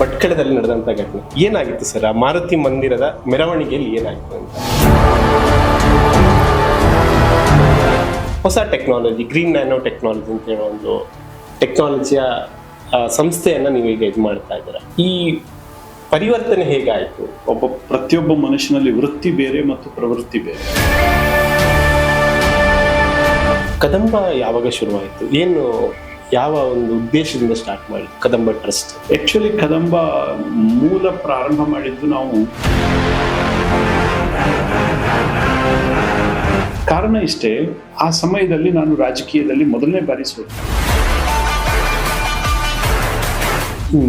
ಭಟ್ಕಳದಲ್ಲಿ ನಡೆದಂತ ಘಟನೆ ಏನಾಗಿತ್ತು ಸರ್? ಆ ಮಾರುತಿ ಮಂದಿರದ ಮೆರವಣಿಗೆಯಲ್ಲಿ ಏನಾಗಿತ್ತು ಅಂತ? ಹೊಸ ಟೆಕ್ನಾಲಜಿ, ಗ್ರೀನ್ ನ್ಯಾನೋ ಟೆಕ್ನಾಲಜಿ ಅಂತ ಹೇಳೋ ಒಂದು ಟೆಕ್ನಾಲಜಿಯ ಸಂಸ್ಥೆಯನ್ನ ನೀವು ಈಗ ಇದು ಮಾಡ್ತಾ ಇದ್ದೀರಾ. ಈ ಪರಿವರ್ತನೆ ಹೇಗಾಯಿತು? ಪ್ರತಿಯೊಬ್ಬ ಮನುಷ್ಯನಲ್ಲಿ ವೃತ್ತಿ ಬೇರೆ ಮತ್ತು ಪ್ರವೃತ್ತಿ ಬೇರೆ. ಕದಂಬ ಯಾವಾಗ ಶುರುವಾಯಿತು? ಏನು ಯಾವ ಒಂದು ಉದ್ದೇಶದಿಂದ ಸ್ಟಾರ್ಟ್ ಮಾಡಿ ಕದಂಬ ಟ್ರಸ್ಟ್? ಆಕ್ಚುಲಿ ಕದಂಬ ಮೂಲ ಪ್ರಾರಂಭ ಮಾಡಿದ್ದು ನಾವು ಕಾರಣ ಇಷ್ಟೇ, ಆ ಸಮಯದಲ್ಲಿ ನಾನು ರಾಜಕೀಯದಲ್ಲಿ ಮೊದಲನೇ ಬಾರಿ ಸೋತೆ.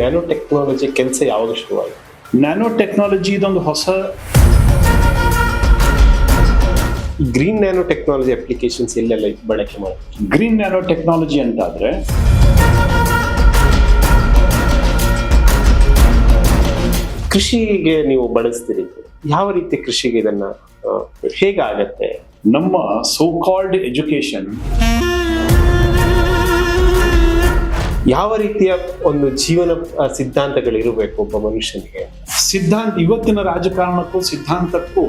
ನ್ಯಾನೋ ಟೆಕ್ನಾಲಜಿ ಕೆಲಸ ಯಾವಾಗ ಶುರುವಾಯಿತು? ನ್ಯಾನೋ ಟೆಕ್ನಾಲಜಿ ಇದೊಂದು ಹೊಸ ಗ್ರೀನ್ ನ್ಯಾನೋ ಟೆಕ್ನಾಲಜಿ ಅಪ್ಲಿಕೇಶನ್ಸ್ ಎಲ್ಲೆಲ್ಲ ಬಳಕೆ ಮಾಡಿ? ಗ್ರೀನ್ ನ್ಯಾನೋ ಟೆಕ್ನಾಲಜಿ ಅಂತ ಆದ್ರೆ ಕೃಷಿಗೆ ನೀವು ಬಳಸ್ತೀರಿ. ಯಾವ ರೀತಿ ಕೃಷಿಗೆ ಇದನ್ನ ಹೇಗಾಗತ್ತೆ? ನಮ್ಮ ಸೋ ಕಾಲ್ಡ್ ಎಜುಕೇಶನ್ ಯಾವ ರೀತಿಯ ಒಂದು ಜೀವನ ಸಿದ್ಧಾಂತಗಳು ಇರಬೇಕು ಒಬ್ಬ ಮನುಷ್ಯನಿಗೆ? ಸಿದ್ಧಾಂತ ಇವತ್ತಿನ ರಾಜಕಾರಣಕ್ಕೂ ಸಿದ್ಧಾಂತಕ್ಕೂ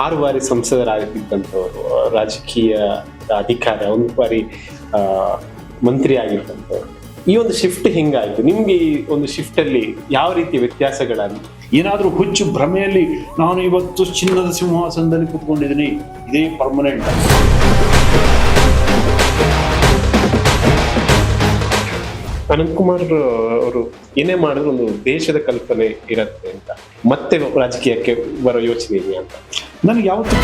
6 ಬಾರಿ ಸಂಸದರಾಗಿದ್ದಂಥವ್ರು, ರಾಜಕೀಯ ಅಧಿಕಾರ, 1 ಬಾರಿ ಮಂತ್ರಿ ಆಗಿದ್ದಂಥವ್ರು. ಈ ಒಂದು ಶಿಫ್ಟ್ ಹಿಂಗಾಯ್ತು. ನಿಮ್ಗೆ ಈ ಒಂದು ಶಿಫ್ಟ್ ಅಲ್ಲಿ ಯಾವ ರೀತಿ ವ್ಯತ್ಯಾಸಗಳನ್ನು? ಏನಾದ್ರೂ ಹುಚ್ಚು ಭ್ರಮೆಯಲ್ಲಿ ನಾನು ಇವತ್ತು ಚಿನ್ನದ ಸಿಂಹಾಸನದಲ್ಲಿ ಕೂತ್ಕೊಂಡಿದ್ದೀನಿ, ಇದೇ ಪರ್ಮನೆಂಟ್. ಅನಂತಕುಮಾರ್ ಅವರು ಏನೇ ಮಾಡಿದ್ರು ಒಂದು ದೇಶದ ಕಲ್ಪನೆ ಇರತ್ತೆ ಅಂತ, ಮತ್ತೆ ರಾಜಕೀಯಕ್ಕೆ ಬರೋ ಯೋಚನೆ ಇದೆಯಾ ಅಂತ? ನನಗೆ ಯಾವತ್ತು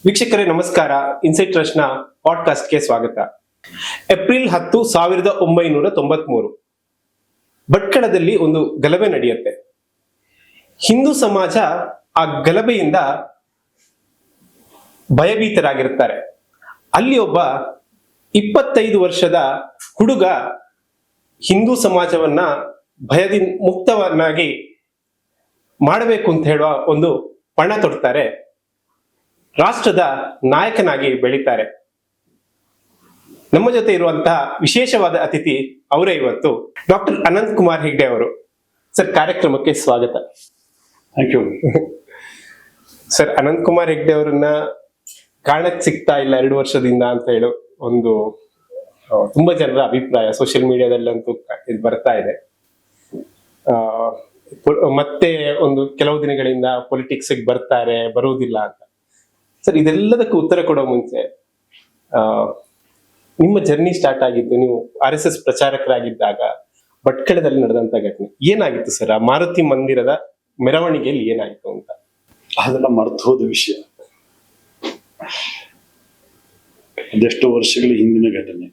ವೀಕ್ಷಕರೇ ನಮಸ್ಕಾರ. ಇನ್ಸೈಟ್ ಟ್ರಸ್ಟ್ ನ ಪಾಡ್ಕಾಸ್ಟ್ಗೆ ಸ್ವಾಗತ. ಏಪ್ರಿಲ್ 10, 1993 ಭಟ್ಕಳದಲ್ಲಿ ಒಂದು ಗಲಭೆ ನಡೆಯುತ್ತೆ. ಹಿಂದೂ ಸಮಾಜ ಆ ಗಲಭೆಯಿಂದ ಭಯಭೀತರಾಗಿರ್ತಾರೆ. ಅಲ್ಲಿ ಒಬ್ಬ 25 ವರ್ಷದ ಹುಡುಗ ಹಿಂದೂ ಸಮಾಜವನ್ನ ಭಯದಿಂದ ಮುಕ್ತವನ್ನಾಗಿ ಮಾಡಬೇಕು ಅಂತ ಹೇಳುವ ಒಂದು ಪಣ ತೊಡ್ತಾರೆ. ರಾಷ್ಟ್ರದ ನಾಯಕನಾಗಿ ಬೆಳೀತಾರೆ. ನಮ್ಮ ಜೊತೆ ಇರುವಂತಹ ವಿಶೇಷವಾದ ಅತಿಥಿ ಅವರೇ ಇವತ್ತು, ಡಾಕ್ಟರ್ ಅನಂತಕುಮಾರ್ ಹೆಗ್ಡೆ ಅವರು. ಸರ್, ಕಾರ್ಯಕ್ರಮಕ್ಕೆ ಸ್ವಾಗತ. Thank you sir. Ananthkumar Hegde ಅವರನ್ನ ಕಾಣಕ್ ಸಿಗ್ತಾ ಇಲ್ಲ 2 ವರ್ಷದಿಂದ ಅಂತ ಹೇಳಿ ಒಂದು ತುಂಬಾ ಜನರ ಅಭಿಪ್ರಾಯ ಸೋಷಿಯಲ್ ಮೀಡಿಯಾದಲ್ಲಂತೂ ಇದು ಬರ್ತಾ ಇದೆ. ಮತ್ತೆ ಒಂದು ಕೆಲವು ದಿನಗಳಿಂದ ಪೊಲಿಟಿಕ್ಸ್ ಬರ್ತಾರೆ, ಬರುವುದಿಲ್ಲ ಅಂತ. ಸರ್, ಇದೆಲ್ಲದಕ್ಕೂ ಉತ್ತರ ಕೊಡೋ ಮುಂಚೆ ನಿಮ್ಮ ಜರ್ನಿ ಸ್ಟಾರ್ಟ್ ಆಗಿದ್ದು ನೀವು RSS ಪ್ರಚಾರಕರಾಗಿದ್ದಾಗ ಭಟ್ಕಳದಲ್ಲಿ ನಡೆದಂತ ಘಟನೆ ಏನಾಗಿತ್ತು ಸರ್? ಆ ಮಾರುತಿ ಮಂದಿರದ ಮೆರವಣಿಗೆಯಲ್ಲಿ ಏನಾಗಿತ್ತು ಅಂತ? ಅದೆಲ್ಲ ಮರ್ತು ಹೋದ ವಿಷಯ. ಅದೆಷ್ಟೋ ವರ್ಷಗಳ ಹಿಂದಿನ ಘಟನೆ.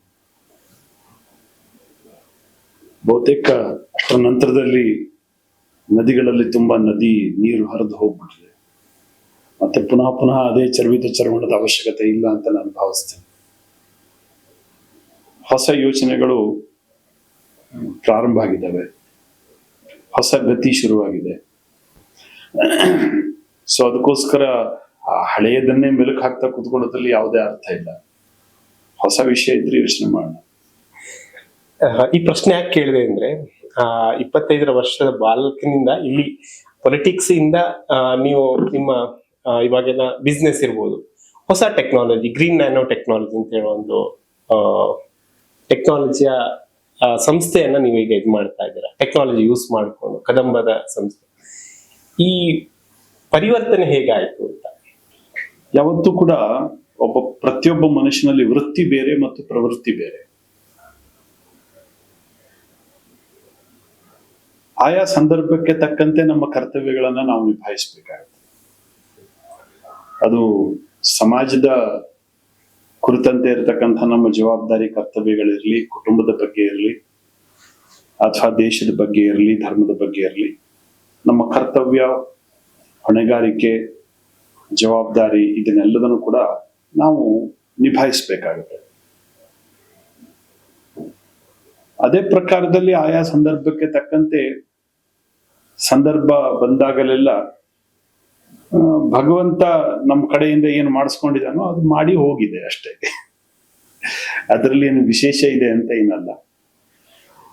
ಬಹುತೇಕ ಅಷ್ಟರ ನಂತರದಲ್ಲಿ ನದಿಗಳಲ್ಲಿ ತುಂಬಾ ನೀರು ಹರಿದು ಹೋಗ್ಬಿಟ್ಟಿದೆ. ಮತ್ತೆ ಪುನಃ ಅದೇ ಚರ್ಮಣದ ಅವಶ್ಯಕತೆ ಇಲ್ಲ ಅಂತ ನಾನು ಭಾವಿಸ್ತೇನೆ. ಹೊಸ ಯೋಚನೆಗಳು ಪ್ರಾರಂಭ ಆಗಿದ್ದಾವೆ, ಹೊಸ ಗತಿ ಶುರುವಾಗಿದೆ. ಸೊ ಅದಕ್ಕೋಸ್ಕರ ಆ ಹಳೆಯದನ್ನೇ ಮೆಲುಕು ಹಾಕ್ತಾ ಕೂತ್ಕೊಳ್ಳೋದ್ರಲ್ಲಿ ಯಾವುದೇ ಅರ್ಥ ಇಲ್ಲ. ಹೊಸ ವಿಷಯ ಇದ್ರೆ ಯೋಚನೆ ಮಾಡೋಣ. ಈ ಪ್ರಶ್ನೆ ಯಾಕೆ ಕೇಳಿದೆ ಅಂದ್ರೆ, 25 ವರ್ಷದ ಬಾಲಕನಿಂದ ಇಲ್ಲಿ ಪೊಲಿಟಿಕ್ಸ್ ಇಂದ ನೀವು ನಿಮ್ಮ ಇವಾಗೆಲ್ಲ ಬಿಸ್ನೆಸ್ ಇರ್ಬೋದು, ಹೊಸ ಟೆಕ್ನಾಲಜಿ, ಗ್ರೀನ್ ನ್ಯಾನೋ ಟೆಕ್ನಾಲಜಿ ಅಂತ ಹೇಳೋ ಒಂದು ಟೆಕ್ನಾಲಜಿಯ ಸಂಸ್ಥೆಯನ್ನ ನೀವು ಈಗ ಇದು ಮಾಡ್ತಾ ಇದ್ದೀರಾ. ಟೆಕ್ನಾಲಜಿ ಯೂಸ್ ಮಾಡಿಕೊಂಡು ಕದಂಬದ ಸಂಸ್ಥೆ. ಈ ಪರಿವರ್ತನೆ ಹೇಗಾಯ್ತು ಅಂತ? ಯಾವತ್ತೂ ಕೂಡ ಪ್ರತಿಯೊಬ್ಬ ಮನುಷ್ಯನಲ್ಲಿ ವೃತ್ತಿ ಬೇರೆ ಮತ್ತು ಪ್ರವೃತ್ತಿ ಬೇರೆ. ಆಯಾ ಸಂದರ್ಭಕ್ಕೆ ತಕ್ಕಂತೆ ನಮ್ಮ ಕರ್ತವ್ಯಗಳನ್ನ ನಾವು ನಿಭಾಯಿಸಬೇಕಾಗುತ್ತೆ. ಅದು ಸಮಾಜದ ಕುರಿತಂತೆ ಇರತಕ್ಕಂಥ ನಮ್ಮ ಜವಾಬ್ದಾರಿ ಕರ್ತವ್ಯಗಳಿರಲಿ, ಕುಟುಂಬದ ಬಗ್ಗೆ ಇರಲಿ, ಅಥವಾ ದೇಶದ ಬಗ್ಗೆ ಇರಲಿ, ಧರ್ಮದ ಬಗ್ಗೆ ಇರಲಿ, ನಮ್ಮ ಕರ್ತವ್ಯ, ಹೊಣೆಗಾರಿಕೆ, ಜವಾಬ್ದಾರಿ ಇದನ್ನೆಲ್ಲದನ್ನು ಕೂಡ ನಾವು ನಿಭಾಯಿಸಬೇಕಾಗುತ್ತೆ. ಅದೇ ಪ್ರಕಾರದಲ್ಲಿ ಆಯಾ ಸಂದರ್ಭಕ್ಕೆ ತಕ್ಕಂತೆ ಸಂದರ್ಭ ಬಂದಾಗಲೆಲ್ಲ ಭಗವಂತ ನಮ್ಮ ಕಡೆಯಿಂದ ಏನು ಮಾಡಿಸ್ಕೊಂಡಿದ್ದಾನೋ ಅದು ಮಾಡಿ ಹೋಗಿದೆ ಅಷ್ಟೇ. ಅದರಲ್ಲಿ ಏನು ವಿಶೇಷ ಇದೆ ಅಂತ ಏನಲ್ಲ.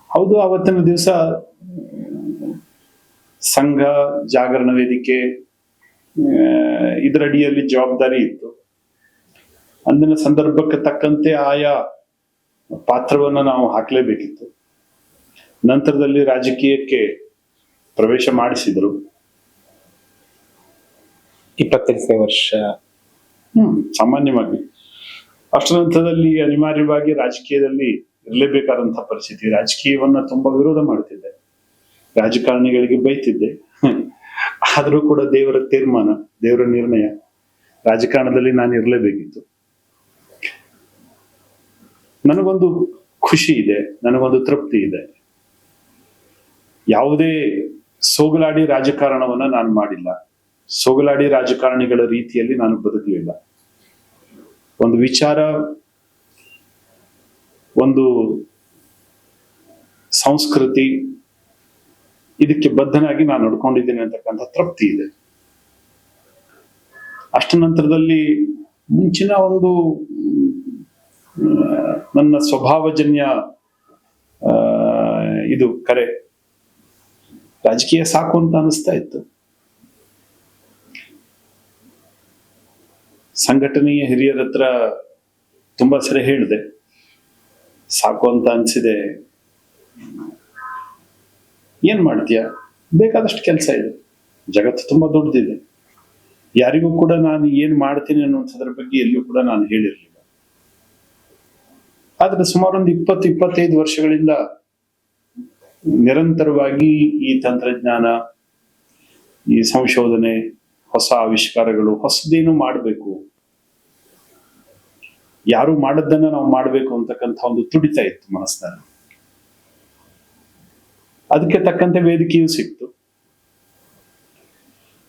ಹೌದು, ಅವತ್ತಿನ ದಿವಸ ಸಂಘ ಜಾಗರಣ ವೇದಿಕೆ ಇದರಡಿಯಲ್ಲಿ ಜವಾಬ್ದಾರಿ ಇತ್ತು. ಅಂದಿನ ಸಂದರ್ಭಕ್ಕೆ ತಕ್ಕಂತೆ ಆಯಾ ಪಾತ್ರವನ್ನ ನಾವು ಹಾಕಲೇಬೇಕಿತ್ತು. ನಂತರದಲ್ಲಿ ರಾಜಕೀಯಕ್ಕೆ ಪ್ರವೇಶ ಮಾಡಿಸಿದ್ರು. 25ನೇ ವರ್ಷ ಸಾಮಾನ್ಯವಾಗಿ ಅಷ್ಟರ ನಂತರದಲ್ಲಿ ಅನಿವಾರ್ಯವಾಗಿ ರಾಜಕೀಯದಲ್ಲಿ ಇರಲೇಬೇಕಾದಂತಹ ಪರಿಸ್ಥಿತಿ. ರಾಜಕೀಯವನ್ನ ತುಂಬಾ ವಿರೋಧ ಮಾಡ್ತಿದ್ದೆ, ರಾಜಕಾರಣಿಗಳಿಗೆ ಬೈತಿದ್ದೆ. ಆದ್ರೂ ಕೂಡ ದೇವರ ತೀರ್ಮಾನ, ದೇವರ ನಿರ್ಣಯ, ರಾಜಕಾರಣದಲ್ಲಿ ನಾನು ಇರಲೇಬೇಕಿತ್ತು. ನನಗೊಂದು ಖುಷಿ ಇದೆ, ನನಗೊಂದು ತೃಪ್ತಿ ಇದೆ. ಯಾವುದೇ ಸೋಗಲಾಡಿ ರಾಜಕಾರಣವನ್ನ ನಾನು ಮಾಡಿಲ್ಲ, ಸೋಗಲಾಡಿ ರಾಜಕಾರಣಿಗಳ ರೀತಿಯಲ್ಲಿ ನಾನು ಬದುಕಲಿಲ್ಲ. ಒಂದು ವಿಚಾರ, ಒಂದು ಸಂಸ್ಕೃತಿ, ಇದಕ್ಕೆ ಬದ್ಧನಾಗಿ ನಾನು ನಡ್ಕೊಂಡಿದ್ದೇನೆ ಅಂತಕ್ಕಂಥ ತೃಪ್ತಿ ಇದೆ. ಅಷ್ಟ ನಂತರದಲ್ಲಿ ಮುಂಚಿನ ಒಂದು ನನ್ನ ಸ್ವಭಾವಜನ್ಯ ಇದು ಕರೆ, ರಾಜಕೀಯ ಸಾಕು ಅಂತ ಅನಿಸ್ತಾ ಇತ್ತು. ಸಂಘಟನೆಯ ಹಿರಿಯರ ಹತ್ರ ತುಂಬಾ ಸರಿ ಹೇಳಿದೆ, ಸಾಕು ಅಂತ ಅನ್ಸಿದೆ. ಏನ್ ಮಾಡ್ತೀಯ, ಬೇಕಾದಷ್ಟು ಕೆಲಸ ಇದೆ, ಜಗತ್ತು ತುಂಬಾ ದೊಡ್ಡದಿದೆ. ಯಾರಿಗೂ ಕೂಡ ನಾನು ಏನ್ ಮಾಡ್ತೀನಿ ಅನ್ನುವಂಥದ್ರ ಬಗ್ಗೆ ಎಲ್ಲಿಯೂ ಕೂಡ ನಾನು ಹೇಳಿರ್ಲಿಲ್ಲ. ಆದ್ರೆ ಸುಮಾರು ಒಂದು 20-25 ವರ್ಷಗಳಿಂದ ನಿರಂತರವಾಗಿ ಈ ತಂತ್ರಜ್ಞಾನ, ಈ ಸಂಶೋಧನೆ, ಹೊಸ ಆವಿಷ್ಕಾರಗಳು, ಹೊಸದೇನು ಮಾಡಬೇಕು, ಯಾರು ಮಾಡದ್ದನ್ನ ನಾವು ಮಾಡಬೇಕು ಅಂತಕ್ಕಂಥ ಒಂದು ತುಡಿತ ಇತ್ತು ಮನಸ್ಸಿನಲ್ಲಿ. ಅದಕ್ಕೆ ತಕ್ಕಂತೆ ವೇದಿಕೆಯೂ ಸಿಕ್ತು.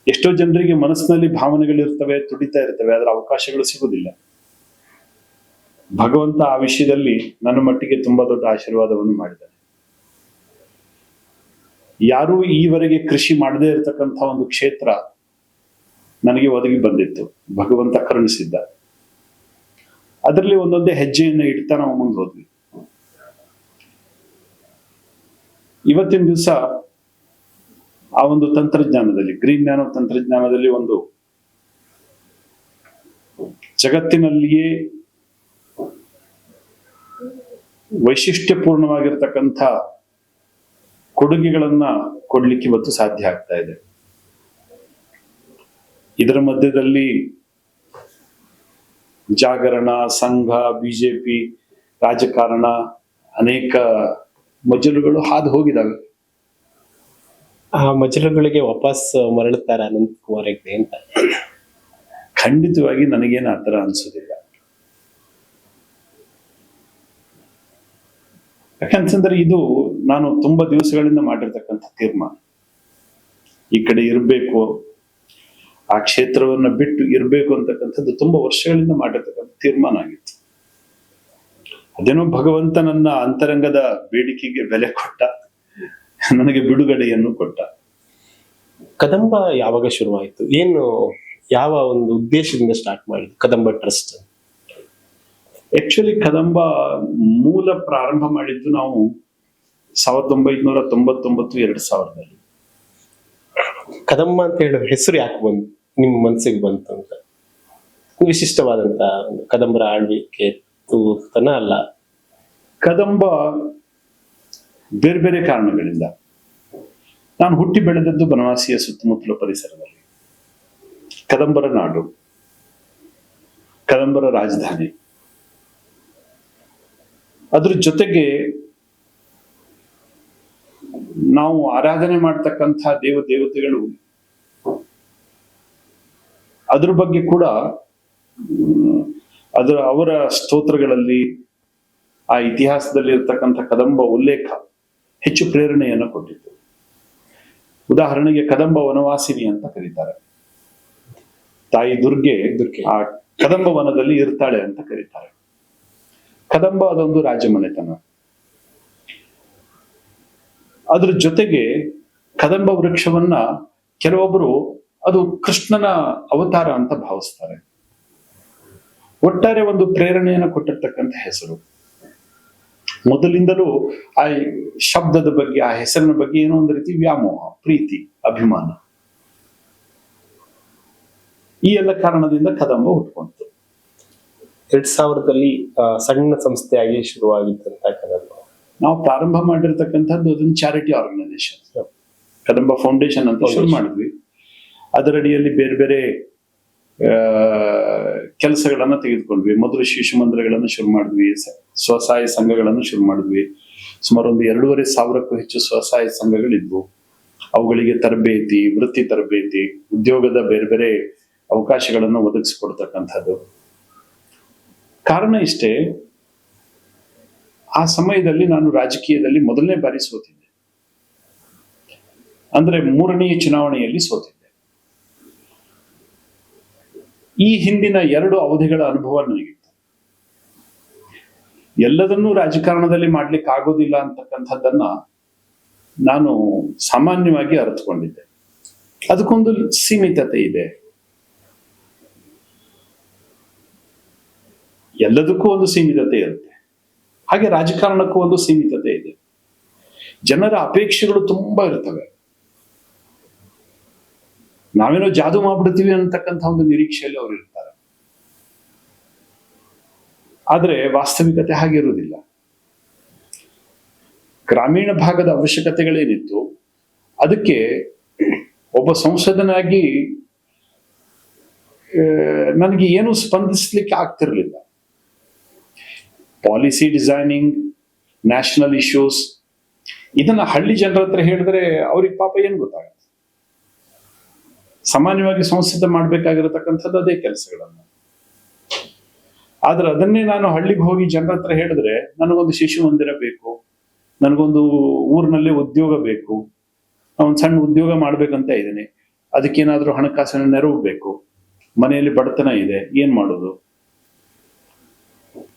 ಎಷ್ಟೋ ಜನರಿಗೆ ಮನಸ್ಸಿನಲ್ಲಿ ಭಾವನೆಗಳಿರ್ತವೆ, ತುಡಿತ ಇರ್ತವೆ, ಅದರ ಅವಕಾಶಗಳು ಸಿಗುವುದಿಲ್ಲ. ಭಗವಂತ ಆ ವಿಷಯದಲ್ಲಿ ನನ್ನ ಮಟ್ಟಿಗೆ ತುಂಬಾ ದೊಡ್ಡ ಆಶೀರ್ವಾದವನ್ನು ಮಾಡಿದ್ದಾನೆ. ಯಾರೂ ಈವರೆಗೆ ಕೃಷಿ ಮಾಡದೇ ಇರತಕ್ಕಂಥ ಒಂದು ಕ್ಷೇತ್ರ ನನಗೆ ಒದಗಿ ಬಂದಿತ್ತು, ಭಗವಂತ ಕರುಣಿಸಿದ್ದ. ಅದರಲ್ಲಿ ಒಂದೊಂದೇ ಹೆಜ್ಜೆಯನ್ನು ಇಡ್ತಾ ನಾವು ಮುಂದೆ ಹೋದ್ವಿ. ಇವತ್ತಿನ ದಿವಸ ಆ ಒಂದು ತಂತ್ರಜ್ಞಾನದಲ್ಲಿ, ಗ್ರೀನ್ ನ್ಯಾನೋ ತಂತ್ರಜ್ಞಾನದಲ್ಲಿ ಒಂದು ಜಗತ್ತಿನಲ್ಲಿಯೇ ವೈಶಿಷ್ಟ್ಯಪೂರ್ಣವಾಗಿರ್ತಕ್ಕಂಥ ಕೊಡುಗೆಗಳನ್ನ ಕೊಡ್ಲಿಕ್ಕೆ ಇವತ್ತು ಸಾಧ್ಯ ಆಗ್ತಾ ಇದೆ. ಇದರ ಮಧ್ಯದಲ್ಲಿ ಜಾಗರಣ, ಸಂಘ, ಬಿಜೆಪಿ, ರಾಜಕಾರಣ, ಅನೇಕ ಮಜಲುಗಳು ಹಾದು ಹೋಗಿದಾವೆ. ಆ ಮಜಲುಗಳಿಗೆ ವಾಪಸ್ ಮರಳುತ್ತಾರ ಅನಂತಕುಮಾರ್ ಹೆಗ್ಡೆ ಅಂತ? ಖಂಡಿತವಾಗಿ ನನಗೇನು ಆ ಥರ ಅನ್ಸೋದಿಲ್ಲ. ಯಾಕಂತಂದ್ರೆ ಇದು ನಾನು ತುಂಬಾ ದಿವಸಗಳಿಂದ ಮಾಡಿರ್ತಕ್ಕಂಥ ತೀರ್ಮಾನ. ಈ ಕಡೆ ಇರಬೇಕು, ಆ ಕ್ಷೇತ್ರವನ್ನ ಬಿಟ್ಟು ಇರಬೇಕು ಅಂತಕ್ಕಂಥದ್ದು ತುಂಬಾ ವರ್ಷಗಳಿಂದ ಮಾಡಿರ್ತಕ್ಕಂಥ ತೀರ್ಮಾನ ಆಗಿತ್ತು. ಅದೇನೋ ಭಗವಂತ ನನ್ನ ಅಂತರಂಗದ ಬೇಡಿಕೆಗೆ ಬೆಲೆ ಕೊಟ್ಟ, ನನಗೆ ಬಿಡುಗಡೆಯನ್ನು ಕೊಟ್ಟ. ಕದಂಬ ಯಾವಾಗ ಶುರುವಾಯಿತು? ಏನು, ಯಾವ ಒಂದು ಉದ್ದೇಶದಿಂದ ಸ್ಟಾರ್ಟ್ ಮಾಡಿದ್ದು ಕದಂಬ ಟ್ರಸ್ಟ್? ಆಕ್ಚುಲಿ ಕದಂಬ ಮೂಲ ಪ್ರಾರಂಭ ಮಾಡಿದ್ದು ನಾವು 1999-2000. ಕದಂಬ ಅಂತ ಹೇಳೋ ಹೆಸರು ಯಾಕೆ ಬಂತು ನಿಮ್ಮ ಮನಸ್ಸಿಗೆ ಬಂತು ಅಂತ? ವಿಶಿಷ್ಟವಾದಂತ ಒಂದು ಕದಂಬರ ಆಳ್ವಿಕೆ ತನ ಅಲ್ಲ, ಕದಂಬ ಬೇರೆ ಬೇರೆ ಕಾರಣಗಳಿಂದ. ನಾನು ಹುಟ್ಟಿ ಬೆಳೆದದ್ದು ಬನವಾಸಿಯ ಸುತ್ತಮುತ್ತಲ ಪರಿಸರದಲ್ಲಿ. ಕದಂಬರ ನಾಡು, ಕದಂಬರ ರಾಜಧಾನಿ. ಅದ್ರ ಜೊತೆಗೆ ನಾವು ಆರಾಧನೆ ಮಾಡ್ತಕ್ಕಂಥ ದೇವತೆಗಳು, ಅದ್ರ ಬಗ್ಗೆ ಕೂಡ ಅವರ ಸ್ತೋತ್ರಗಳಲ್ಲಿ, ಆ ಇತಿಹಾಸದಲ್ಲಿ ಇರ್ತಕ್ಕಂಥ ಕದಂಬ ಉಲ್ಲೇಖ ಹೆಚ್ಚು ಪ್ರೇರಣೆಯನ್ನು ಕೊಟ್ಟಿತ್ತು. ಉದಾಹರಣೆಗೆ ಕದಂಬ ವನವಾಸಿನಿ ಅಂತ ಕರೀತಾರೆ. ತಾಯಿ ದುರ್ಗೆ ಆ ಕದಂಬ ವನದಲ್ಲಿ ಇರ್ತಾಳೆ ಅಂತ ಕರೀತಾರೆ. ಕದಂಬ ಅದೊಂದು ರಾಜಮನೆತನ. ಅದ್ರ ಜೊತೆಗೆ ಕದಂಬ ವೃಕ್ಷವನ್ನ ಕೆಲವೊಬ್ಬರು ಅದು ಕೃಷ್ಣನ ಅವತಾರ ಅಂತ ಭಾವಿಸ್ತಾರೆ. ಒಟ್ಟಾರೆ ಒಂದು ಪ್ರೇರಣೆಯನ್ನು ಕೊಟ್ಟಿರ್ತಕ್ಕಂಥ ಹೆಸರು. ಮೊದಲಿಂದಲೂ ಆ ಶಬ್ದದ ಬಗ್ಗೆ, ಆ ಹೆಸರಿನ ಬಗ್ಗೆ ಏನೋ ಒಂದು ರೀತಿ ವ್ಯಾಮೋಹ, ಪ್ರೀತಿ, ಅಭಿಮಾನ, ಈ ಎಲ್ಲ ಕಾರಣದಿಂದ ಕದಂಬ ಹುಟ್ಕೊಂತು. 2000ರಲ್ಲಿ ಸಣ್ಣ ಸಂಸ್ಥೆಯಾಗಿ ಶುರುವಾಗಿದ್ದಂತ ಕದಂಬ. ನಾವು ಪ್ರಾರಂಭ ಮಾಡಿರ್ತಕ್ಕಂಥದ್ದು ಅದೊಂದು ಚಾರಿಟಿ ಆರ್ಗನೈಸೇಷನ್, ಕದಂಬ ಫೌಂಡೇಶನ್ ಅಂತ ಶುರು ಮಾಡಿದ್ವಿ. ಅದರಡಿಯಲ್ಲಿ ಬೇರೆ ಬೇರೆ ಕೆಲಸಗಳನ್ನ ತೆಗೆದುಕೊಂಡ್ವಿ. ಮೊದಲು ಶಿಶು ಮಂದಿರಗಳನ್ನು ಶುರು ಮಾಡಿದ್ವಿ, ಸ್ವಸಹಾಯ ಸಂಘಗಳನ್ನು ಶುರು ಮಾಡಿದ್ವಿ. ಸುಮಾರು ಒಂದು 2,500ಕ್ಕೂ ಹೆಚ್ಚು ಸ್ವಸಹಾಯ ಸಂಘಗಳಿದ್ವು. ಅವುಗಳಿಗೆ ತರಬೇತಿ, ವೃತ್ತಿ ತರಬೇತಿ, ಉದ್ಯೋಗದ ಬೇರೆ ಬೇರೆ ಅವಕಾಶಗಳನ್ನು ಒದಗಿಸಿಕೊಡ್ತಕ್ಕಂಥದ್ದು. ಕಾರಣ ಇಷ್ಟೇ, ಆ ಸಮಯದಲ್ಲಿ ನಾನು ರಾಜಕೀಯದಲ್ಲಿ ಮೊದಲನೇ ಬಾರಿ ಸೋತಿದ್ದೆ. ಅಂದ್ರೆ 3ನೇ ಚುನಾವಣೆಯಲ್ಲಿ ಸೋತಿದ್ದೆ. ಈ ಹಿಂದಿನ 2 ಅವಧಿಗಳ ಅನುಭವ ನನಗಿತ್ತು. ಎಲ್ಲದನ್ನೂ ರಾಜಕಾರಣದಲ್ಲಿ ಮಾಡ್ಲಿಕ್ಕೆ ಆಗೋದಿಲ್ಲ ಅಂತಕ್ಕಂಥದ್ದನ್ನ ನಾನು ಸಾಮಾನ್ಯವಾಗಿ ಅರ್ಥಕೊಂಡಿದ್ದೆ. ಅದಕ್ಕೊಂದು ಸೀಮಿತತೆ ಇದೆ, ಎಲ್ಲದಕ್ಕೂ ಒಂದು ಸೀಮಿತತೆ ಇರುತ್ತೆ. ಹಾಗೆ ರಾಜಕಾರಣಕ್ಕೂ ಒಂದು ಸೀಮಿತತೆ ಇದೆ. ಜನರ ಅಪೇಕ್ಷೆಗಳು ತುಂಬಾ ಇರ್ತವೆ. ನಾವೇನೋ ಜಾದು ಮಾಡ್ಬಿಡ್ತೀವಿ ಅಂತಕ್ಕಂಥ ಒಂದು ನಿರೀಕ್ಷೆಯಲ್ಲಿ ಅವ್ರು ಇರ್ತಾರೆ. ಆದ್ರೆ ವಾಸ್ತವಿಕತೆ ಹಾಗಿರುವುದಿಲ್ಲ. ಗ್ರಾಮೀಣ ಭಾಗದ ಅವಶ್ಯಕತೆಗಳೇನಿತ್ತು ಅದಕ್ಕೆ ಒಬ್ಬ ಸಂಸದನಾಗಿ ನನಗೆ ಏನು ಸ್ಪಂದಿಸ್ಲಿಕ್ಕೆ ಆಗ್ತಿರ್ಲಿಲ್ಲ. ಪಾಲಿಸಿ ಡಿಸೈನಿಂಗ್, ನ್ಯಾಷನಲ್ ಇಶ್ಯೂಸ್, ಇದನ್ನ ಹಳ್ಳಿ ಜನರ ಹತ್ರ ಹೇಳಿದ್ರೆ ಅವ್ರಿಗೆ ಪಾಪ ಏನ್ ಗೊತ್ತಾಗುತ್ತೆ. ಸಾಮಾನ್ಯವಾಗಿ ಸಂಸದ ಮಾಡ್ಬೇಕಾಗಿರತಕ್ಕಂಥದ್ದು ಅದೇ ಕೆಲಸಗಳನ್ನ. ಆದ್ರೆ ಅದನ್ನೇ ನಾನು ಹಳ್ಳಿಗೆ ಹೋಗಿ ಜನರ ಹತ್ರ ಹೇಳಿದ್ರೆ, ನನಗೊಂದು ಶಿಶು ಮಂದಿರ ಬೇಕು, ನನಗೊಂದು ಊರಿನಲ್ಲಿ ಉದ್ಯೋಗ ಬೇಕು, ಒಂದು ಸಣ್ಣ ಉದ್ಯೋಗ ಮಾಡ್ಬೇಕಂತ ಇದ್ದೇನೆ, ಅದಕ್ಕೇನಾದ್ರೂ ಹಣಕಾಸಿನ ನೆರವು ಬೇಕು, ಮನೆಯಲ್ಲಿ ಬಡತನ ಇದೆ, ಏನ್ ಮಾಡೋದು,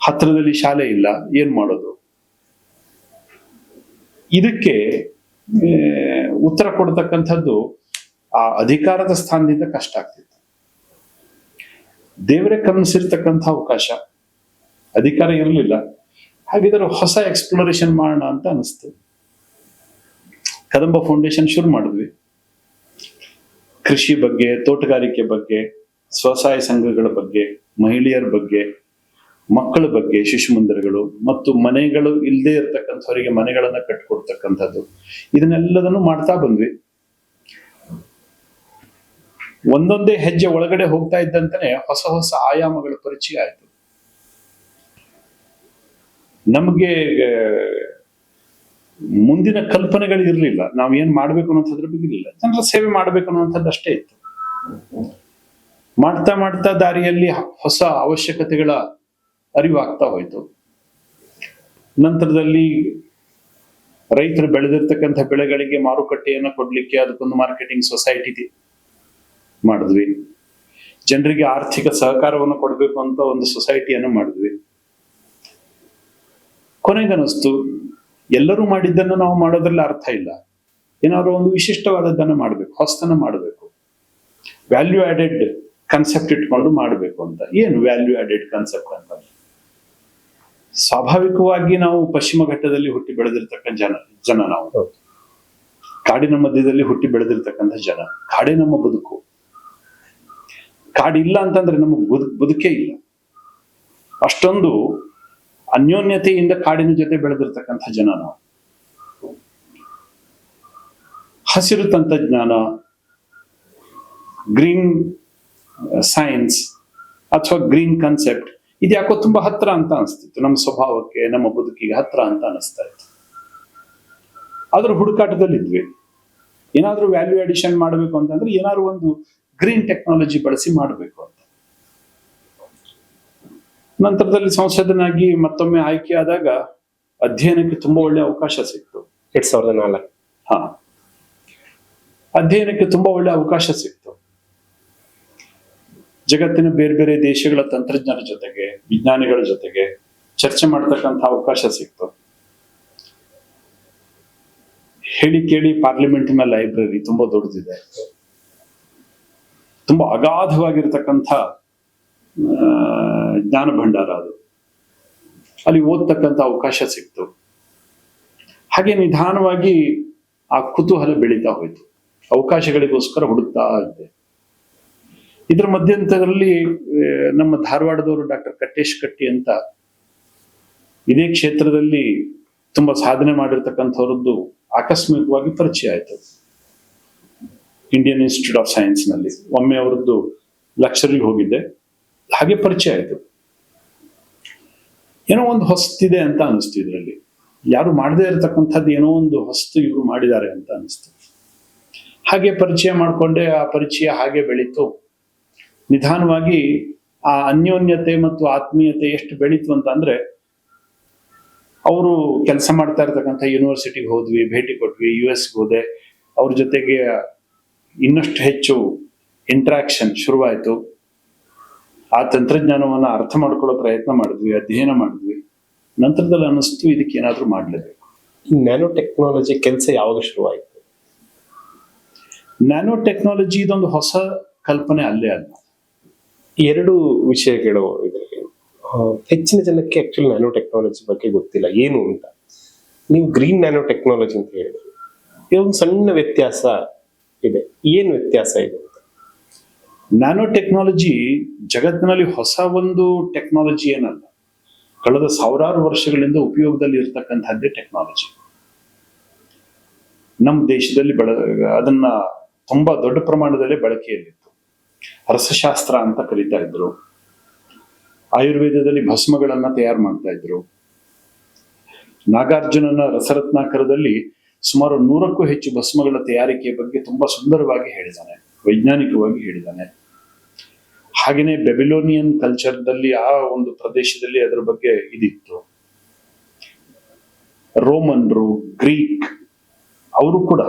ಹತ್ತಿರದಲ್ಲಿ ಶಾಲೆ ಇಲ್ಲ, ಏನ್ ಮಾಡೋದು, ಇದಕ್ಕೆ ಉತ್ತರ ಕೊಡ್ತಕ್ಕಂಥದ್ದು ಆ ಅಧಿಕಾರದ ಸ್ಥಾನದಿಂದ ಕಷ್ಟ ಆಗ್ತಿತ್ತು. ದೇವರೇ ಕನಸಿರ್ತಕ್ಕಂಥ ಅವಕಾಶ, ಅಧಿಕಾರ ಇರಲಿಲ್ಲ. ಹಾಗಿದ್ರೆ ಹೊಸ ಎಕ್ಸ್ಪ್ಲೋರೇಷನ್ ಮಾಡೋಣ ಅಂತ ಅನಿಸ್ತು. ಕದಂಬ ಫೌಂಡೇಶನ್ ಶುರು ಮಾಡಿದ್ವಿ. ಕೃಷಿ ಬಗ್ಗೆ, ತೋಟಗಾರಿಕೆ ಬಗ್ಗೆ, ಸ್ವಸಹಾಯ ಸಂಘಗಳ ಬಗ್ಗೆ, ಮಹಿಳೆಯರ ಬಗ್ಗೆ, ಮಕ್ಕಳ ಬಗ್ಗೆ, ಶಿಶು ಮಂದಿರಗಳು ಮತ್ತು ಮನೆಗಳು ಇಲ್ಲದೆ ಇರತಕ್ಕಂಥವರಿಗೆ ಮನೆಗಳನ್ನ ಕಟ್ಟಿಕೊಡ್ತಕ್ಕಂಥದ್ದು, ಇದನ್ನೆಲ್ಲದನ್ನು ಮಾಡ್ತಾ ಬಂದ್ವಿ. ಒಂದೊಂದೇ ಹೆಜ್ಜೆ ಒಳಗಡೆ ಹೋಗ್ತಾ ಇದ್ದಂತಾನೆ ಹೊಸ ಹೊಸ ಆಯಾಮಗಳ ಪರಿಚಯ ಆಯ್ತು. ನಮಗೆ ಮುಂದಿನ ಕಲ್ಪನೆಗಳು ಇರಲಿಲ್ಲ. ನಾವ್ ಏನ್ ಮಾಡ್ಬೇಕು ಅನ್ನೋದ್ರ ಬಗ್ಗೆ ಇರಲಿಲ್ಲ. ಜನರ ಸೇವೆ ಮಾಡ್ಬೇಕು ಅನ್ನುವಂಥದ್ದು ಅಷ್ಟೇ ಇತ್ತು. ಮಾಡ್ತಾ ಮಾಡ್ತಾ ದಾರಿಯಲ್ಲಿ ಹೊಸ ಅವಶ್ಯಕತೆಗಳ ಅರಿವಾಗ್ತಾ ಹೋಯ್ತು. ನಂತರದಲ್ಲಿ ರೈತರು ಬೆಳೆದಿರ್ತಕ್ಕಂಥ ಬೆಳೆಗಳಿಗೆ ಮಾರುಕಟ್ಟೆಯನ್ನು ಕೊಡ್ಲಿಕ್ಕೆ ಅದಕ್ಕೊಂದು ಮಾರ್ಕೆಟಿಂಗ್ ಸೊಸೈಟಿ ಮಾಡಿದ್ವಿ. ಜನರಿಗೆ ಆರ್ಥಿಕ ಸಹಕಾರವನ್ನು ಕೊಡಬೇಕು ಅಂತ ಒಂದು ಸೊಸೈಟಿಯನ್ನು ಮಾಡಿದ್ವಿ. ಕೊನೆಗನಿಸ್ತು, ಎಲ್ಲರೂ ಮಾಡಿದ್ದನ್ನು ನಾವು ಮಾಡೋದ್ರಲ್ಲಿ ಅರ್ಥ ಇಲ್ಲ, ಏನಾದ್ರು ಒಂದು ವಿಶಿಷ್ಟವಾದದ್ದನ್ನು ಮಾಡ್ಬೇಕು, ಹೊಸತನ ಮಾಡಬೇಕು, ವ್ಯಾಲ್ಯೂ ಆಡೆಡ್ ಕನ್ಸೆಪ್ಟ್ ಇಟ್ಕೊಂಡು ಮಾಡಬೇಕು ಅಂತ. ಏನು ವ್ಯಾಲ್ಯೂ ಆಡೆಡ್ ಕಾನ್ಸೆಪ್ಟ್ ಅಂತ? ಸ್ವಾಭಾವಿಕವಾಗಿ ನಾವು ಪಶ್ಚಿಮ ಘಟ್ಟದಲ್ಲಿ ಹುಟ್ಟಿ ಬೆಳೆದಿರ್ತಕ್ಕಂಥ ಜನ ನಾವು, ಕಾಡಿನ ಮಧ್ಯದಲ್ಲಿ ಹುಟ್ಟಿ ಬೆಳೆದಿರ್ತಕ್ಕಂಥ ಜನ. ಕಾಡೇ ನಮ್ಮ ಬದುಕು. ಕಾಡಿಲ್ಲ ಅಂತಂದ್ರೆ ನಮ್ಮ ಬದುಕೇ ಇಲ್ಲ. ಅಷ್ಟೊಂದು ಅನ್ಯೋನ್ಯತೆಯಿಂದ ಕಾಡಿನ ಜೊತೆ ಬೆಳೆದಿರ್ತಕ್ಕಂಥ ಜನ ನಾವು. ಹಸಿರು ತಂತ್ರಜ್ಞಾನ, ಗ್ರೀನ್ ಸೈನ್ಸ್ ಅಥವಾ ಗ್ರೀನ್ ಕಾನ್ಸೆಪ್ಟ್ ಇದ್ಯಾಕೋ ತುಂಬಾ ಹತ್ರ ಅಂತ ಅನಿಸ್ತಿತ್ತು. ನಮ್ಮ ಸ್ವಭಾವಕ್ಕೆ, ನಮ್ಮ ಬದುಕಿಗೆ ಹತ್ರ ಅಂತ ಅನಿಸ್ತಾ ಇತ್ತು. ಅದ್ರ ಹುಡುಕಾಟದಲ್ಲಿದ್ವಿ. ಏನಾದ್ರೂ ವ್ಯಾಲ್ಯೂ ಅಡಿಷನ್ ಮಾಡಬೇಕು ಅಂತಂದ್ರೆ ಏನಾದ್ರು ಒಂದು ಗ್ರೀನ್ ಟೆಕ್ನಾಲಜಿ ಬಳಸಿ ಮಾಡಬೇಕು ಅಂತ. ನಂತರದಲ್ಲಿ ಸಂಸದನಾಗಿ ಮತ್ತೊಮ್ಮೆ ಆಯ್ಕೆಯಾದಾಗ ಅಧ್ಯಯನಕ್ಕೆ ತುಂಬಾ ಒಳ್ಳೆ ಅವಕಾಶ ಸಿಕ್ತು. 2004. ಅಧ್ಯಯನಕ್ಕೆ ತುಂಬಾ ಒಳ್ಳೆ ಅವಕಾಶ ಸಿಕ್ತು. ಜಗತ್ತಿನ ಬೇರೆ ಬೇರೆ ದೇಶಗಳ ತಂತ್ರಜ್ಞರ ಜೊತೆಗೆ, ವಿಜ್ಞಾನಿಗಳ ಜೊತೆಗೆ ಚರ್ಚೆ ಮಾಡತಕ್ಕಂಥ ಅವಕಾಶ ಸಿಕ್ತು. ಹೇಳಿ ಕೇಳಿ ಪಾರ್ಲಿಮೆಂಟಿನ ಲೈಬ್ರರಿ ತುಂಬಾ ದೊಡ್ಡದಿದೆ. ತುಂಬಾ ಅಗಾಧವಾಗಿರ್ತಕ್ಕಂಥ ಜ್ಞಾನ ಭಂಡಾರ ಅದು. ಅಲ್ಲಿ ಓದ್ತಕ್ಕಂಥ ಅವಕಾಶ ಸಿಕ್ತು. ಹಾಗೆ ನಿಧಾನವಾಗಿ ಆ ಕುತೂಹಲ ಬೆಳೀತಾ ಹೋಯ್ತು. ಅವಕಾಶಗಳಿಗೋಸ್ಕರ ಹುಡುಕ್ತಾ ಇದ್ದೆ. ಇದರ ಮಧ್ಯಂತರದಲ್ಲಿ ನಮ್ಮ ಧಾರವಾಡದವರು ಡಾಕ್ಟರ್ ಕಟ್ಟೇಶ್ ಕಟ್ಟಿ ಅಂತ ಇದೇ ಕ್ಷೇತ್ರದಲ್ಲಿ ತುಂಬಾ ಸಾಧನೆ ಮಾಡಿರ್ತಕ್ಕಂಥವ್ರದ್ದು ಆಕಸ್ಮಿಕವಾಗಿ ಪರಿಚಯ ಆಯ್ತು. ಇಂಡಿಯನ್ ಇನ್ಸ್ಟಿಟ್ಯೂಟ್ ಆಫ್ ಸೈನ್ಸ್ ನಲ್ಲಿ ಒಮ್ಮೆ ಅವರದ್ದು ಲೆಕ್ಚರಿಗೆ ಹೋಗಿದ್ದೆ, ಹಾಗೆ ಪರಿಚಯ ಆಯ್ತು. ಏನೋ ಒಂದು ಹೊಸ್ತಿದೆ ಅಂತ ಅನಿಸ್ತು. ಇದರಲ್ಲಿ ಯಾರು ಮಾಡದೇ ಇರತಕ್ಕಂಥದ್ದು ಏನೋ ಒಂದು ಹೊಸ್ತು ಇವರು ಮಾಡಿದ್ದಾರೆ ಅಂತ ಅನಿಸ್ತು. ಹಾಗೆ ಪರಿಚಯ ಮಾಡಿಕೊಂಡೆ. ಆ ಪರಿಚಯ ಹಾಗೆ ಬೆಳೀತು. ನಿಧಾನವಾಗಿ ಆ ಅನ್ಯೋನ್ಯತೆ ಮತ್ತು ಆತ್ಮೀಯತೆ ಎಷ್ಟು ಬೆಳೀತು ಅಂತ ಅಂದ್ರೆ, ಅವರು ಕೆಲಸ ಮಾಡ್ತಾ ಇರ್ತಕ್ಕಂಥ ಯೂನಿವರ್ಸಿಟಿಗೆ ಹೋದ್ವಿ, ಭೇಟಿ ಕೊಟ್ವಿ, US ಹೋದೆ. ಅವ್ರ ಜೊತೆಗೆ ಇನ್ನಷ್ಟು ಹೆಚ್ಚು ಇಂಟ್ರಾಕ್ಷನ್ ಶುರುವಾಯಿತು. ಆ ತಂತ್ರಜ್ಞಾನವನ್ನ ಅರ್ಥ ಮಾಡ್ಕೊಳ್ಳೋ ಪ್ರಯತ್ನ ಮಾಡಿದ್ವಿ, ಅಧ್ಯಯನ ಮಾಡಿದ್ವಿ. ನಂತರದಲ್ಲಿ ಅನ್ನಿಸ್ತು ಇದಕ್ಕೆ ಏನಾದ್ರೂ ಮಾಡ್ಲೇಬೇಕು. ನ್ಯಾನೋ ಟೆಕ್ನಾಲಜಿ ಕೆಲಸ ಯಾವಾಗ ಶುರುವಾಯಿತು? ನ್ಯಾನೋ ಟೆಕ್ನಾಲಜಿ ಇದೊಂದು ಹೊಸ ಕಲ್ಪನೆ ಅಲ್ಲೇ ಅಲ್ಲ. ಎರಡು ವಿಷಯಗಳು ಇದರಲ್ಲಿ. ಹೆಚ್ಚಿನ ಜನಕ್ಕೆ ಆಕ್ಚುಲಿ ನ್ಯಾನೋ ಟೆಕ್ನಾಲಜಿ ಬಗ್ಗೆ ಗೊತ್ತಿಲ್ಲ ಏನು ಅಂತ. ನೀವು ಗ್ರೀನ್ ನ್ಯಾನೋ ಟೆಕ್ನಾಲಜಿ ಅಂತ ಹೇಳಿದ್ರಿ, ಇದೊಂದು ಸಣ್ಣ ವ್ಯತ್ಯಾಸ ಇದೆ. ಏನು ವ್ಯತ್ಯಾಸ ಇದೆ ಅಂತ? ನ್ಯಾನೋ ಟೆಕ್ನಾಲಜಿ ಜಗತ್ತಿನಲ್ಲಿ ಹೊಸ ಒಂದು ಟೆಕ್ನಾಲಜಿ ಏನಲ್ಲ. ಕಳೆದ ಸಾವಿರಾರು ವರ್ಷಗಳಿಂದ ಉಪಯೋಗದಲ್ಲಿ ಇರತಕ್ಕಂಥದ್ದೇ ಟೆಕ್ನಾಲಜಿ. ನಮ್ಮ ದೇಶದಲ್ಲಿ ಅದನ್ನ ತುಂಬಾ ದೊಡ್ಡ ಪ್ರಮಾಣದಲ್ಲಿ ಬಳಕೆಯಲ್ಲಿತ್ತು. ರಸಶಾಸ್ತ್ರ ಅಂತ ಕರೀತಾ ಇದ್ರು. ಆಯುರ್ವೇದದಲ್ಲಿ ಭಸ್ಮಗಳನ್ನ ತಯಾರು ಮಾಡ್ತಾ ಇದ್ರು. ನಾಗಾರ್ಜುನನ ರಸರತ್ನಾಕರದಲ್ಲಿ ಸುಮಾರು 100ಕ್ಕೂ ಹೆಚ್ಚು ಭಸ್ಮಗಳ ತಯಾರಿಕೆಯ ಬಗ್ಗೆ ತುಂಬಾ ಸುಂದರವಾಗಿ ಹೇಳಿದ್ದಾನೆ, ವೈಜ್ಞಾನಿಕವಾಗಿ ಹೇಳಿದ್ದಾನೆ. ಹಾಗೇನೆ ಬೆಬಿಲೋನಿಯನ್ ಕಲ್ಚರ್ದಲ್ಲಿ ಆ ಒಂದು ಪ್ರದೇಶದಲ್ಲಿ ಅದರ ಬಗ್ಗೆ ಇದಿತ್ತು. ರೋಮನ್ರು, ಗ್ರೀಕ್ ಅವರು ಕೂಡ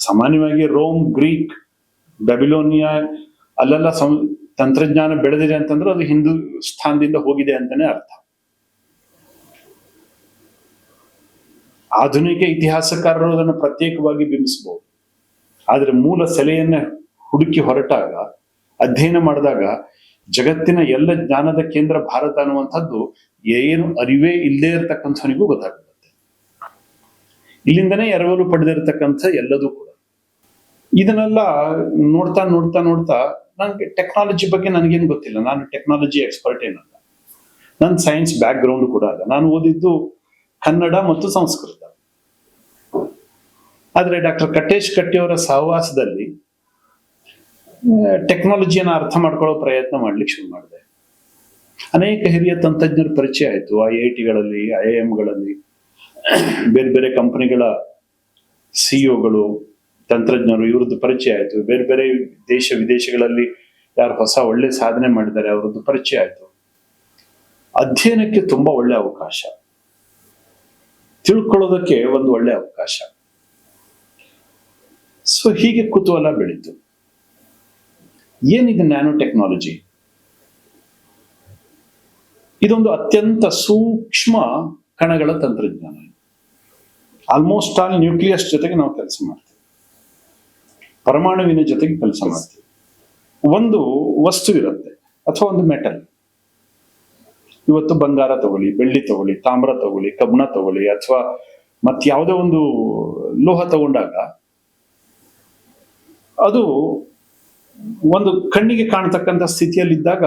ಸಾಮಾನ್ಯವಾಗಿ ರೋಮ್, ಗ್ರೀಕ್, ಬೆಬಿಲೋನಿಯಾ ಅಲ್ಲೆಲ್ಲ ತಂತ್ರಜ್ಞಾನ ಬೆಳೆದಿದೆ ಅಂತಂದ್ರೆ ಅದು ಹಿಂದೂಸ್ಥಾನದಿಂದ ಹೋಗಿದೆ ಅಂತಾನೆ ಅರ್ಥ. ಆಧುನಿಕ ಇತಿಹಾಸಕಾರರು ಅದನ್ನು ಪ್ರತ್ಯೇಕವಾಗಿ ಬಿಂಬಿಸಬಹುದು. ಆದ್ರೆ ಮೂಲ ಸೆಲೆಯನ್ನ ಹುಡುಕಿ ಹೊರಟಾಗ, ಅಧ್ಯಯನ ಮಾಡಿದಾಗ ಜಗತ್ತಿನ ಎಲ್ಲ ಜ್ಞಾನದ ಕೇಂದ್ರ ಭಾರತ ಅನ್ನುವಂಥದ್ದು ಏನು ಅರಿವೇ ಇಲ್ಲದೆ ಇರತಕ್ಕಂಥವನಿಗೂ ಗೊತ್ತಾಗುತ್ತೆ. ಇಲ್ಲಿಂದನೇ ಎರವಲು ಪಡೆದಿರತಕ್ಕಂಥ ಎಲ್ಲದೂ ಕೂಡ. ಇದನ್ನೆಲ್ಲ ನೋಡ್ತಾ ನೋಡ್ತಾ ನೋಡ್ತಾ ನನಗೆ ಟೆಕ್ನಾಲಜಿ ಬಗ್ಗೆ ನನಗೇನು ಗೊತ್ತಿಲ್ಲ. ನಾನು ಟೆಕ್ನಾಲಜಿ ಎಕ್ಸ್ಪರ್ಟ್ ಏನಲ್ಲ. ನನ್ನ ಸೈನ್ಸ್ ಬ್ಯಾಕ್ ಗ್ರೌಂಡ್ ಕೂಡ ಅಲ್ಲ. ನಾನು ಓದಿದ್ದು ಕನ್ನಡ ಮತ್ತು ಸಂಸ್ಕೃತ. ಆದ್ರೆ ಡಾಕ್ಟರ್ ಕಟ್ಟೇಶ್ ಕಟ್ಟಿಯವರ ಸಹವಾಸದಲ್ಲಿ ಟೆಕ್ನಾಲಜಿಯನ್ನು ಅರ್ಥ ಮಾಡ್ಕೊಳ್ಳೋ ಪ್ರಯತ್ನ ಮಾಡ್ಲಿಕ್ಕೆ ಶುರು ಮಾಡಿದೆ. ಅನೇಕ ಹಿರಿಯ ತಂತ್ರಜ್ಞರ ಪರಿಚಯ ಆಯಿತು. IITಗಳಲ್ಲಿ, IIMಗಳಲ್ಲಿ, ಬೇರೆ ಬೇರೆ ಕಂಪನಿಗಳ ಸಿಇಒಗಳು, ತಂತ್ರಜ್ಞರು, ಇವ್ರದ್ದು ಪರಿಚಯ ಆಯಿತು. ಬೇರೆ ಬೇರೆ ದೇಶ ವಿದೇಶಗಳಲ್ಲಿ ಯಾರು ಹೊಸ ಒಳ್ಳೆ ಸಾಧನೆ ಮಾಡಿದ್ದಾರೆ ಅವರದ್ದು ಪರಿಚಯ ಆಯಿತು. ಅಧ್ಯಯನಕ್ಕೆ ತುಂಬಾ ಒಳ್ಳೆ ಅವಕಾಶ, ತಿಳ್ಕೊಳ್ಳೋದಕ್ಕೆ ಒಂದು ಒಳ್ಳೆ ಅವಕಾಶ. ಸೊ ಹೀಗೆ ಕುತೂಹಲ ಬೆಳೀತು. ಏನಿದೆ ನ್ಯಾನೋ ಟೆಕ್ನಾಲಜಿ? ಇದೊಂದು ಅತ್ಯಂತ ಸೂಕ್ಷ್ಮ ಕಣಗಳ ತಂತ್ರಜ್ಞಾನ. ಆಲ್ಮೋಸ್ಟ್ ಆಲ್ ನ್ಯೂಕ್ಲಿಯಸ್ ಜೊತೆಗೆ ನಾವು ಕೆಲಸ ಮಾಡ್ತೀವಿ, ಪರಮಾಣುವಿನ ಜೊತೆಗೆ ಕೆಲಸ ಮಾಡ್ತೀವಿ. ಒಂದು ವಸ್ತು ಇರುತ್ತೆ ಅಥವಾ ಒಂದು ಮೆಟಲ್. ಇವತ್ತು ಬಂಗಾರ ತಗೊಳ್ಳಿ, ಬೆಳ್ಳಿ ತಗೊಳ್ಳಿ, ತಾಮ್ರ ತಗೊಳ್ಳಿ, ಕಬ್ಬಣ ತಗೊಳ್ಳಿ, ಅಥವಾ ಯಾವುದೋ ಒಂದು ಲೋಹ ತಗೊಂಡಾಗ ಅದು ಒಂದು ಕಣ್ಣಿಗೆ ಕಾಣತಕ್ಕಂಥ ಸ್ಥಿತಿಯಲ್ಲಿದ್ದಾಗ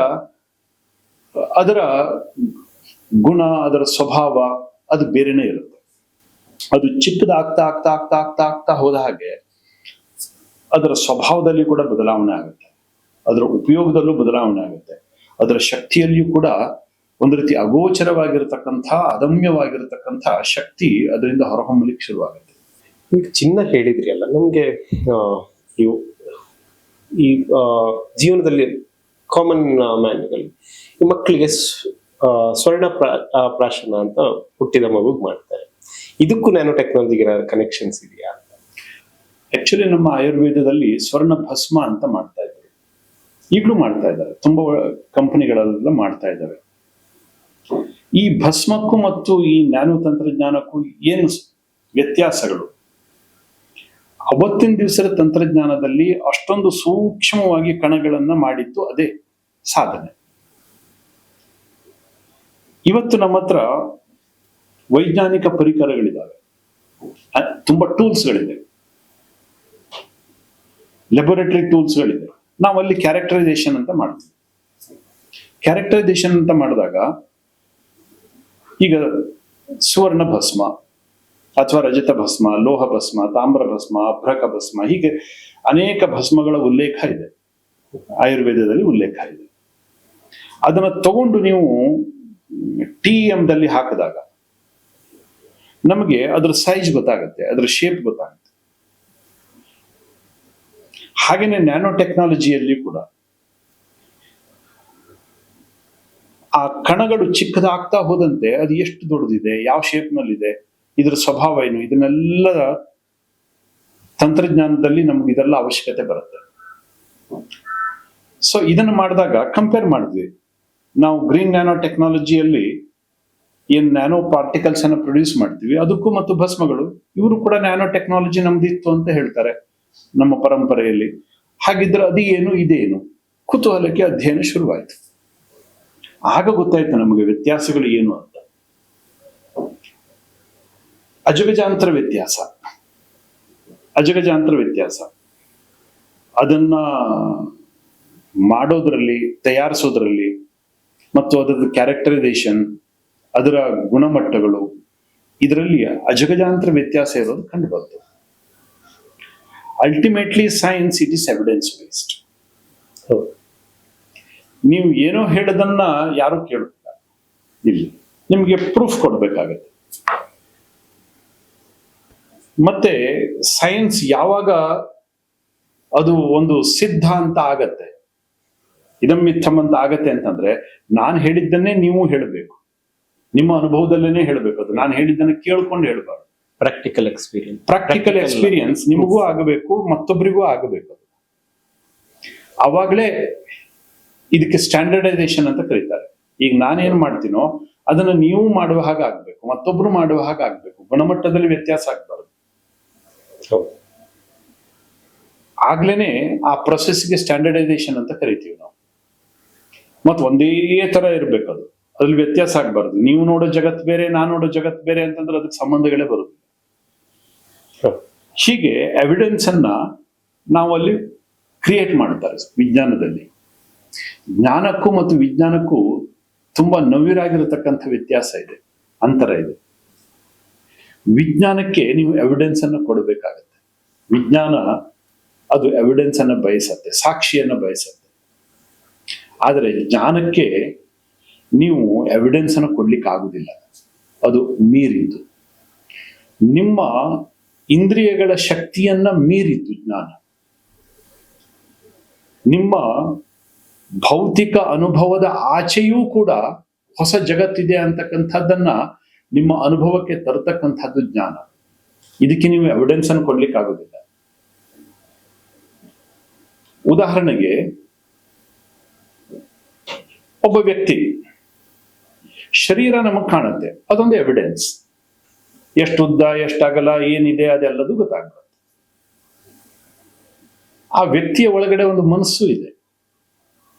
ಅದರ ಗುಣ, ಅದರ ಸ್ವಭಾವ ಅದು ಬೇರೆನೇ ಇರುತ್ತೆ. ಅದು ಚಿಕ್ಕದಾಗ್ತಾ ಆಗ್ತಾ ಆಗ್ತಾ ಆಗ್ತಾ ಆಗ್ತಾ ಹೋದ ಹಾಗೆ ಅದರ ಸ್ವಭಾವದಲ್ಲಿ ಕೂಡ ಬದಲಾವಣೆ ಆಗುತ್ತೆ, ಅದರ ಉಪಯೋಗದಲ್ಲೂ ಬದಲಾವಣೆ ಆಗುತ್ತೆ, ಅದರ ಶಕ್ತಿಯಲ್ಲಿಯೂ ಕೂಡ ಒಂದು ರೀತಿ ಅಗೋಚರವಾಗಿರತಕ್ಕಂಥ, ಅದಮ್ಯವಾಗಿರತಕ್ಕಂಥ ಶಕ್ತಿ ಅದರಿಂದ ಹೊರಹೊಮ್ಮಲಿಕ್ಕೆ ಶುರುವಾಗುತ್ತೆ. ಈಗ ಚಿನ್ನ ಹೇಳಿದ್ರಿ ಅಲ್ಲ, ನಮ್ಗೆ ಈ ಜೀವನದಲ್ಲಿ ಕಾಮನ್ ಮ್ಯಾನ್ಗಳು ಈ ಮಕ್ಕಳಿಗೆ ಸ್ವರ್ಣ ಪ್ರಾಶನ ಅಂತ ಹುಟ್ಟಿದ ಮಗುಗ್ ಮಾಡ್ತಾರೆ. ಇದಕ್ಕೂ ನ್ಯಾನೋ ಟೆಕ್ನಾಲಜಿಗೆ ಕನೆಕ್ಷನ್ಸ್ ಇದೆಯಾ? ಆಕ್ಚುಲಿ ನಮ್ಮ ಆಯುರ್ವೇದದಲ್ಲಿ ಸ್ವರ್ಣ ಭಸ್ಮ ಅಂತ ಮಾಡ್ತಾ ಇದ್ದಾರೆ, ಈಗಲೂ ಮಾಡ್ತಾ ಇದ್ದಾರೆ, ತುಂಬಾ ಕಂಪನಿಗಳೆಲ್ಲ ಮಾಡ್ತಾ ಇದ್ದಾರೆ. ಈ ಭಸ್ಮಕ್ಕೂ ಮತ್ತು ಈ ನ್ಯಾನೋ ತಂತ್ರಜ್ಞಾನಕ್ಕೂ ಏನು ವ್ಯತ್ಯಾಸಗಳು? ಅವತ್ತಿನ ದಿವಸದ ತಂತ್ರಜ್ಞಾನದಲ್ಲಿ ಅಷ್ಟೊಂದು ಸೂಕ್ಷ್ಮವಾಗಿ ಕಣಗಳನ್ನ ಮಾಡಿದ್ದು ಅದೇ ಸಾಧನೆ. ಇವತ್ತು ನಮ್ಮ ಹತ್ರ ವೈಜ್ಞಾನಿಕ ಪರಿಕರಗಳಿದ್ದಾವೆ, ತುಂಬಾ ಟೂಲ್ಸ್ಗಳಿದೆ, ಲ್ಯಾಬೊರೇಟರಿ ಟೂಲ್ಸ್ಗಳಿದೆ. ನಾವು ಅಲ್ಲಿ ಕ್ಯಾರೆಕ್ಟರೈಸೇಷನ್ ಅಂತ ಮಾಡ್ತೀವಿ. ಕ್ಯಾರೆಕ್ಟರೈಸೇಷನ್ ಅಂತ ಮಾಡಿದಾಗ ಈಗ ಸುವರ್ಣ ಭಸ್ಮ ಅಥವಾ ರಜತ ಭಸ್ಮ, ಲೋಹ ಭಸ್ಮ, ತಾಮ್ರ ಭಸ್ಮ, ಅಭ್ರಕ ಭಸ್ಮ, ಹೀಗೆ ಅನೇಕ ಭಸ್ಮಗಳ ಉಲ್ಲೇಖ ಇದೆ, ಆಯುರ್ವೇದದಲ್ಲಿ ಉಲ್ಲೇಖ ಇದೆ. ಅದನ್ನ ತಗೊಂಡು ನೀವು TEM ಹಾಕಿದಾಗ ನಮಗೆ ಅದರ ಸೈಜ್ ಗೊತ್ತಾಗುತ್ತೆ, ಅದರ ಶೇಪ್ ಗೊತ್ತಾಗುತ್ತೆ. ಹಾಗೇನೆ ನ್ಯಾನೋ ಟೆಕ್ನಾಲಜಿಯಲ್ಲಿ ಕೂಡ ಆ ಕಣಗಳು ಚಿಕ್ಕದಾಗ್ತಾ ಹೋದಂತೆ ಅದು ಎಷ್ಟು ದೊಡ್ಡದಿದೆ, ಯಾವ ಶೇಪ್ ನಲ್ಲಿದೆ, ಇದರ ಸ್ವಭಾವ ಏನು, ಇದನ್ನೆಲ್ಲ ತಂತ್ರಜ್ಞಾನದಲ್ಲಿ ನಮ್ಗೆ ಇದೆಲ್ಲ ಅವಶ್ಯಕತೆ ಬರುತ್ತೆ. ಸೊ ಇದನ್ನು ಮಾಡಿದಾಗ ಕಂಪೇರ್ ಮಾಡಿದ್ವಿ. ನಾವು ಗ್ರೀನ್ ನ್ಯಾನೋ ಟೆಕ್ನಾಲಜಿಯಲ್ಲಿ ಏನ್ ನ್ಯಾನೋ ಪಾರ್ಟಿಕಲ್ಸ್ ಅನ್ನ ಪ್ರೊಡ್ಯೂಸ್ ಮಾಡ್ತೀವಿ, ಅದಕ್ಕೂ ಮತ್ತು ಭಸ್ಮಗಳು, ಇವರು ಕೂಡ ನ್ಯಾನೋ ಟೆಕ್ನಾಲಜಿ ನಮ್ದಿತ್ತು ಅಂತ ಹೇಳ್ತಾರೆ ನಮ್ಮ ಪರಂಪರೆಯಲ್ಲಿ. ಹಾಗಿದ್ರೆ ಅದು ಏನು, ಇದೇನು, ಕುತೂಹಲಕ್ಕೆ ಅಧ್ಯಯನ ಶುರುವಾಯಿತು. ಆಗ ಗೊತ್ತಾಯ್ತು ನಮಗೆ ವ್ಯತ್ಯಾಸಗಳು ಏನು ಅಂತ. ಅಜಗಜಾಂತರ ವ್ಯತ್ಯಾಸ, ಅಜಗಜಾಂತರ ವ್ಯತ್ಯಾಸ ಅದನ್ನ ಮಾಡೋದ್ರಲ್ಲಿ, ತಯಾರಿಸೋದ್ರಲ್ಲಿ ಮತ್ತು ಅದರ ಕ್ಯಾರೆಕ್ಟರೈಸೇಷನ್, ಅದರ ಗುಣಮಟ್ಟಗಳು, ಇದರಲ್ಲಿ ಅಜಗಜಾಂತರ ವ್ಯತ್ಯಾಸ ಇರೋದು ಕಂಡು ಬಂತು. Ultimately science it is evidence based. ನೀವು ಏನೋ ಹೇಳೋದನ್ನ ಯಾರು ಕೇಳುತ್ತಿಲ್ಲ, ಇಲ್ಲಿ ನಿಮಗೆ ಪ್ರೂಫ್ ಕೊಡ್ಬೇಕಾಗತ್ತೆ. ಮತ್ತೆ ಸೈನ್ಸ್ ಯಾವಾಗ ಅದು ಒಂದು ಸಿದ್ಧಾಂತ ಆಗತ್ತೆ, ಇದಮ್ಮಿತ್ತಮ್ ಅಂತ ಆಗತ್ತೆ ಅಂತಂದ್ರೆ, ನಾನು ಹೇಳಿದ್ದನ್ನೇ ನೀವು ಹೇಳಬೇಕು, ನಿಮ್ಮ ಅನುಭವದಲ್ಲೇನೆ ಹೇಳಬೇಕು. ಅದು ನಾನು ಹೇಳಿದ್ದನ್ನ ಕೇಳ್ಕೊಂಡು ಹೇಳ್ಬಾರ್ದು. ಪ್ರಾಕ್ಟಿಕಲ್ ಎಕ್ಸ್ಪೀರಿಯನ್ಸ್ ನಿಮಗೂ ಆಗಬೇಕು, ಮತ್ತೊಬ್ಬರಿಗೂ ಆಗಬೇಕು. ಅವಾಗಲೇ ಇದಕ್ಕೆ ಸ್ಟ್ಯಾಂಡರ್ಡೈಸೇಷನ್ ಅಂತ ಕರೀತಾರೆ. ಈಗ ನಾನೇನ್ ಮಾಡ್ತೀನೋ ಅದನ್ನ ನೀವು ಮಾಡುವ ಹಾಗೆ ಆಗ್ಬೇಕು, ಮತ್ತೊಬ್ರು ಮಾಡುವ ಹಾಗೆ ಆಗ್ಬೇಕು, ಗುಣಮಟ್ಟದಲ್ಲಿ ವ್ಯತ್ಯಾಸ ಆಗ್ಬಾರ್ದು. ಆಗ್ಲೇನೆ ಆ ಪ್ರೊಸೆಸ್ಗೆ ಸ್ಟ್ಯಾಂಡರ್ಡೈಸೇಷನ್ ಅಂತ ಕರಿತೀವಿ ನಾವು. ಮತ್ ಒಂದೇ ತರ ಇರ್ಬೇಕು, ಅದು ಅದ್ರಲ್ಲಿ ವ್ಯತ್ಯಾಸ ಆಗ್ಬಾರ್ದು. ನೀವು ನೋಡೋ ಜಗತ್ ಬೇರೆ, ನಾನು ನೋಡೋ ಜಗತ್ ಬೇರೆ ಅಂತಂದ್ರೆ ಅದಕ್ಕೆ ಸಂಬಂಧಗಳೇ ಬರುದಿಲ್ಲ. ಹೀಗೆ ಎವಿಡೆನ್ಸ್ ಅನ್ನ ನಾವಲ್ಲಿ ಕ್ರಿಯೇಟ್ ಮಾಡ್ತಾರೆ ವಿಜ್ಞಾನದಲ್ಲಿ. ಜ್ಞಾನಕ್ಕೂ ಮತ್ತು ವಿಜ್ಞಾನಕ್ಕೂ ತುಂಬಾ ನವಿರಾಗಿರತಕ್ಕಂಥ ವ್ಯತ್ಯಾಸ ಇದೆ, ಅಂತರ ಇದೆ. ವಿಜ್ಞಾನಕ್ಕೆ ನೀವು ಎವಿಡೆನ್ಸ್ ಅನ್ನು ಕೊಡಬೇಕಾಗತ್ತೆ. ವಿಜ್ಞಾನ ಅದು ಎವಿಡೆನ್ಸ್ ಅನ್ನ ಬಯಸತ್ತೆ, ಸಾಕ್ಷಿಯನ್ನ ಬಯಸತ್ತೆ. ಆದರೆ ಜ್ಞಾನಕ್ಕೆ ನೀವು ಎವಿಡೆನ್ಸ್ ಅನ್ನು ಕೊಡ್ಲಿಕ್ಕೆ ಆಗುದಿಲ್ಲ, ಅದು ಮೀರಿದ್ದು, ನಿಮ್ಮ ಇಂದ್ರಿಯಗಳ ಶಕ್ತಿಯನ್ನ ಮೀರಿದ್ದು ಜ್ಞಾನ. ನಿಮ್ಮ ಭೌತಿಕ ಅನುಭವದ ಆಚೆಯೂ ಕೂಡ ಹೊಸ ಜಗತ್ತಿದೆ ಅಂತಕ್ಕಂಥದ್ದನ್ನ ನಿಮ್ಮ ಅನುಭವಕ್ಕೆ ತರತಕ್ಕಂಥದ್ದು ಜ್ಞಾನ. ಇದಕ್ಕೆ ನೀವು ಎವಿಡೆನ್ಸ್ ಅನ್ನು ಕೊಡ್ಲಿಕ್ಕೆ ಆಗುದಿಲ್ಲ. ಉದಾಹರಣೆಗೆ, ಒಬ್ಬ ವ್ಯಕ್ತಿ ಶರೀರ ನಮಗ್ ಕಾಣುತ್ತೆ, ಅದೊಂದು ಎವಿಡೆನ್ಸ್. ಎಷ್ಟು ಉದ್ದ, ಎಷ್ಟು ಅಗಲ, ಏನಿದೆ ಅದೆಲ್ಲದು ಗೊತ್ತಾಗ್ತದೆ. ಆ ವ್ಯಕ್ತಿಯ ಒಳಗಡೆ ಒಂದು ಮನಸ್ಸು ಇದೆ,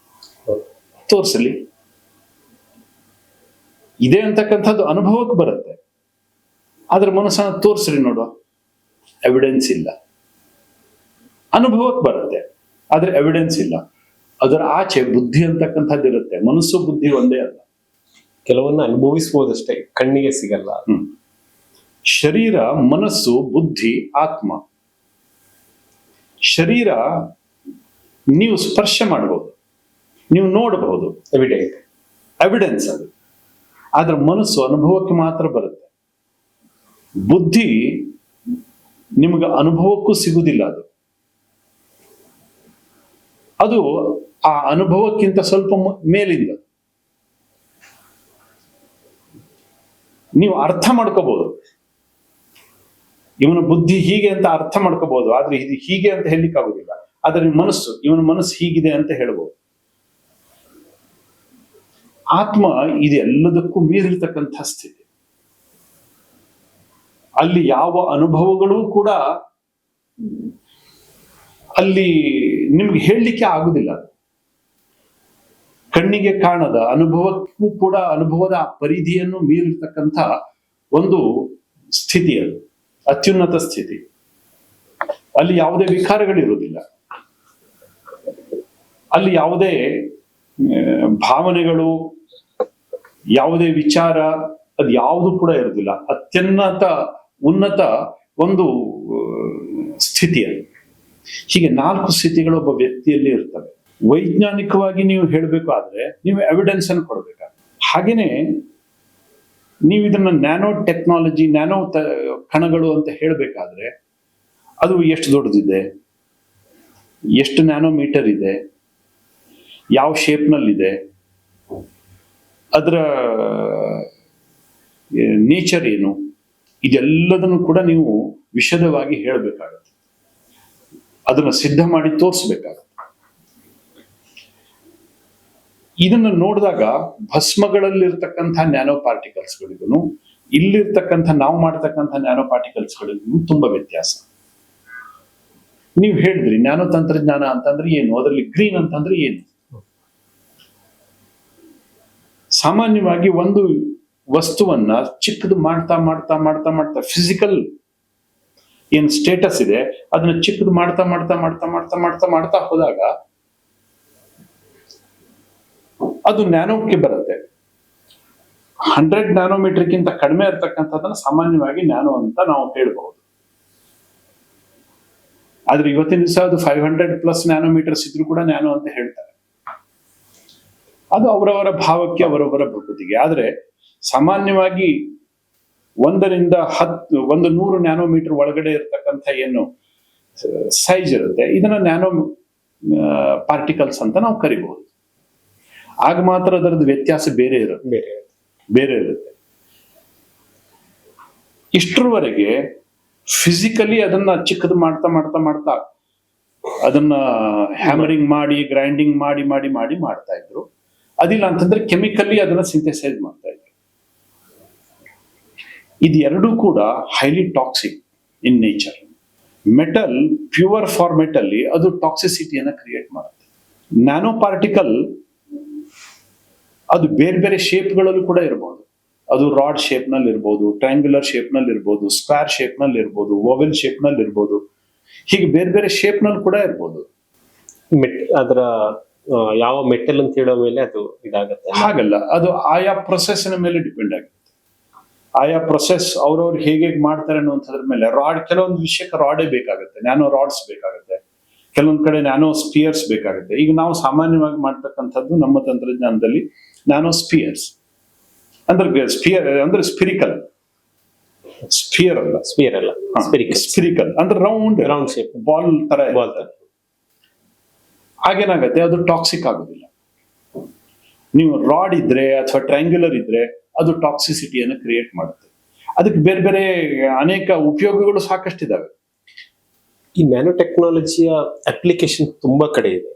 ತೋರಿಸಲಿ, ಇದೆ ಅಂತಕ್ಕಂಥದ್ದು ಅನುಭವಕ್ಕೆ ಬರುತ್ತೆ. ಆದ್ರೆ ಮನಸ್ಸನ್ನ ತೋರಿಸ್ರಿ ನೋಡುವ, ಎವಿಡೆನ್ಸ್ ಇಲ್ಲ. ಅನುಭವಕ್ಕೆ ಬರುತ್ತೆ, ಆದ್ರೆ ಎವಿಡೆನ್ಸ್ ಇಲ್ಲ. ಅದರ ಆಚೆ ಬುದ್ಧಿ ಅಂತಕ್ಕಂಥದ್ದು ಇರುತ್ತೆ. ಮನಸ್ಸು ಬುದ್ಧಿ ಒಂದೇ ಅಲ್ಲ, ಕೆಲವನ್ನ ಅನುಭವಿಸಬಹುದಷ್ಟೇ, ಕಣ್ಣಿಗೆ ಸಿಗಲ್ಲ. ಶರೀರ, ಮನಸ್ಸು, ಬುದ್ಧಿ, ಆತ್ಮ. ಶರೀರ ನೀವು ಸ್ಪರ್ಶ ಮಾಡಬಹುದು, ನೀವು ನೋಡಬಹುದು, ಎವಿಡೆನ್ಸ್ ಅದು. ಆದ್ರೆ ಮನಸ್ಸು ಅನುಭವಕ್ಕೆ ಮಾತ್ರ ಬರುತ್ತೆ. ಬುದ್ಧಿ ನಿಮಗೆ ಅನುಭವಕ್ಕೂ ಸಿಗುವುದಿಲ್ಲ. ಅದು ಆ ಅನುಭವಕ್ಕಿಂತ ಸ್ವಲ್ಪ ಮೇಲಿಂದ. ನೀವು ಅರ್ಥ ಮಾಡ್ಕೋಬಹುದು, ಇವನ ಬುದ್ಧಿ ಹೀಗೆ ಅಂತ ಅರ್ಥ ಮಾಡ್ಕೋಬಹುದು, ಆದ್ರೆ ಇದು ಹೀಗೆ ಅಂತ ಹೇಳಲಿಕ್ಕಾಗುದಿಲ್ಲ. ಆದ್ರೆ ಮನಸ್ಸು, ಇವನ ಮನಸ್ಸು ಹೀಗಿದೆ ಅಂತ ಹೇಳ್ಬೋದು. ಆತ್ಮ ಇದೆಲ್ಲದಕ್ಕೂ ಮೀರಿರ್ತಕ್ಕಂಥ ಸ್ಥಿತಿ. ಅಲ್ಲಿ ಯಾವ ಅನುಭವಗಳೂ ಕೂಡ ಅಲ್ಲಿ ನಿಮ್ಗೆ ಹೇಳಲಿಕ್ಕೆ ಆಗುದಿಲ್ಲ. ಕಣ್ಣಿಗೆ ಕಾಣದ ಅನುಭವಕ್ಕೂ ಕೂಡ ಅನುಭವದ ಪರಿಧಿಯನ್ನು ಮೀರಿರ್ತಕ್ಕಂಥ ಒಂದು ಸ್ಥಿತಿ, ಅದು ಅತ್ಯುನ್ನತ ಸ್ಥಿತಿ. ಅಲ್ಲಿ ಯಾವುದೇ ವಿಕಾರಗಳಿರುವುದಿಲ್ಲ, ಅಲ್ಲಿ ಯಾವುದೇ ಭಾವನೆಗಳು, ಯಾವುದೇ ವಿಚಾರ, ಅದು ಯಾವುದು ಕೂಡ ಇರುವುದಿಲ್ಲ. ಉನ್ನತ ಒಂದು ಸ್ಥಿತಿ ಅದು. ಹೀಗೆ 4 ಸ್ಥಿತಿಗಳು ಒಬ್ಬ ವ್ಯಕ್ತಿಯಲ್ಲಿ ಇರ್ತವೆ. ವೈಜ್ಞಾನಿಕವಾಗಿ ನೀವು ಹೇಳಬೇಕಾದ್ರೆ ನೀವು ಎವಿಡೆನ್ಸ್ ಅನ್ನು ಕೊಡಬೇಕಾಗುತ್ತೆ. ಹಾಗೇನೆ ನೀವು ಇದನ್ನ ನ್ಯಾನೋ ಟೆಕ್ನಾಲಜಿ, ಕಣಗಳು ಅಂತ ಹೇಳಬೇಕಾದ್ರೆ ಅದು ಎಷ್ಟು ದೊಡ್ಡದಿದೆ, ಎಷ್ಟು ನ್ಯಾನೋಮೀಟರ್ ಇದೆ, ಯಾವ ಶೇಪ್ನಲ್ಲಿದೆ, ಅದರ ನೇಚರ್ ಏನು, ಇದೆಲ್ಲದನ್ನು ಕೂಡ ನೀವು ವಿಶದವಾಗಿ ಹೇಳಬೇಕಾಗುತ್ತೆ. ಅದನ್ನ ಸಿದ್ಧ ಮಾಡಿ ತೋರಿಸ್ಬೇಕಾಗುತ್ತೆ. ಇದನ್ನ ನೋಡಿದಾಗ ಭಸ್ಮಗಳಲ್ಲಿರ್ತಕ್ಕಂಥ ನ್ಯಾನೋ ಪಾರ್ಟಿಕಲ್ಸ್ಗಳಿಗೂ ಇಲ್ಲಿರ್ತಕ್ಕಂಥ ನಾವು ಮಾಡ್ತಕ್ಕಂಥ ನ್ಯಾನೋ ಪಾರ್ಟಿಕಲ್ಸ್ಗಳಿಗೂ ತುಂಬಾ ವ್ಯತ್ಯಾಸ. ನೀವು ಹೇಳಿದ್ರಿ ನ್ಯಾನೋ ತಂತ್ರಜ್ಞಾನ ಅಂತಂದ್ರೆ ಏನು, ಅದರಲ್ಲಿ ಗ್ರೀನ್ ಅಂತಂದ್ರೆ ಏನು. ಸಾಮಾನ್ಯವಾಗಿ ಒಂದು ವಸ್ತುವನ್ನ ಚಿಕ್ಕದು ಮಾಡ್ತಾ ಮಾಡ್ತಾ ಮಾಡ್ತಾ ಮಾಡ್ತಾ ಫಿಸಿಕಲ್ ಏನ್ ಸ್ಟೇಟಸ್ ಇದೆ ಅದನ್ನ ಚಿಕ್ಕದು ಮಾಡ್ತಾ ಮಾಡ್ತಾ ಮಾಡ್ತಾ ಮಾಡ್ತಾ ಮಾಡ್ತಾ ಮಾಡ್ತಾ ಹೋದಾಗ ಅದು ನ್ಯಾನೋಕ್ಕೆ ಬರುತ್ತೆ. 100 ನ್ಯಾನೋಮೀಟರ್ಗಿಂತ ಕಡಿಮೆ ಇರ್ತಕ್ಕಂಥದ್ದನ್ನ ಸಾಮಾನ್ಯವಾಗಿ ನ್ಯಾನೋ ಅಂತ ನಾವು ಹೇಳ್ಬಹುದು. ಆದ್ರೆ ಇವತ್ತಿನ ದಿವಸ ಅದು 500+ ನ್ಯಾನೋಮೀಟರ್ಸ್ ಇದ್ರೂ ಕೂಡ ನ್ಯಾನೋ ಅಂತ ಹೇಳ್ತಾರೆ. ಅದು ಅವರವರ ಭಾವಕ್ಕೆ, ಅವರವರ ಪ್ರಕೃತಿಗೆ. ಆದ್ರೆ ಸಾಮಾನ್ಯವಾಗಿ 100 ನ್ಯಾನೋಮೀಟರ್ ಒಳಗಡೆ ಇರತಕ್ಕಂಥ ಏನು ಸೈಜ್ ಇರುತ್ತೆ ಇದನ್ನ ನ್ಯಾನೋ ಪಾರ್ಟಿಕಲ್ಸ್ ಅಂತ ನಾವು ಕರಿಬಹುದು. ಆಗ ಮಾತ್ರ ಅದರದ್ದು ವ್ಯತ್ಯಾಸ ಬೇರೆ ಇರುತ್ತೆ. ಇಷ್ಟರವರೆಗೆ ಫಿಸಿಕಲಿ ಅದನ್ನ ಚಿಕ್ಕದು ಮಾಡ್ತಾ ಮಾಡ್ತಾ ಮಾಡ್ತಾ ಅದನ್ನ ಹ್ಯಾಮರಿಂಗ್ ಮಾಡಿ, ಗ್ರೈಂಡಿಂಗ್ ಮಾಡಿ ಮಾಡಿ ಮಾಡಿ ಮಾಡ್ತಾ ಇದ್ರು. ಅದಿಲ್ಲ ಅಂತಂದ್ರೆ ಕೆಮಿಕಲಿ ಅದನ್ನ ಸಿಂಥೆಸೈಸ್ ಮಾಡ್ತಾ ಇದ್ರು. ಇದೆರಡೂ ಕೂಡ highly toxic in nature. Metal, pure format ಅಲ್ಲಿ ಅದು ಟಾಕ್ಸಿಸಿಟಿಯನ್ನ ಕ್ರಿಯೇಟ್ ಮಾಡುತ್ತೆ. ನ್ಯಾನೋ ಪಾರ್ಟಿಕಲ್ ಅದು ಬೇರೆ ಬೇರೆ ಶೇಪ್ಗಳಲ್ಲೂ ಕೂಡ ಇರಬಹುದು. ಅದು ರಾಡ್ ಶೇಪ್ ನಲ್ಲಿ ಇರ್ಬೋದು, ಟ್ರಯಾಂಗ್ಯುಲರ್ ಶೇಪ್ ನಲ್ಲಿ ಇರ್ಬೋದು, ಸ್ಕ್ವೇರ್ ಶೇಪ್ ನಲ್ಲಿ ಇರ್ಬೋದು, ಓವೆಲ್ ಶೇಪ್ ನಲ್ಲಿ ಇರ್ಬೋದು. ಹೀಗೆ ಬೇರೆ ಬೇರೆ ಶೇಪ್ ನಲ್ಲಿ ಕೂಡ ಇರ್ಬೋದು. ಅದರ ಯಾವ ಮೆಟಲ್ ಅಂತ ಹೇಳೋ ಮೇಲೆ ಅದು ಇದಾಗುತ್ತೆ. ಹಾಗಲ್ಲ, ಅದು ಆಯಾ ಪ್ರೊಸೆಸ್ನ ಮೇಲೆ ಡಿಪೆಂಡ್ ಆಗುತ್ತೆ. ಆಯಾ ಪ್ರೊಸೆಸ್ ಅವ್ರವ್ರು ಹೇಗೆ ಮಾಡ್ತಾರೆ ಅನ್ನುವಂಥದ್ರ ಮೇಲೆ. ರಾಡ್, ಕೆಲವೊಂದು ವಿಷಯಕ್ಕೆ ರಾಡೇ ಬೇಕಾಗುತ್ತೆ, ನ್ಯಾನೋ ರಾಡ್ಸ್ ಬೇಕಾಗುತ್ತೆ, ಕೆಲವೊಂದ್ ಕಡೆ ನ್ಯಾನೋ ಸ್ಪಿಯರ್ಸ್ ಬೇಕಾಗುತ್ತೆ. ಈಗ ನಾವು ಸಾಮಾನ್ಯವಾಗಿ ಮಾಡ್ತಕ್ಕಂಥದ್ದು ನಮ್ಮ ತಂತ್ರಜ್ಞಾನದಲ್ಲಿ ನ್ಯಾನೋ ಸ್ಪಿಯರ್ಸ್ ಅಂದ್ರೆ ಸ್ಪಿರಿಕಲ್, ಸ್ಪಿಯರ್ ಅಲ್ಲ ಸ್ಪಿರಿಕಲ್ ಅಂದ್ರೆ ರೌಂಡ್ ಶೇಪ್, ಬಾಲ್ ತರ. ಆಗೇನಾಗತ್ತೆ, ಅದು ಟಾಕ್ಸಿಕ್ ಆಗೋದಿಲ್ಲ. ನೀವು ರಾಡ್ ಇದ್ರೆ ಅಥವಾ ಟ್ರಯಾಂಗ್ಯುಲರ್ ಇದ್ರೆ ಅದು ಟಾಕ್ಸಿಸಿಟಿಯನ್ನು ಕ್ರಿಯೇಟ್ ಮಾಡುತ್ತೆ. ಅದಕ್ಕೆ ಬೇರೆ ಬೇರೆ ಅನೇಕ ಉಪಯೋಗಗಳು ಸಾಕಷ್ಟಿದಾವೆ. ಈ ನ್ಯಾನೋ ಟೆಕ್ನಾಲಜಿಯ ಅಪ್ಲಿಕೇಶನ್ ತುಂಬಾ ಕಡೆ ಇದೆ.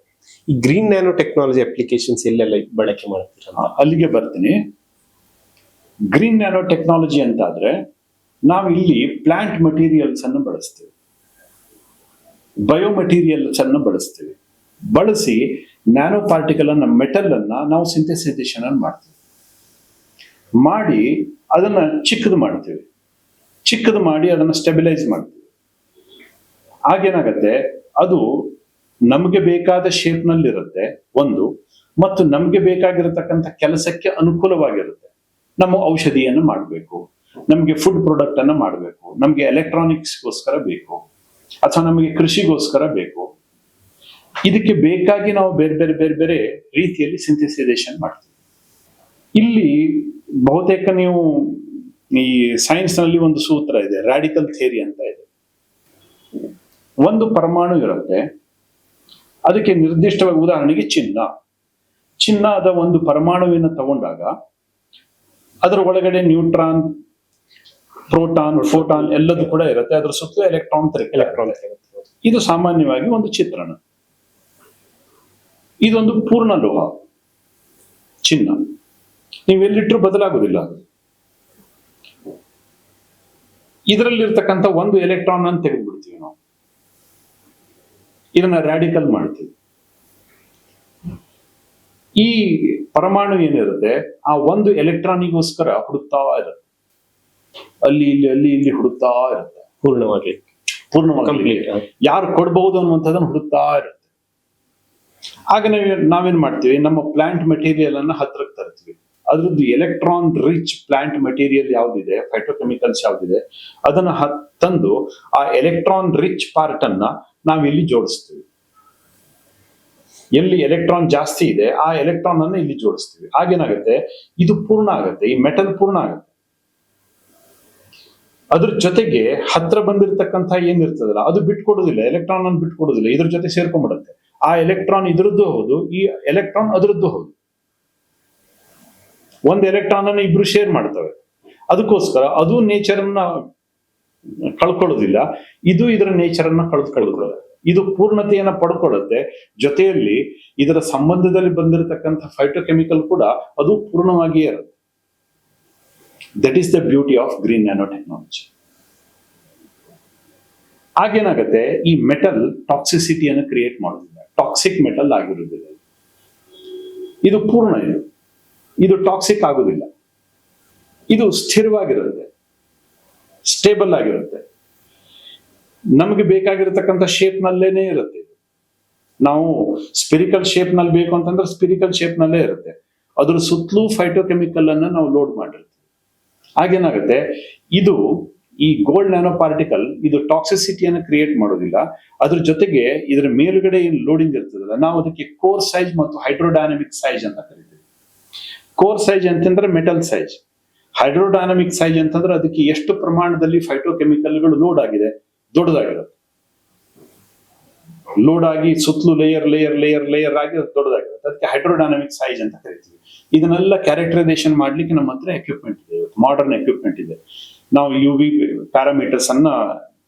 ಈ ಗ್ರೀನ್ ನ್ಯಾನೋ ಟೆಕ್ನಾಲಜಿ ಅಪ್ಲಿಕೇಶನ್ಸ್ ಎಲ್ಲೆಲ್ಲ ಬಳಕೆ ಮಾಡ್ತೀರಾ? ಅಲ್ಲಿಗೆ ಬರ್ತೀನಿ. ಗ್ರೀನ್ ನ್ಯಾನೋ ಟೆಕ್ನಾಲಜಿ ಅಂತ ಆದ್ರೆ ನಾವು ಇಲ್ಲಿ ಪ್ಲಾಂಟ್ ಮಟೀರಿಯಲ್ಸ್ ಅನ್ನು ಬಳಸ್ತೀವಿ, ಬಯೋಮೆಟೀರಿಯಲ್ಸ್ ಅನ್ನು ಬಳಸ್ತೀವಿ. ಬಳಸಿ ನ್ಯಾನೋ ಪಾರ್ಟಿಕಲ್ ಅನ್ನ, ಮೆಟಲ್ ಅನ್ನ ನಾವು ಸಿಂಥೆಸೈಸೇಷನ್ ಅನ್ನು ಮಾಡ್ತೀವಿ. ಮಾಡಿ ಅದನ್ನ ಚಿಕ್ಕದು ಮಾಡ್ತೀವಿ, ಚಿಕ್ಕದು ಮಾಡಿ ಅದನ್ನ ಸ್ಟೆಬಿಲೈಸ್ ಮಾಡ್ತೀವಿ. ಆಗೇನಾಗತ್ತೆ, ಅದು ನಮಗೆ ಬೇಕಾದ ಶೇಪ್ ನಲ್ಲಿ ಇರುತ್ತೆ ಒಂದು, ಮತ್ತು ನಮ್ಗೆ ಬೇಕಾಗಿರತಕ್ಕಂಥ ಕೆಲಸಕ್ಕೆ ಅನುಕೂಲವಾಗಿರುತ್ತೆ. ನಮ್ಮ ಔಷಧಿಯನ್ನು ಮಾಡಬೇಕು, ನಮ್ಗೆ ಫುಡ್ ಪ್ರಾಡಕ್ಟ್ ಅನ್ನ ಮಾಡಬೇಕು, ನಮ್ಗೆ ಎಲೆಕ್ಟ್ರಾನಿಕ್ಸ್ಗೋಸ್ಕರ ಬೇಕು, ಅಥವಾ ನಮಗೆ ಕೃಷಿಗೋಸ್ಕರ ಬೇಕು. ಇದಕ್ಕೆ ಬೇಕಾಗಿ ನಾವು ಬೇರೆ ಬೇರೆ ಬೇರೆ ಬೇರೆ ರೀತಿಯಲ್ಲಿ ಸಿಂಥೆಸೈಸೇಷನ್ ಮಾಡ್ತೀವಿ. ಇಲ್ಲಿ ಬಹುತೇಕ ನೀವು ಈ ಸೈನ್ಸ್ ನಲ್ಲಿ ಒಂದು ಸೂತ್ರ ಇದೆ, ರಾಡಿಕಲ್ ಥಿಯರಿ ಅಂತ ಇದೆ. ಒಂದು ಪರಮಾಣು ಇರುತ್ತೆ, ಅದಕ್ಕೆ ನಿರ್ದಿಷ್ಟವಾಗಿ ಉದಾಹರಣೆಗೆ ಚಿನ್ನದ ಒಂದು ಪರಮಾಣುವಿನ ತಗೊಂಡಾಗ ಅದರ ಒಳಗಡೆ ನ್ಯೂಟ್ರಾನ್, ಪ್ರೋಟಾನ್, ಫೋಟಾನ್ ಎಲ್ಲದೂ ಕೂಡ ಇರುತ್ತೆ. ಅದರ ಸುತ್ತ ಎಲೆಕ್ಟ್ರಾನ್. ಇದು ಸಾಮಾನ್ಯವಾಗಿ ಒಂದು ಚಿತ್ರಣ. ಇದೊಂದು ಪೂರ್ಣ ಲೋಹ ಚಿನ್ನ, ನೀವೆಲ್ಲಿಟ್ಟರೂ ಬದಲಾಗುದಿಲ್ಲ. ಇದರಲ್ಲಿರ್ತಕ್ಕಂಥ ಒಂದು ಎಲೆಕ್ಟ್ರಾನ್ ಅನ್ನು ತೆಗೆದುಬಿಡ್ತೀವಿ ನಾವು, ಇದನ್ನ ರಾಡಿಕಲ್ ಮಾಡ್ತೀವಿ. ಈ ಪರಮಾಣು ಏನಿರುತ್ತೆ ಆ ಒಂದು ಎಲೆಕ್ಟ್ರಾನಿಗೋಸ್ಕರ ಹುಡುಕ್ತಾ ಇರುತ್ತೆ. ಅಲ್ಲಿ ಇಲ್ಲಿ ಹುಡುಕ್ತಾ ಇರುತ್ತೆ, ಪೂರ್ಣವಾಗಿ ಪೂರ್ಣವಾಗಿ ಕಂಪ್ಲೀಟ್. ಯಾರು ಕೊಡ್ಬಹುದು ಅನ್ನುವಂಥದ್ದನ್ನು ಹುಡುಕ್ತಾ ಇರುತ್ತೆ. ಆಗ ನಾವೇನ್ ಮಾಡ್ತೀವಿ, ನಮ್ಮ ಪ್ಲಾಂಟ್ ಮೆಟೀರಿಯಲ್ ಅನ್ನ ಹತ್ರಕ್ಕೆ ತರ್ತೀವಿ. ಅದ್ರದ್ದು ಎಲೆಕ್ಟ್ರಾನ್ ರಿಚ್ ಪ್ಲಾಂಟ್ ಮೆಟೀರಿಯಲ್ ಯಾವ್ದಿದೆ, ಫೈಟೋಕೆಮಿಕಲ್ಸ್ ಯಾವ್ದಿದೆ, ಅದನ್ನ ತಂದು ಆ ಎಲೆಕ್ಟ್ರಾನ್ ರಿಚ್ ಪಾರ್ಟ್ ಅನ್ನ ನಾವಿಲ್ಲಿ ಜೋಡಿಸ್ತೀವಿ. ಎಲ್ಲಿ ಎಲೆಕ್ಟ್ರಾನ್ ಜಾಸ್ತಿ ಇದೆ ಆ ಎಲೆಕ್ಟ್ರಾನ್ ಅನ್ನ ಇಲ್ಲಿ ಜೋಡಿಸ್ತೀವಿ. ಆಗೇನಾಗುತ್ತೆ, ಇದು ಪೂರ್ಣ ಆಗುತ್ತೆ, ಈ ಮೆಟಲ್ ಪೂರ್ಣ ಆಗುತ್ತೆ. ಅದ್ರ ಜೊತೆಗೆ ಹತ್ರ ಬಂದಿರತಕ್ಕಂಥ ಏನಿರ್ತದಲ್ಲ ಅದು ಬಿಟ್ಕೊಡೋದಿಲ್ಲ, ಎಲೆಕ್ಟ್ರಾನ್ ಅನ್ನು ಬಿಟ್ಕೊಡೋದಿಲ್ಲ, ಇದ್ರ ಜೊತೆ ಸೇರ್ಕೊಂಡ್ಬಿಡುತ್ತೆ. ಆ ಎಲೆಕ್ಟ್ರಾನ್ ಇದ್ರದ್ದು ಹೌದು, ಈ ಎಲೆಕ್ಟ್ರಾನ್ ಅದರದ್ದು ಹೌದು. ಒಂದು ಎಲೆಕ್ಟ್ರಾನ್ ಅನ್ನು ಇಬ್ರು ಶೇರ್ ಮಾಡ್ತವೆ. ಅದಕ್ಕೋಸ್ಕರ ಅದು ನೇಚರ್ ಅನ್ನ ಕಳ್ಕೊಳ್ಳೋದಿಲ್ಲ, ಇದು ಇದರ ನೇಚರ್ ಅನ್ನ ಕಳ್ಕೊಳ್ಳೋದಿಲ್ಲ. ಇದು ಪೂರ್ಣತೆಯನ್ನ ಪಡ್ಕೊಳ್ಳುತ್ತೆ. ಜೊತೆಯಲ್ಲಿ ಇದರ ಸಂಬಂಧದಲ್ಲಿ ಬಂದಿರತಕ್ಕಂಥ ಫೈಟೋಕೆಮಿಕಲ್ ಕೂಡ ಅದು ಪೂರ್ಣವಾಗಿಯೇ ಇರುತ್ತೆ. That is the beauty of green nano technology. ಆಗೇನಾಗುತ್ತೆ, ಈ ಮೆಟಲ್ ಟಾಕ್ಸಿಸಿಟಿಯನ್ನು ಕ್ರಿಯೇಟ್ ಮಾಡೋದಿಲ್ಲ, ಟಾಕ್ಸಿಕ್ ಮೆಟಲ್ ಆಗಿರುವುದಿಲ್ಲ. ಇದು ಪೂರ್ಣ, ಇದು ಟಾಕ್ಸಿಕ್ ಆಗುದಿಲ್ಲ, ಇದು ಸ್ಥಿರವಾಗಿರುತ್ತೆ, ಸ್ಟೇಬಲ್ ಆಗಿರುತ್ತೆ, ನಮಗೆ ಬೇಕಾಗಿರತಕ್ಕಂಥ ಶೇಪ್ ನಲ್ಲೇನೆ ಇರುತ್ತೆ. ನಾವು ಸ್ಪಿರಿಕಲ್ ಶೇಪ್ ನಲ್ಲಿ ಬೇಕು ಅಂತಂದ್ರೆ ಸ್ಪಿರಿಕಲ್ ಶೇಪ್ ನಲ್ಲೇ ಇರುತ್ತೆ. ಅದ್ರ ಸುತ್ತಲೂ ಫೈಟೋಕೆಮಿಕಲ್ ಅನ್ನ ನಾವು ಲೋಡ್ ಮಾಡಿರ್ತೀವಿ. ಆಗೇನಾಗುತ್ತೆ, ಇದು ಈ ಗೋಲ್ಡ್ ನ್ಯಾನೋ ಪಾರ್ಟಿಕಲ್ ಇದು ಟಾಕ್ಸಿಸಿಟಿಯನ್ನು ಕ್ರಿಯೇಟ್ ಮಾಡೋದಿಲ್ಲ. ಅದ್ರ ಜೊತೆಗೆ ಇದರ ಮೇಲುಗಡೆ ಏನು ಲೋಡಿಂಗ್ ಇರ್ತದಲ್ಲ, ನಾವು ಅದಕ್ಕೆ ಕೋರ್ ಸೈಜ್ ಮತ್ತು ಹೈಡ್ರೋಡೈನಮಿಕ್ ಸೈಜ್ ಅಂತ ಕರಿತೀವಿ. ಕೋರ್ ಸೈಜ್ ಅಂತಂದ್ರೆ ಮೆಟಲ್ ಸೈಜ್, ಹೈಡ್ರೋಡೈನಮಿಕ್ ಸೈಜ್ ಅಂತಂದ್ರೆ ಅದಕ್ಕೆ ಎಷ್ಟು ಪ್ರಮಾಣದಲ್ಲಿ ಫೈಟೋಕೆಮಿಕಲ್ಗಳು ಲೋಡ್ ಆಗಿದೆ, ದೊಡ್ಡದಾಗಿರುತ್ತೆ. ಲೋಡ್ ಆಗಿ ಸುತ್ತಲೂ ಲೇಯರ್ ಲೇಯರ್ ಲೇಯರ್ ಲೇಯರ್ ಆಗಿ ದೊಡ್ಡದಾಗಿರುತ್ತೆ. ಅದಕ್ಕೆ ಹೈಡ್ರೋಡೈನಮಿಕ್ ಸೈಜ್ ಅಂತ ಕರಿತೀವಿ. ಇದನ್ನೆಲ್ಲ ಕ್ಯಾರೆಕ್ಟರೈಸೇಷನ್ ಮಾಡ್ಲಿಕ್ಕೆ ನಮ್ಮ ಹತ್ರ ಎಕ್ವಿಪ್ಮೆಂಟ್ ಇದೆ, ಮಾಡರ್ನ್ ಎಕ್ವಿಪ್ಮೆಂಟ್ ಇದೆ. ನಾವು UV ಪ್ಯಾರಾಮೀಟರ್ಸ್ ಅನ್ನ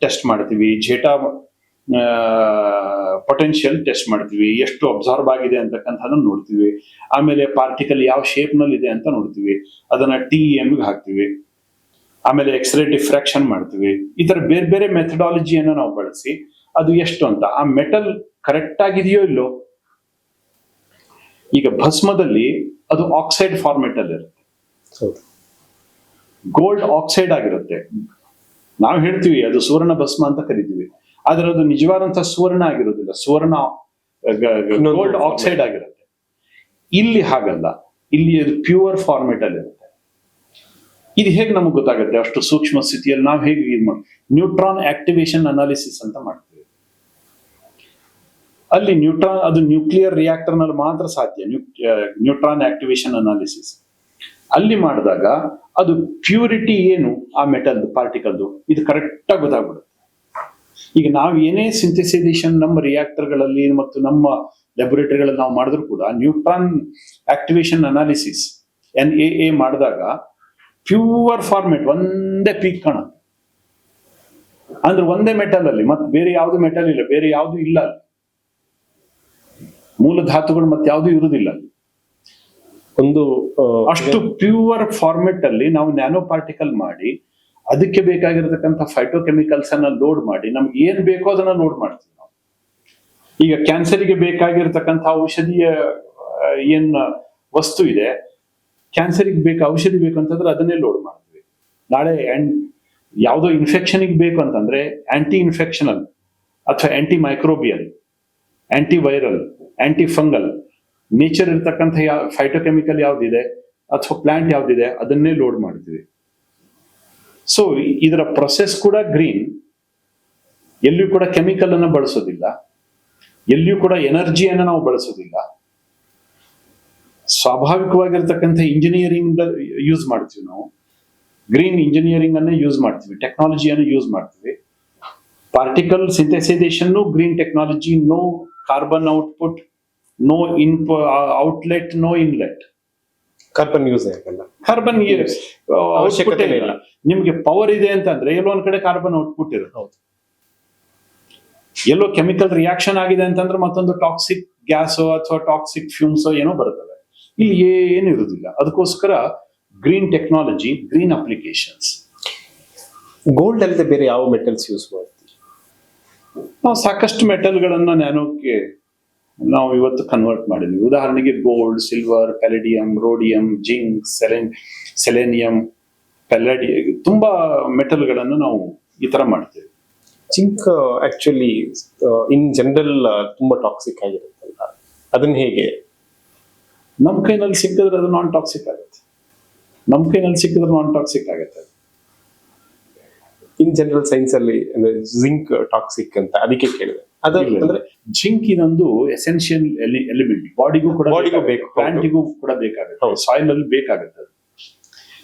ಟೆಸ್ಟ್ ಮಾಡ್ತೀವಿ, ಜೇಟಾ ಪೊಟೆನ್ಶಿಯಲ್ ಟೆಸ್ಟ್ ಮಾಡ್ತೀವಿ, ಎಷ್ಟು ಅಬ್ಸಾರ್ಬ್ ಆಗಿದೆ ಅಂತಕ್ಕಂಥದ್ದನ್ನು ನೋಡ್ತೀವಿ. ಆಮೇಲೆ ಪಾರ್ಟಿಕಲ್ ಯಾವ ಶೇಪ್ ನಲ್ಲಿ ಇದೆ ಅಂತ ನೋಡ್ತೀವಿ, ಅದನ್ನ TEM ಹಾಕ್ತೀವಿ. ಆಮೇಲೆ ಎಕ್ಸ್ರೇ ಡಿಫ್ರಾಕ್ಷನ್ ಮಾಡ್ತೀವಿ. ಈ ತರ ಬೇರೆ ಬೇರೆ ಮೆಥಡಾಲಜಿಯನ್ನು ನಾವು ಬಳಸಿ ಅದು ಎಷ್ಟು ಅಂತ, ಆ ಮೆಟಲ್ ಕರೆಕ್ಟ್ ಆಗಿದೆಯೋ ಇಲ್ಲೋ. ಈಗ ಭಸ್ಮದಲ್ಲಿ ಅದು ಆಕ್ಸೈಡ್ ಫಾರ್ಮೆಟ್ ಅಲ್ಲಿ ಇರುತ್ತೆ, ಗೋಲ್ಡ್ ಆಕ್ಸೈಡ್ ಆಗಿರುತ್ತೆ. ನಾವು ಹೇಳ್ತೀವಿ ಅದು ಸುವರ್ಣ ಭಸ್ಮ ಅಂತ ಕರಿತೀವಿ, ಆದ್ರೆ ಅದು ನಿಜವಾದಂತಹ ಸುವರ್ಣ ಆಗಿರೋದಿಲ್ಲ, ಸುವರ್ಣ ಗೋಲ್ಡ್ ಆಕ್ಸೈಡ್ ಆಗಿರುತ್ತೆ. ಇಲ್ಲಿ ಹಾಗಲ್ಲ, ಇಲ್ಲಿ ಅದು ಪ್ಯೂರ್ ಫಾರ್ಮೆಟ್ ಅಲ್ಲಿ ಇರುತ್ತೆ. ಇದು ಹೇಗೆ ನಮಗೆ ಗೊತ್ತಾಗುತ್ತೆ ಅಷ್ಟು ಸೂಕ್ಷ್ಮ ಸ್ಥಿತಿಯಲ್ಲಿ? ನಾವು ಹೇಗೆ ಇದು ಮಾಡಿ ನ್ಯೂಟ್ರಾನ್ ಆಕ್ಟಿವೇಶನ್ ಅನಾಲಿಸಿಸ್ ಅಂತ ಮಾಡ್ತೀವಿ. ಅಲ್ಲಿ ನ್ಯೂಟ್ರಾನ್, ಅದು ನ್ಯೂಕ್ಲಿಯರ್ ರಿಯಾಕ್ಟರ್ ನಲ್ಲಿ ಮಾತ್ರ ಸಾಧ್ಯ, ನ್ಯೂಟ್ರಾನ್ ಆಕ್ಟಿವೇಶನ್ ಅನಾಲಿಸಿಸ್. ಅಲ್ಲಿ ಮಾಡಿದಾಗ ಅದು ಪ್ಯೂರಿಟಿ ಏನು ಆ ಮೆಟಲ್ ಪಾರ್ಟಿಕಲ್ದು ಇದು ಕರೆಕ್ಟ್ ಆಗಿ ಗೊತ್ತಾಗ್ಬಿಡುತ್ತೆ. ಈಗ ನಾವು ಏನೇ ಸಿಂಥೆಸೈಸೇಷನ್ ನಮ್ಮ ರಿಯಾಕ್ಟರ್ಗಳಲ್ಲಿ ಮತ್ತು ನಮ್ಮ ಲ್ಯಾಬೊರೇಟರಿಗಳಲ್ಲಿ ನಾವು ಮಾಡಿದ್ರು ಕೂಡ ನ್ಯೂಟ್ರಾನ್ ಆಕ್ಟಿವೇಶನ್ ಅನಾಲಿಸಿಸ್ NAA ಮಾಡಿದಾಗ ಪ್ಯೂರ್ ಫಾರ್ಮೆಟ್ ಒಂದೇ ಪೀಕ್ ಕಾಣುತ್ತೆ. ಅಂದ್ರೆ ಒಂದೇ ಮೆಟಲ್ ಅಲ್ಲಿ, ಮತ್ತೆ ಬೇರೆ ಯಾವ್ದು ಮೆಟಲ್ ಇಲ್ಲ, ಬೇರೆ ಯಾವ್ದು ಇಲ್ಲ ಅಲ್ಲಿ, ಮೂಲ ಧಾತುಗಳು ಮತ್ತೆ ಯಾವ್ದು ಇರುವುದಿಲ್ಲ ಅಲ್ಲಿ. ಒಂದು ಅಷ್ಟು ಪ್ಯೂರ್ ಫಾರ್ಮೆಟ್ ಅಲ್ಲಿ ನಾವು ನ್ಯಾನೋ ಪಾರ್ಟಿಕಲ್ ಮಾಡಿ ಅದಕ್ಕೆ ಬೇಕಾಗಿರತಕ್ಕಂಥ ಫೈಟೋಕೆಮಿಕಲ್ಸ್ ಅನ್ನ ಲೋಡ್ ಮಾಡಿ ನಮ್ಗೆ ಏನ್ ಬೇಕೋ ಅದನ್ನ ಲೋಡ್ ಮಾಡ್ತೀವಿ ನಾವು. ಈಗ ಕ್ಯಾನ್ಸರಿಗೆ ಬೇಕಾಗಿರತಕ್ಕಂಥ ಔಷಧಿಯ ಏನ್ ವಸ್ತು ಇದೆ, ಕ್ಯಾನ್ಸರಿಗೆ ಬೇಕು ಔಷಧಿ ಬೇಕು ಅಂತಂದ್ರೆ ಅದನ್ನೇ ಲೋಡ್ ಮಾಡ್ತೀವಿ. ನಾಳೆ ಯಾವುದೋ ಇನ್ಫೆಕ್ಷನ್ಗೆ ಬೇಕು ಅಂತಂದ್ರೆ ಆಂಟಿ ಇನ್ಫೆಕ್ಷನಲ್ ಅಥವಾ anti microbial, anti viral, aunty fungal nature ಇರ್ತಕ್ಕಂಥ ಫೈಟೋಕೆಮಿಕಲ್ ಯಾವ್ದಿದೆ ಅಥವಾ ಪ್ಲಾಂಟ್ ಯಾವ್ದಿದೆ ಅದನ್ನೇ ಲೋಡ್ ಮಾಡ್ತೀವಿ. ಸೊ ಇದರ ಪ್ರೊಸೆಸ್ ಕೂಡ ಗ್ರೀನ್, ಎಲ್ಲಿಯೂ ಕೂಡ ಕೆಮಿಕಲ್ ಅನ್ನ ಬಳಸೋದಿಲ್ಲ, ಎಲ್ಲಿಯೂ ಕೂಡ ಎನರ್ಜಿಯನ್ನು ನಾವು ಬಳಸೋದಿಲ್ಲ. ಸ್ವಾಭಾವಿಕವಾಗಿರ್ತಕ್ಕಂಥ ಇಂಜಿನಿಯರಿಂಗ್ ಯೂಸ್ ಮಾಡ್ತೀವಿ ನಾವು, ಗ್ರೀನ್ ಇಂಜಿನಿಯರಿಂಗ್ ಅನ್ನ ಯೂಸ್ ಮಾಡ್ತೀವಿ, ಟೆಕ್ನಾಲಜಿಯನ್ನು ಯೂಸ್ ಮಾಡ್ತೀವಿ. Particle synthesization green technology, no carbon output, no outlet, no inlet. Carbon use ಆಗಲ್ಲ, ಕಾರ್ಬನ್ ಅವಶ್ಯಕತೆ ಇಲ್ಲ. ನಿಮ್ಗೆ ಪವರ್ ಇದೆ ಅಂತಂದ್ರೆ ಎಲ್ಲೋ ಒಂದ್ ಕಡೆ ಕಾರ್ಬನ್ ಔಟ್ಪುಟ್ ಇರುತ್ತೆ. ಹೌದು. ಎಲ್ಲೋ ಕೆಮಿಕಲ್ ರಿಯಾಕ್ಷನ್ ಆಗಿದೆ ಅಂತಂದ್ರೆ ಮತ್ತೊಂದು ಟಾಕ್ಸಿಕ್ ಗ್ಯಾಸೋ ಅಥವಾ ಟಾಕ್ಸಿಕ್ ಫ್ಯೂಮ್ಸೋ ಏನೋ ಬರ್ತವೆ. ಇಲ್ಲಿ ಏನು ಇರುವುದಿಲ್ಲ. ಅದಕ್ಕೋಸ್ಕರ green technology, green applications. Gold ಅಲ್ಲದೆ ಬೇರೆ ಯಾವ ಮೆಟಲ್ಸ್ ಯೂಸ್ ಮಾಡ್ತೀವಿ? ನಾವು ಸಾಕಷ್ಟು ಮೆಟಲ್ಗಳನ್ನ ನ್ಯಾನೋಕ್ಕೆ ನಾವು ಇವತ್ತು ಕನ್ವರ್ಟ್ ಮಾಡಿದ್ವಿ. ಉದಾಹರಣೆಗೆ gold, silver, palladium, rhodium, zinc, selenium, ಪೆಲ್ಲಡಿ, ತುಂಬಾ ಮೆಟಲ್ಗಳನ್ನು ನಾವು ಈ ತರ ಮಾಡ್ತೇವೆ. ಜಿಂಕ್ ಆಕ್ಚುಲಿ ಇನ್ ಜನರಲ್ ತುಂಬಾ ಟಾಕ್ಸಿಕ್ ಆಗಿರುತ್ತಲ್ಲ, ಅದನ್ನ ಹೇಗೆ? ನಮ್ ಕೈನಲ್ಲಿ ಸಿಕ್ಕಿದ್ರೆ ಅದು ನಾನ್ ಟಾಕ್ಸಿಕ್ ಆಗುತ್ತೆ. ನಮ್ ಕೈನಲ್ಲಿ ಸಿಕ್ಕಿದ್ರೆ ನಾನ್ ಟಾಕ್ಸಿಕ್ ಆಗುತ್ತೆ. ಇನ್ ಜನರಲ್ ಸೈನ್ಸ್ ಅಲ್ಲಿ ಜಿಂಕ್ ಟಾಕ್ಸಿಕ್ ಅಂತ ಅದಕ್ಕೆ ಕೇಳಿದೆ. ಅದು ಅಂದ್ರೆ ಜಿಂಕ್ ಇದೊಂದು ಎಸೆನ್ಷಿಯಲ್ ಎಲಿಮೆಂಟ್, ಬಾಡಿಗೂ ಬೇಕು, ಪ್ಲಾಂಟಿಗೂ ಕೂಡ ಬೇಕಾಗುತ್ತೆ, ಸಾಯಿಲ್ ಅಲ್ಲಿ ಬೇಕಾಗುತ್ತೆ.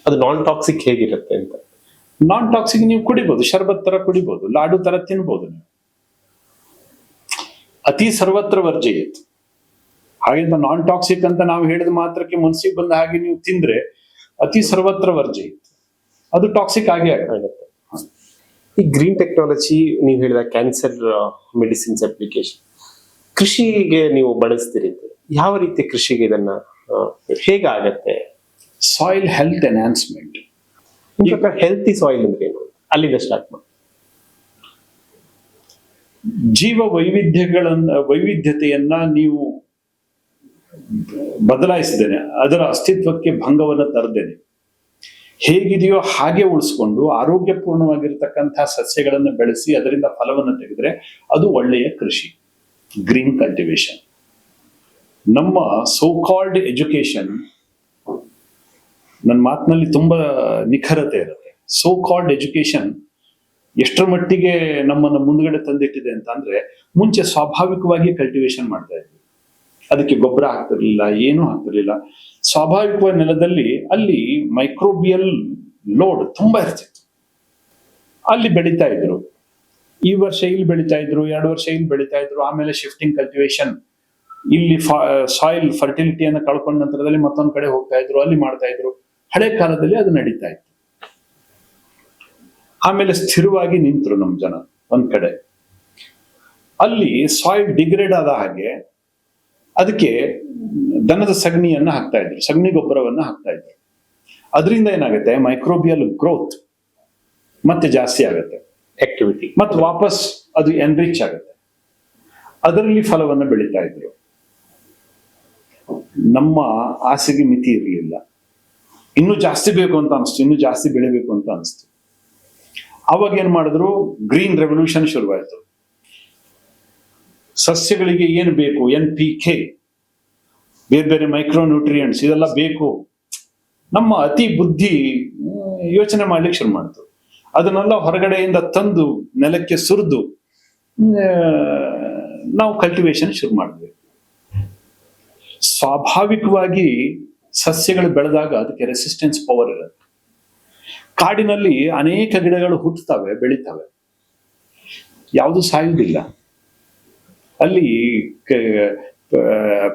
ಅದು ನಾನ್ ಟಾಕ್ಸಿಕ್ ಹೇಗಿರುತ್ತೆ ಅಂತ? ನಾನ್ ಟಾಕ್ಸಿಕ್ ನೀವು ಕುಡಿಬಹುದು, ಶರ್ಬತ್ ತರ ಕುಡಿಬಹುದು, ಲಾಡು ತರ ತಿನ್ಬಹುದು ನೀವು. ಅತಿ ಸರ್ವತ್ರ ವರ್ಜಯೇತ್. ಹಾಗೆಂತ ನಾನ್ ಟಾಕ್ಸಿಕ್ ಅಂತ ನಾವು ಹೇಳಿದ ಮಾತ್ರಕ್ಕೆ ಮನಸ್ಸಿಗೆ ಬಂದ ಹಾಗೆ ನೀವು ತಿಂದ್ರೆ ಅತಿ ಸರ್ವತ್ರ ವರ್ಜಯೇತ್, ಅದು ಟಾಕ್ಸಿಕ್ ಆಗೇ ಆಗುತ್ತೆ. ಈ ಗ್ರೀನ್ ಟೆಕ್ನಾಲಜಿ ನೀವು ಹೇಳಿದ ಕ್ಯಾನ್ಸರ್ ಮೆಡಿಸಿನ್ಸ್ ಅಪ್ಲಿಕೇಶನ್ ಕೃಷಿಗೆ ನೀವು ಬಳಸ್ತೀರಿ, ಯಾವ ರೀತಿ ಕೃಷಿಗೆ ಇದನ್ನ ಹೇಗಾಗತ್ತೆ? Soil health enhancement. Healthy soil ಅಂದ್ರೆ ಏನು, ಅಲ್ಲಿಂದ ಸ್ಟಾರ್ಟ್ ಮಾಡಿ. ಜೀವ ವೈವಿಧ್ಯತೆಯನ್ನ ನೀವು ಬದಲಾಯಿಸಿದ್ದೇನೆ, ಅದರ ಅಸ್ತಿತ್ವಕ್ಕೆ ಭಂಗವನ್ನು ತರದೇನೆ, ಹೇಗಿದೆಯೋ ಹಾಗೆ ಉಳಿಸ್ಕೊಂಡು ಆರೋಗ್ಯಪೂರ್ಣವಾಗಿರ್ತಕ್ಕಂತಹ ಸಸ್ಯಗಳನ್ನು ಬೆಳೆಸಿ ಅದರಿಂದ ಫಲವನ್ನು ತೆಗೆದ್ರೆ ಅದು ಒಳ್ಳೆಯ ಕೃಷಿ, ಗ್ರೀನ್ ಕಲ್ಟಿವೇಶನ್. ನಮ್ಮ ಸೋ ಕಾಲ್ಡ್ ಎಜುಕೇಶನ್, ನನ್ನ ಮಾತಿನಲ್ಲಿ ತುಂಬಾ ನಿಖರತೆ ಇರುತ್ತೆ. ಸೋ ಕಾಲ್ಡ್ ಎಜುಕೇಶನ್ ಎಷ್ಟರ ಮಟ್ಟಿಗೆ ನಮ್ಮನ್ನು ಮುಂದ್ಗಡೆ ತಂದಿಟ್ಟಿದೆ ಅಂತ ಅಂದ್ರೆ, ಮುಂಚೆ ಸ್ವಾಭಾವಿಕವಾಗಿ ಕಲ್ಟಿವೇಶನ್ ಮಾಡ್ತಾ ಇದ್ವಿ, ಅದಕ್ಕೆ ಗೊಬ್ಬರ ಹಾಕ್ತಿರ್ಲಿಲ್ಲ, ಏನೂ ಹಾಕ್ತಿರ್ಲಿಲ್ಲ. ಸ್ವಾಭಾವಿಕವಾದ ನೆಲದಲ್ಲಿ ಅಲ್ಲಿ ಮೈಕ್ರೋಬಿಯಲ್ ಲೋಡ್ ತುಂಬಾ ಇರ್ತಿತ್ತು, ಅಲ್ಲಿ ಬೆಳೀತಾ ಇದ್ರು. ಈ ವರ್ಷ ಇಲ್ಲಿ ಬೆಳೀತಾ ಇದ್ರು, 2 ವರ್ಷ ಇಲ್ಲಿ ಬೆಳೀತಾ ಇದ್ರು, ಆಮೇಲೆ ಶಿಫ್ಟಿಂಗ್ ಕಲ್ಟಿವೇಶನ್, ಇಲ್ಲಿ ಸಾಯಿಲ್ ಫರ್ಟಿಲಿಟಿಯನ್ನು ಕಳ್ಕೊಂಡ ನಂತರದಲ್ಲಿ ಮತ್ತೊಂದ್ ಕಡೆ ಹೋಗ್ತಾ ಇದ್ರು, ಅಲ್ಲಿ ಮಾಡ್ತಾ ಇದ್ರು. ಹಳೆ ಕಾಲದಲ್ಲಿ ಅದು ನಡೀತಾ ಇತ್ತು. ಆಮೇಲೆ ಸ್ಥಿರವಾಗಿ ನಿಂತರು ನಮ್ ಜನ ಒಂದ್ ಕಡೆ. ಅಲ್ಲಿ ಸಾಯಿಲ್ ಡಿಗ್ರೇಡ್ ಆದ ಹಾಗೆ ಅದಕ್ಕೆ ದನದ ಸಗಣಿಯನ್ನ ಹಾಕ್ತಾ ಇದ್ರು, ಸಗಣಿ ಗೊಬ್ಬರವನ್ನ ಹಾಕ್ತಾ ಇದ್ರು. ಅದರಿಂದ ಏನಾಗುತ್ತೆ, ಮೈಕ್ರೋಬಿಯಲ್ ಗ್ರೋತ್ ಮತ್ತೆ ಜಾಸ್ತಿ ಆಗುತ್ತೆ, ಆಕ್ಟಿವಿಟಿ ಮತ್ತೆ ವಾಪಸ್ ಅದು ಎನ್ರಿಚ್ ಆಗುತ್ತೆ, ಅದರಲ್ಲಿ ಫಲವನ್ನು ಬೆಳೀತಾ ಇದ್ರು. ನಮ್ಮ ಆಸೆಗೆ ಮಿತಿ ಇರಲಿಲ್ಲ, ಇನ್ನೂ ಜಾಸ್ತಿ ಬೇಕು ಅಂತ ಅನಿಸ್ತು, ಇನ್ನೂ ಜಾಸ್ತಿ ಬೆಳಿಬೇಕು ಅಂತ ಅನಿಸ್ತು. ಅವಾಗ ಏನ್ ಮಾಡಿದ್ರು, ಗ್ರೀನ್ ರೆವಲ್ಯೂಷನ್ ಶುರುವಾಯಿತು. ಸಸ್ಯಗಳಿಗೆ ಏನು ಬೇಕು, NPK, ಬೇರೆ ಬೇರೆ ಮೈಕ್ರೋ ನ್ಯೂಟ್ರಿಯೆಂಟ್ಸ್, ಇದೆಲ್ಲ ಬೇಕು. ನಮ್ಮ ಅತಿ ಬುದ್ಧಿ ಯೋಚನೆ ಮಾಡ್ಲಿಕ್ಕೆ ಶುರು ಮಾಡ್ತು. ಅದನ್ನೆಲ್ಲ ಹೊರಗಡೆಯಿಂದ ತಂದು ನೆಲಕ್ಕೆ ಸುರಿದು ನಾವು ಕಲ್ಟಿವೇಶನ್ ಶುರು ಮಾಡಿದ್ವಿ. ಸ್ವಾಭಾವಿಕವಾಗಿ ಸಸ್ಯಗಳು ಬೆಳೆದಾಗ ಅದಕ್ಕೆ ರೆಸಿಸ್ಟೆನ್ಸ್ ಪವರ್ ಇರುತ್ತೆ. ಕಾಡಿನಲ್ಲಿ ಅನೇಕ ಗಿಡಗಳು ಹುಟ್ಟುತ್ತವೆ, ಬೆಳೀತವೆ, ಯಾವುದು ಸಾಯುವುದಿಲ್ಲ. ಅಲ್ಲಿ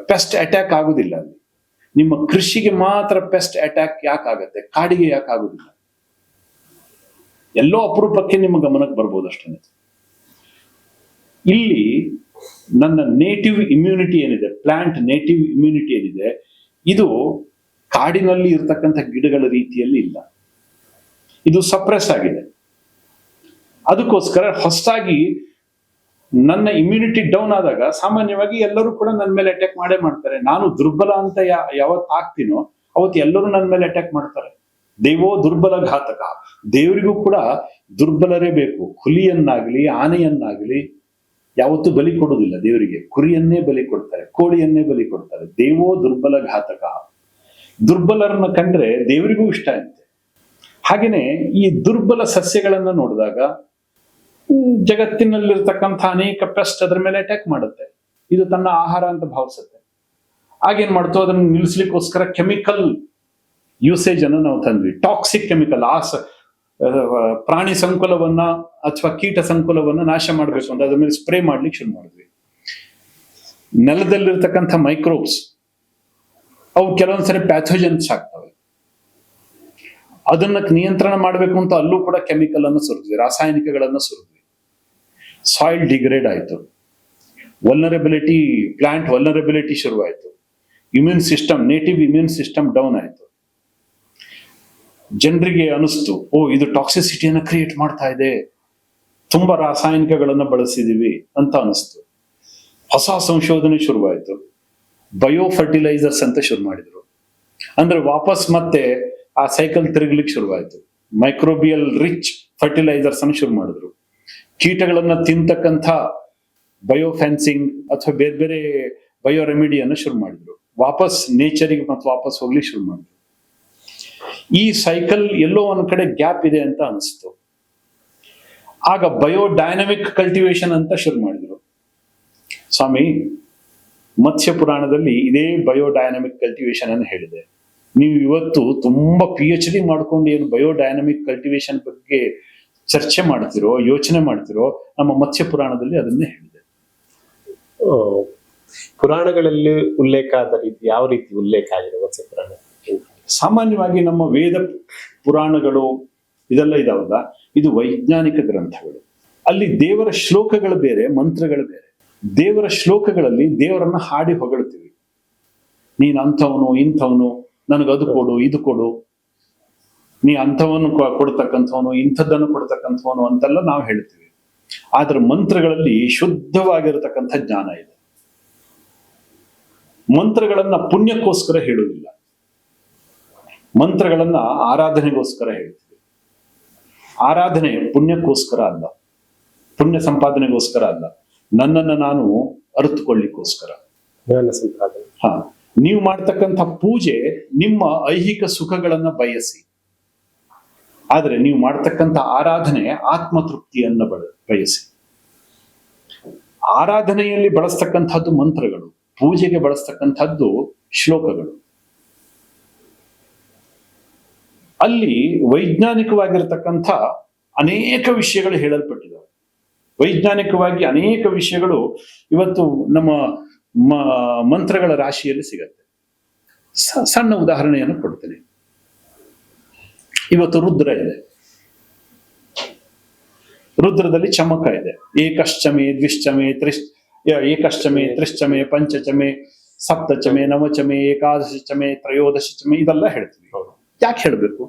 ಪೆಸ್ಟ್ ಅಟ್ಯಾಕ್ ಆಗುದಿಲ್ಲ. ಅಲ್ಲಿ ನಿಮ್ಮ ಕೃಷಿಗೆ ಮಾತ್ರ ಪೆಸ್ಟ್ ಅಟ್ಯಾಕ್ ಯಾಕಾಗತ್ತೆ, ಕಾಡಿಗೆ ಯಾಕಾಗುದಿಲ್ಲ? ಎಲ್ಲೋ ಅಪರೂಪಕ್ಕೆ ನಿಮ್ಮ ಗಮನಕ್ಕೆ ಬರ್ಬೋದು ಅಷ್ಟೇ. ಇಲ್ಲಿ ನನ್ನ ನೇಟಿವ್ ಇಮ್ಯುನಿಟಿ ಏನಿದೆ, ಪ್ಲಾಂಟ್ ನೇಟಿವ್ ಇಮ್ಯುನಿಟಿ ಏನಿದೆ, ಇದು ಕಾಡಿನಲ್ಲಿ ಇರತಕ್ಕಂಥ ಗಿಡಗಳ ರೀತಿಯಲ್ಲಿ ಇಲ್ಲ, ಇದು ಸಪ್ರೆಸ್ ಆಗಿದೆ. ಅದಕ್ಕೋಸ್ಕರ ಹೊಸದಾಗಿ ನನ್ನ ಇಮ್ಯುನಿಟಿ ಡೌನ್ ಆದಾಗ ಸಾಮಾನ್ಯವಾಗಿ ಎಲ್ಲರೂ ಕೂಡ ನನ್ನ ಮೇಲೆ ಅಟ್ಯಾಕ್ ಮಾಡೇ ಮಾಡ್ತಾರೆ. ನಾನು ದುರ್ಬಲ ಅಂತ ಯಾವತ್ತು ಆಗ್ತೀನೋ ಅವತ್ತು ಎಲ್ಲರೂ ನನ್ನ ಮೇಲೆ ಅಟ್ಯಾಕ್ ಮಾಡ್ತಾರೆ. ದೇವೋ ದುರ್ಬಲ ಘಾತಕ. ದೇವರಿಗೂ ಕೂಡ ದುರ್ಬಲರೇ ಬೇಕು. ಹುಲಿಯನ್ನಾಗ್ಲಿ ಆನೆಯನ್ನಾಗ್ಲಿ ಯಾವತ್ತೂ ಬಲಿ ಕೊಡುವುದಿಲ್ಲ ದೇವರಿಗೆ. ಕುರಿಯನ್ನೇ ಬಲಿ ಕೊಡ್ತಾರೆ, ಕೋಳಿಯನ್ನೇ ಬಲಿ ಕೊಡ್ತಾರೆ. ದೇವೋ ದುರ್ಬಲ ಘಾತಕ. ದುರ್ಬಲರನ್ನ ಕಂಡ್ರೆ ದೇವರಿಗೂ ಇಷ್ಟ ಅಂತೆ. ಹಾಗೇನೆ ಈ ದುರ್ಬಲ ಸಸ್ಯಗಳನ್ನ ನೋಡಿದಾಗ ಜಗತ್ತಿನಲ್ಲಿರ್ತಕ್ಕಂಥ ಅನೇಕ ಪೆಸ್ಟ್ ಅದರ ಮೇಲೆ ಅಟ್ಯಾಕ್ ಮಾಡುತ್ತೆ. ಇದು ತನ್ನ ಆಹಾರ ಅಂತ ಭಾವಿಸುತ್ತೆ. ಆಗೇನ್ ಮಾಡ್ತು, ಅದನ್ನು ನಿಲ್ಲಿಸ್ಲಿಕ್ಕೋಸ್ಕರ ಕೆಮಿಕಲ್ ಯೂಸೇಜ್ ಅನ್ನು ನಾವು ತಂದ್ವಿ. ಟಾಕ್ಸಿಕ್ ಕೆಮಿಕಲ್, ಪ್ರಾಣಿ ಸಂಕುಲವನ್ನ ಅಥವಾ ಕೀಟ ಸಂಕುಲವನ್ನ ನಾಶ ಮಾಡಬೇಕು ಅಂತ ಅದ್ರ ಮೇಲೆ ಸ್ಪ್ರೇ ಮಾಡ್ಲಿಕ್ಕೆ ಶುರು ಮಾಡಿದ್ವಿ. ನೆಲದಲ್ಲಿರ್ತಕ್ಕಂಥ ಮೈಕ್ರೋಬ್ಸ್ ಅವು ಕೆಲವೊಂದ್ಸರಿ ಪ್ಯಾಥೋಜನ್ಸ್ ಆಗ್ತವೆ. ಅದನ್ನ ನಿಯಂತ್ರಣ ಮಾಡಬೇಕು ಅಂತ ಅಲ್ಲೂ ಕೂಡ ಕೆಮಿಕಲ್ ಅನ್ನು ಸುರಿದ್ವಿ, ರಾಸಾಯನಿಕಗಳನ್ನ ಸುರಿದ್ವಿ. ಸಾಯಿಲ್ ಡಿಗ್ರೇಡ್ ಆಯ್ತು, ವಲ್ನರಬಿಲಿಟಿ, ಪ್ಲಾಂಟ್ ವಲ್ನರಬಿಲಿಟಿ ಶುರುವಾಯಿತು. Immune system, native immune system down ಆಯ್ತು. ಜನರಿಗೆ ಅನಿಸ್ತು, ಓ ಇದು ಟಾಕ್ಸಿಸಿಟಿಯನ್ನು ಕ್ರಿಯೇಟ್ ಮಾಡ್ತಾ ಇದೆ, ತುಂಬಾ ರಾಸಾಯನಿಕಗಳನ್ನ ಬಳಸಿದೀವಿ ಅಂತ ಅನಿಸ್ತು. ಹೊಸ ಸಂಶೋಧನೆ ಶುರುವಾಯಿತು. ಬಯೋ ಫರ್ಟಿಲೈಸರ್ಸ್ ಅಂತ ಶುರು ಮಾಡಿದ್ರು. ಅಂದ್ರೆ ವಾಪಸ್ ಮತ್ತೆ ಆ ಸೈಕಲ್ ತಿರುಗ್ಲಿಕ್ಕೆ ಶುರುವಾಯಿತು. ಮೈಕ್ರೋಬಿಯಲ್ ರಿಚ್ ಫರ್ಟಿಲೈಸರ್ಸ್ ಅನ್ನು ಶುರು ಮಾಡಿದ್ರು. ಕೀಟಗಳನ್ನ ತಿಂತಕ್ಕಂಥ ಬಯೋಫೆನ್ಸಿಂಗ್ ಅಥವಾ ಬೇರೆ ಬೇರೆ ಬಯೋ ರೆಮಿಡಿಯನ್ನು ಶುರು ಮಾಡಿದ್ರು. ವಾಪಸ್ ನೇಚರಿಗೆ ಮತ್ತೆ ವಾಪಸ್ ಹೋಗ್ಲಿಕ್ಕೆ ಶುರು ಮಾಡಿದ್ರು. ಈ ಸೈಕಲ್ ಎಲ್ಲೋ ಒಂದ್ ಕಡೆ ಗ್ಯಾಪ್ ಇದೆ ಅಂತ ಅನಿಸ್ತು. ಆಗ ಬಯೋಡೈನಮಿಕ್ ಕಲ್ಟಿವೇಶನ್ ಅಂತ ಶುರು ಮಾಡಿದ್ರು. ಸ್ವಾಮಿ, ಮತ್ಸ್ಯ ಪುರಾಣದಲ್ಲಿ ಇದೇ ಬಯೋಡೈನಮಿಕ್ ಕಲ್ಟಿವೇಶನ್ ಅನ್ನು ಹೇಳಿದೆ. ನೀವು ಇವತ್ತು ತುಂಬಾ PhD ಮಾಡ್ಕೊಂಡು ಏನು ಬಯೋಡೈನಮಿಕ್ ಕಲ್ಟಿವೇಶನ್ ಬಗ್ಗೆ ಚರ್ಚೆ ಮಾಡ್ತಿರೋ, ಯೋಚನೆ ಮಾಡ್ತಿರೋ, ನಮ್ಮ ಮತ್ಸ್ಯ ಪುರಾಣದಲ್ಲಿ ಅದನ್ನೇ ಹೇಳಿದೆ. ಪುರಾಣಗಳಲ್ಲಿ ಉಲ್ಲೇಖ ಆದ ರೀತಿ ಯಾವ ರೀತಿ ಉಲ್ಲೇಖ ಆಗಿದೆ ಮತ್ಸ್ಯ ಪುರಾಣ? ಸಾಮಾನ್ಯವಾಗಿ ನಮ್ಮ ವೇದ ಪುರಾಣಗಳು ಇದೆಲ್ಲ ಇದಾವಲ್ಲ, ಇದು ವೈಜ್ಞಾನಿಕ ಗ್ರಂಥಗಳು. ಅಲ್ಲಿ ದೇವರ ಶ್ಲೋಕಗಳು ಬೇರೆ, ಮಂತ್ರಗಳು ಬೇರೆ. ದೇವರ ಶ್ಲೋಕಗಳಲ್ಲಿ ದೇವರನ್ನ ಹಾಡಿ ಹೊಗಳ್ತೀವಿ. ನೀನ್ ಅಂಥವನು, ಇಂಥವನು, ನನಗದು ಕೊಡು, ಇದು ಕೊಡು, ನೀ ಅಂಥವನು ಕೊಡ್ತಕ್ಕಂಥವನು, ಇಂಥದ್ದನ್ನು ಕೊಡ್ತಕ್ಕಂಥವನು ಅಂತೆಲ್ಲ ನಾವು ಹೇಳ್ತೀವಿ. ಆದ್ರೆ ಮಂತ್ರಗಳಲ್ಲಿ ಶುದ್ಧವಾಗಿರತಕ್ಕಂಥ ಜ್ಞಾನ ಇದೆ. ಮಂತ್ರಗಳನ್ನ ಪುಣ್ಯಕ್ಕೋಸ್ಕರ ಹೇಳುವುದಿಲ್ಲ, ಮಂತ್ರಗಳನ್ನ ಆರಾಧನೆಗೋಸ್ಕರ ಹೇಳ್ತೀವಿ. ಆರಾಧನೆ ಪುಣ್ಯಕ್ಕೋಸ್ಕರ ಅಲ್ಲ, ಪುಣ್ಯ ಸಂಪಾದನೆಗೋಸ್ಕರ ಅಲ್ಲ, ನನ್ನನ್ನು ನಾನು ಅರಿತುಕೊಳ್ಳಿಕ್ಕೋಸ್ಕರ. ಹಾ, ನೀವು ಮಾಡ್ತಕ್ಕಂಥ ಪೂಜೆ ನಿಮ್ಮ ಐಹಿಕ ಸುಖಗಳನ್ನ ಬಯಸಿ, ಆದ್ರೆ ನೀವು ಮಾಡ್ತಕ್ಕಂಥ ಆರಾಧನೆ ಆತ್ಮತೃಪ್ತಿಯನ್ನ ಬಯಸಿ. ಆರಾಧನೆಯಲ್ಲಿ ಬಳಸ್ತಕ್ಕಂಥದ್ದು ಮಂತ್ರಗಳು, ಪೂಜೆಗೆ ಬಳಸ್ತಕ್ಕಂಥದ್ದು ಶ್ಲೋಕಗಳು. ಅಲ್ಲಿ ವೈಜ್ಞಾನಿಕವಾಗಿರತಕ್ಕಂಥ ಅನೇಕ ವಿಷಯಗಳು ಹೇಳಲ್ಪಟ್ಟಿದ್ದಾವೆ. ವೈಜ್ಞಾನಿಕವಾಗಿ ಅನೇಕ ವಿಷಯಗಳು ಇವತ್ತು ನಮ್ಮ ಮಂತ್ರಗಳ ರಾಶಿಯಲ್ಲಿ ಸಿಗತ್ತೆ. ಸಣ್ಣ ಉದಾಹರಣೆಯನ್ನು ಕೊಡ್ತೇನೆ. ಇವತ್ತು ರುದ್ರ ಇದೆ, ರುದ್ರದಲ್ಲಿ ಚಮಕ ಇದೆ. ಏಕಶ್ಚಮೆ, ದ್ವಿಶ್ಚಮೆ, ಏಕಶ್ಚಮೆ, ತ್ರಿಶ್ಚಮೆ, ಪಂಚಚಮೆ, ಸಪ್ತಚಮೆ, ನವಚಮೆ, ಏಕಾದಶಿ ಚಮೆ, ತ್ರಯೋದಶಿ ಚಮೆ, ಇದೆಲ್ಲ ಹೇಳ್ತೀವಿ. ಯಾಕೆ ಹೇಳ್ಬೇಕು?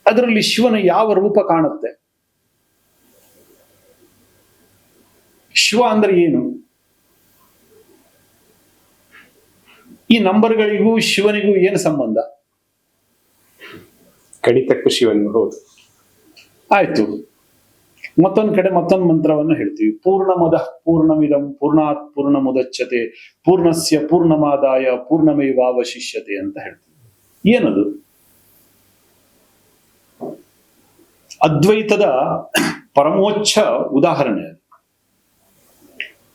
ಅದರಲ್ಲಿ ಶಿವನ ಯಾವ ರೂಪ ಕಾಣುತ್ತೆ? ಶಿವ ಅಂದ್ರೆ ಏನು? ಈ ನಂಬರ್ಗಳಿಗೂ ಶಿವನಿಗೂ ಏನು ಸಂಬಂಧ? ಗಣಿತಕ್ಕೂ ಶಿವನಿಗೂ. ಹೌದು, ಆಯ್ತು. ಮತ್ತೊಂದ್ ಕಡೆ ಮತ್ತೊಂದು ಮಂತ್ರವನ್ನು ಹೇಳ್ತೀವಿ. ಪೂರ್ಣಮದ ಪೂರ್ಣಮಿದಂ ಪೂರ್ಣಾತ್ ಪೂರ್ಣಮುದಚ್ಯತೆ ಪೂರ್ಣಸ್ಯ ಪೂರ್ಣಮಾದಾಯ ಪೂರ್ಣಮೇವಾವಶಿಷ್ಯತೆ ಅಂತ ಹೇಳ್ತೀವಿ. ಏನದು? ಅದ್ವೈತದ ಪರಮೋಚ್ಚ ಉದಾಹರಣೆ.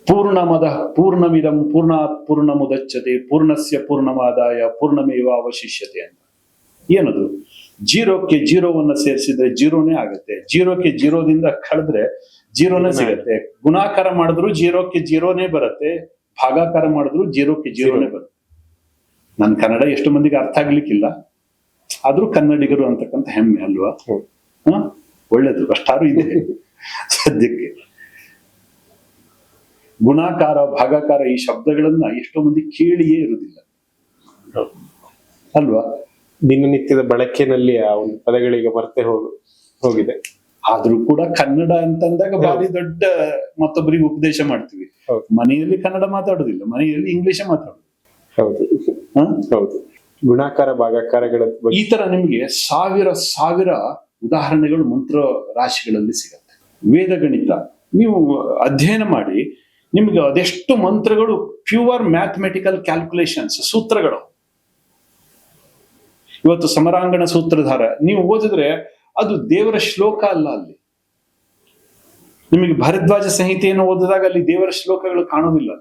ಪೂರ್ಣಮದ ಪೂರ್ಣಮಿದಂ ಪೂರ್ಣಾತ್ ಪೂರ್ಣಮುದಚ್ಯತೆ ಪೂರ್ಣಸ್ಯ ಪೂರ್ಣಮಾದಾಯ ಪೂರ್ಣಮೇವಾವಶಿಷ್ಯತೆ ಅಂತ. ಏನದು? ಜೀರೋಕ್ಕೆ ಜೀರೋವನ್ನ ಸೇರಿಸಿದ್ರೆ ಜೀರೋನೇ ಆಗುತ್ತೆ. ಜೀರೋಕ್ಕೆ ಜೀರೋದಿಂದ ಕಳೆದ್ರೆ ಜೀರೋನೇ ಸಿಗತ್ತೆ. ಗುಣಾಕಾರ ಮಾಡಿದ್ರು ಜೀರೋಕ್ಕೆ ಜೀರೋನೇ ಬರುತ್ತೆ, ಭಾಗಾಕಾರ ಮಾಡಿದ್ರು ಜೀರೋಕ್ಕೆ ಜೀರೋನೇ ಬರುತ್ತೆ. ನನ್ನ ಕನ್ನಡ ಎಷ್ಟು ಮಂದಿಗೆ ಅರ್ಥ ಆಗ್ಲಿಕ್ಕಿಲ್ಲ, ಆದ್ರೂ ಕನ್ನಡಿಗರು ಅಂತಕ್ಕಂಥ ಹೆಮ್ಮೆ ಅಲ್ವಾ? ಒಳ್ಳೇದು, ಅಷ್ಟಾರು ಇದೆ ಸದ್ಯಕ್ಕೆ. ಗುಣಾಕಾರ, ಭಾಗಾಕಾರ ಈ ಶಬ್ದಗಳನ್ನ ಎಷ್ಟೋ ಮಂದಿ ಕೇಳಿಯೇ ಇರುವುದಿಲ್ಲ ಅಲ್ವಾ? ದಿನನಿತ್ಯದ ಬಳಕೆನಲ್ಲಿ ಆ ಒಂದು ಪದಗಳಿಗೆ ಮರ್ತೆ ಹೋಗಿದೆ. ಆದ್ರೂ ಕೂಡ ಕನ್ನಡ ಅಂತಂದಾಗ ಭಾರಿ ದೊಡ್ಡ ಮತ್ತೊಬ್ಬರಿಗೆ ಉಪದೇಶ ಮಾಡ್ತೀವಿ. ಮನೆಯಲ್ಲಿ ಕನ್ನಡ ಮಾತಾಡೋದಿಲ್ಲ, ಮನೆಯಲ್ಲಿ ಇಂಗ್ಲಿಷ್ ಮಾತಾಡೋದು. ಹೌದು ಹೌದು. ಗುಣಾಕಾರ, ಭಾಗಾಕಾರಗಳ ಈ ತರ ನಿಮ್ಗೆ ಸಾವಿರ ಉದಾಹರಣೆಗಳು ಮಂತ್ರ ರಾಶಿಗಳಲ್ಲಿ ಸಿಗತ್ತೆ. ವೇದ ಗಣಿತ ನೀವು ಅಧ್ಯಯನ ಮಾಡಿ, ನಿಮ್ಗೆ ಅದೆಷ್ಟು ಮಂತ್ರಗಳು ಪ್ಯೂರ್ ಮ್ಯಾಥಮೆಟಿಕಲ್ ಕ್ಯಾಲ್ಕುಲೇಷನ್ಸ್, ಸೂತ್ರಗಳು. ಇವತ್ತು ಸಮರಾಂಗಣ ಸೂತ್ರಧಾರ ನೀವು ಓದಿದ್ರೆ ಅದು ದೇವರ ಶ್ಲೋಕ ಅಲ್ಲ. ಅಲ್ಲಿ ನಿಮಗೆ ಭಾರದ್ವಾಜ ಸಂಹಿತೆಯನ್ನು ಓದಿದಾಗ ಅಲ್ಲಿ ದೇವರ ಶ್ಲೋಕಗಳು ಕಾಣೋದಿಲ್ಲ.